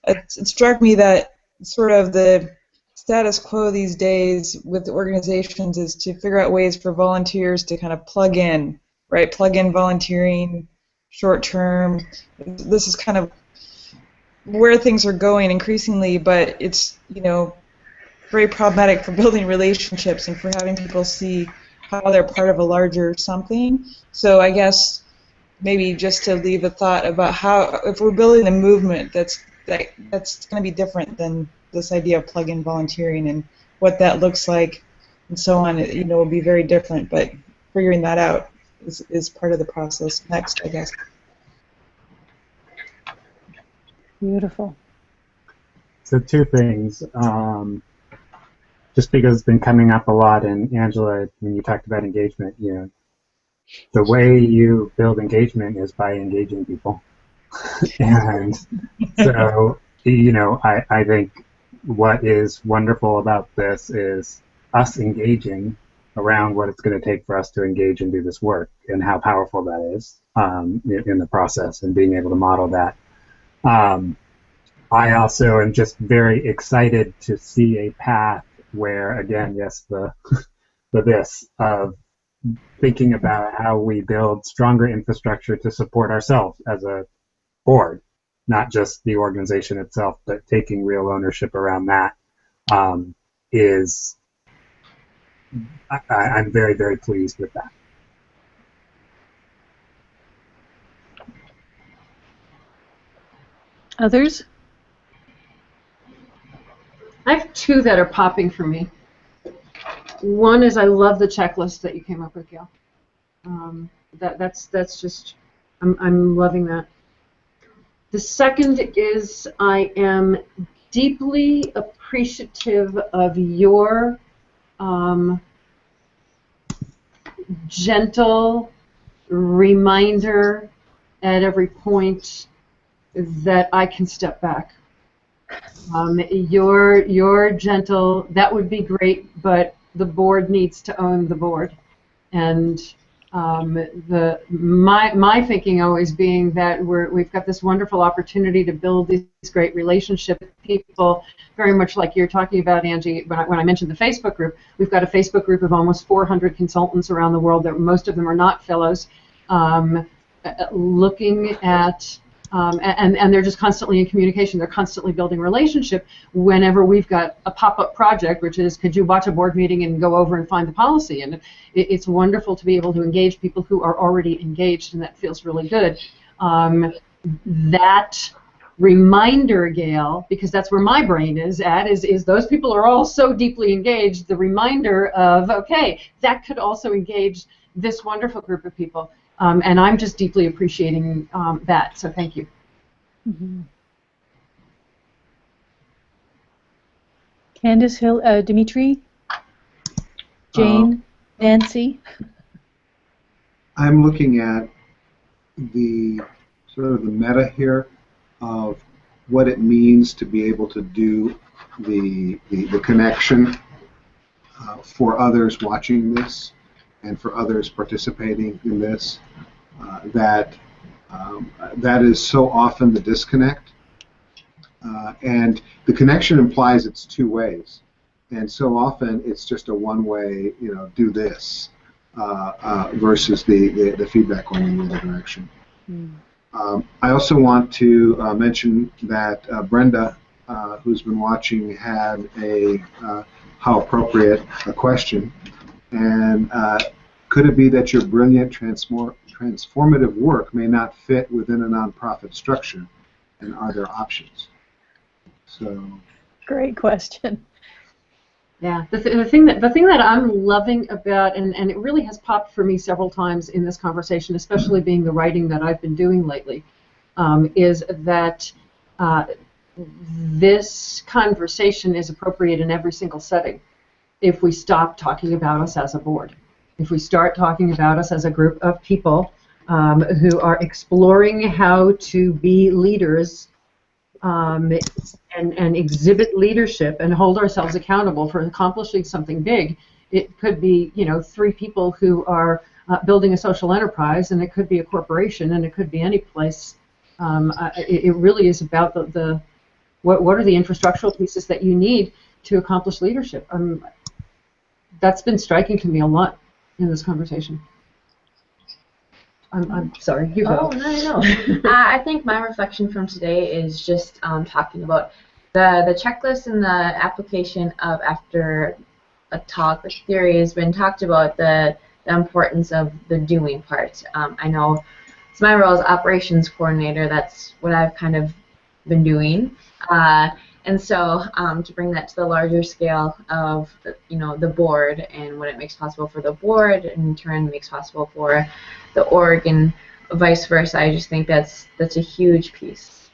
it struck me that sort of the status quo these days with the organizations is to figure out ways for volunteers to kind of plug in, right? Plug in volunteering short term. This is kind of where things are going increasingly, but it's, very problematic for building relationships and for having people see how they're part of a larger something. So I guess maybe just to leave a thought about how, if we're building a movement that's going to be different than this idea of plug-in volunteering and what that looks like and so on, will be very different. But figuring that out is part of the process next, I guess. Beautiful. So two things. Just because it's been coming up a lot, and Angela, when you talked about engagement, the way you build engagement is by engaging people. And so, I think what is wonderful about this is us engaging around what it's going to take for us to engage and do this work, and how powerful that is in the process, and being able to model that. I also am just very excited to see a path where, again, yes, the this of thinking about how we build stronger infrastructure to support ourselves as a board, not just the organization itself, but taking real ownership around that is, I'm very, very pleased with that. Others? I have two that are popping for me. One is I love the checklist that you came up with, Gail. That's just, I'm loving that. The second is I am deeply appreciative of your gentle reminder at every point that I can step back. You're gentle. That would be great, but the board needs to own the board. And my thinking always being that we've got this wonderful opportunity to build these great relationships with people, very much like you're talking about, Angie. When I mentioned the Facebook group, we've got a Facebook group of almost 400 consultants around the world. That most of them are not fellows, looking at. And they're just constantly in communication. They're constantly building relationship. Whenever we've got a pop-up project, which is, could you watch a board meeting and go over and find the policy? And it's wonderful to be able to engage people who are already engaged, and that feels really good. That reminder, Gail, because that's where my brain is at, is those people are all so deeply engaged. The reminder of, okay, that could also engage this wonderful group of people. And I'm just deeply appreciating that, so thank you. Mm-hmm. Candace, Dimitri, Jane, Nancy. I'm looking at the sort of the meta here of what it means to be able to do the connection for others watching this and for others participating in this. That is so often the disconnect, and the connection implies it's two ways, and so often it's just a one-way, do this, versus the feedback going in the other direction. I also want to mention that Brenda, who's been watching, had a how appropriate a question, and could it be that your brilliant transformative work may not fit within a nonprofit structure, and are there options? So, great question. Yeah, the thing that I'm loving about, and it really has popped for me several times in this conversation, especially being the writing that I've been doing lately, is that this conversation is appropriate in every single setting if we stop talking about us as a board. If we start talking about us as a group of people who are exploring how to be leaders and exhibit leadership and hold ourselves accountable for accomplishing something big. It could be, 3 people who are building a social enterprise, and it could be a corporation, and it could be any place. It really is about what are the infrastructural pieces that you need to accomplish leadership. That's been striking to me a lot in this conversation. I'm sorry, you go. Oh, no. I think my reflection from today is just talking about the checklist and the application of after a talk. The theory has been talked about the importance of the doing part. I know it's my role as operations coordinator. That's what I've kind of been doing. And so to bring that to the larger scale of the board and what it makes possible for the board, and in turn makes possible for the org and vice versa, I just think that's a huge piece.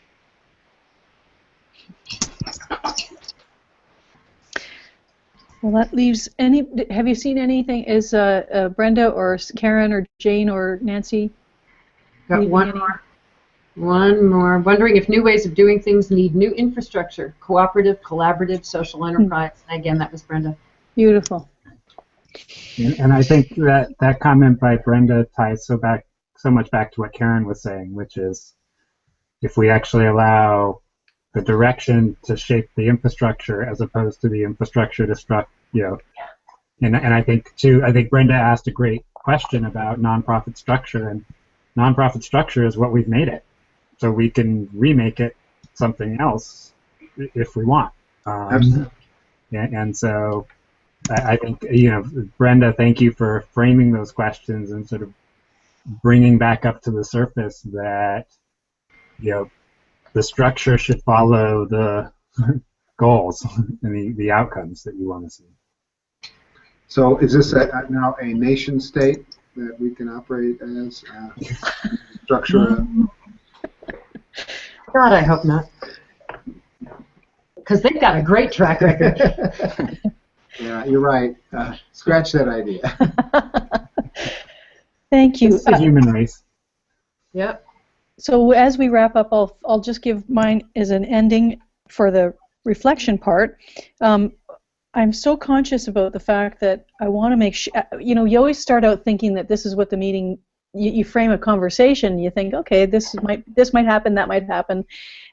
Well, that leaves have you seen anything? Is Brenda or Karen or Jane or Nancy? Got one more. One more. Wondering if new ways of doing things need new infrastructure, cooperative, collaborative, social enterprise. And again, that was Brenda. Beautiful. And I think that comment by Brenda ties so much back to what Karen was saying, which is if we actually allow the direction to shape the infrastructure as opposed to the infrastructure to And I think Brenda asked a great question about nonprofit structure, and nonprofit structure is what we've made it. So we can remake it something else if we want. Absolutely. And so I think, Brenda, thank you for framing those questions and sort of bringing back up to the surface that, the structure should follow the goals and the outcomes that you want to see. So is this now a nation state that we can operate as structure? God, I hope not. Because they've got a great track record. Yeah, you're right. Scratch that idea. Thank you. It's the human race. Yep. So as we wrap up, I'll just give mine as an ending for the reflection part. I'm so conscious about the fact that I want to make sure, you always start out thinking that this is what the meeting, you frame a conversation, you think, okay, this might happen, that might happen.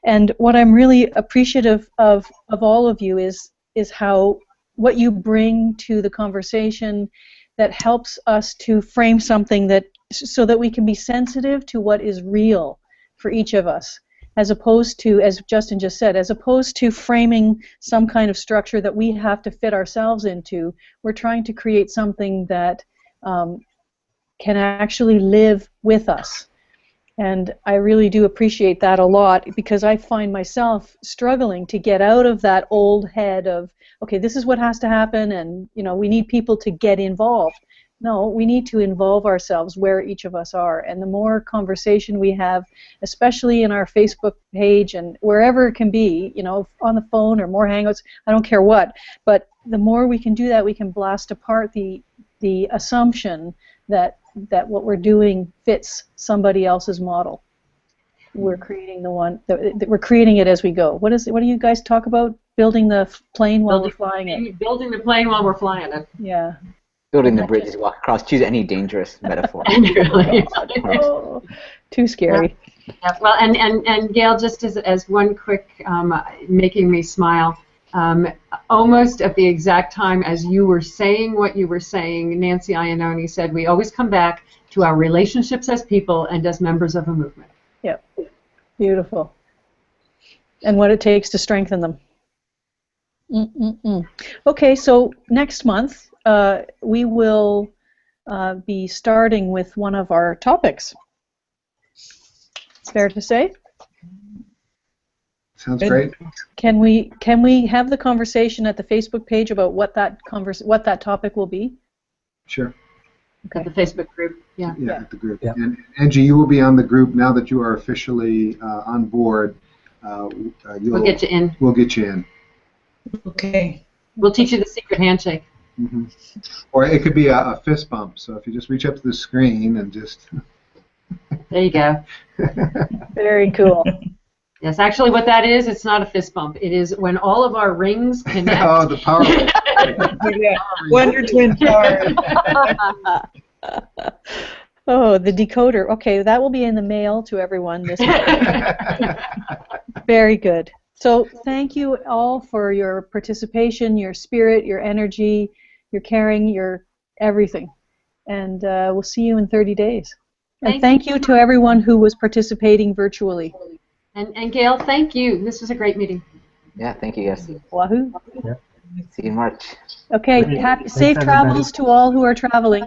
And what I'm really appreciative of all of you is how what you bring to the conversation that helps us to frame something so that we can be sensitive to what is real for each of us, as opposed to, as Justin just said, as opposed to framing some kind of structure that we have to fit ourselves into. We're trying to create something that can actually live with us. And I really do appreciate that a lot, because I find myself struggling to get out of that old head of, okay, this is what has to happen, and we need people to get involved. No, we need to involve ourselves where each of us are. And the more conversation we have, especially in our Facebook page and wherever it can be, on the phone or more Hangouts, I don't care what, but the more we can do that, we can blast apart the assumption that what we're doing fits somebody else's model. We're creating the one that we're creating it as we go. What do you guys talk about? Building the plane while we're flying it. Building the plane while we're flying it. Yeah. Building the bridge as you walk across. Choose any dangerous metaphor. Really. Oh, too scary. Yeah. Well, and Gail, just as one quick making me smile, almost at the exact time as you were saying what you were saying, Nancy Iannone said, we always come back to our relationships as people and as members of a movement. Yep. Beautiful. And what it takes to strengthen them. Okay, so next month we will be starting with one of our topics. It's fair to say? Sounds great. Can we have the conversation at the Facebook page about what that topic will be? Sure. Okay. At the Facebook group. Yeah. Yeah, at the group. Yeah. And Angie, you will be on the group now that you are officially on board. We'll get you in. We'll get you in. Okay. We'll teach you the secret handshake. Mm-hmm. Or it could be a fist bump. So if you just reach up to the screen and just. There you go. Very cool. Yes, actually what that is, it's not a fist bump. It is when all of our rings connect. Oh, the power. Yeah. Wonder Twin Power. Oh, the decoder. Okay, that will be in the mail to everyone this week. Very good. So thank you all for your participation, your spirit, your energy, your caring, your everything. And we'll see you in 30 days. And thank you to everyone who was participating virtually. And Gail, thank you. This was a great meeting. Yeah, thank you guys. Wahoo. See you in March. Okay, Great. safe Thanks, everybody. travels to all who are traveling.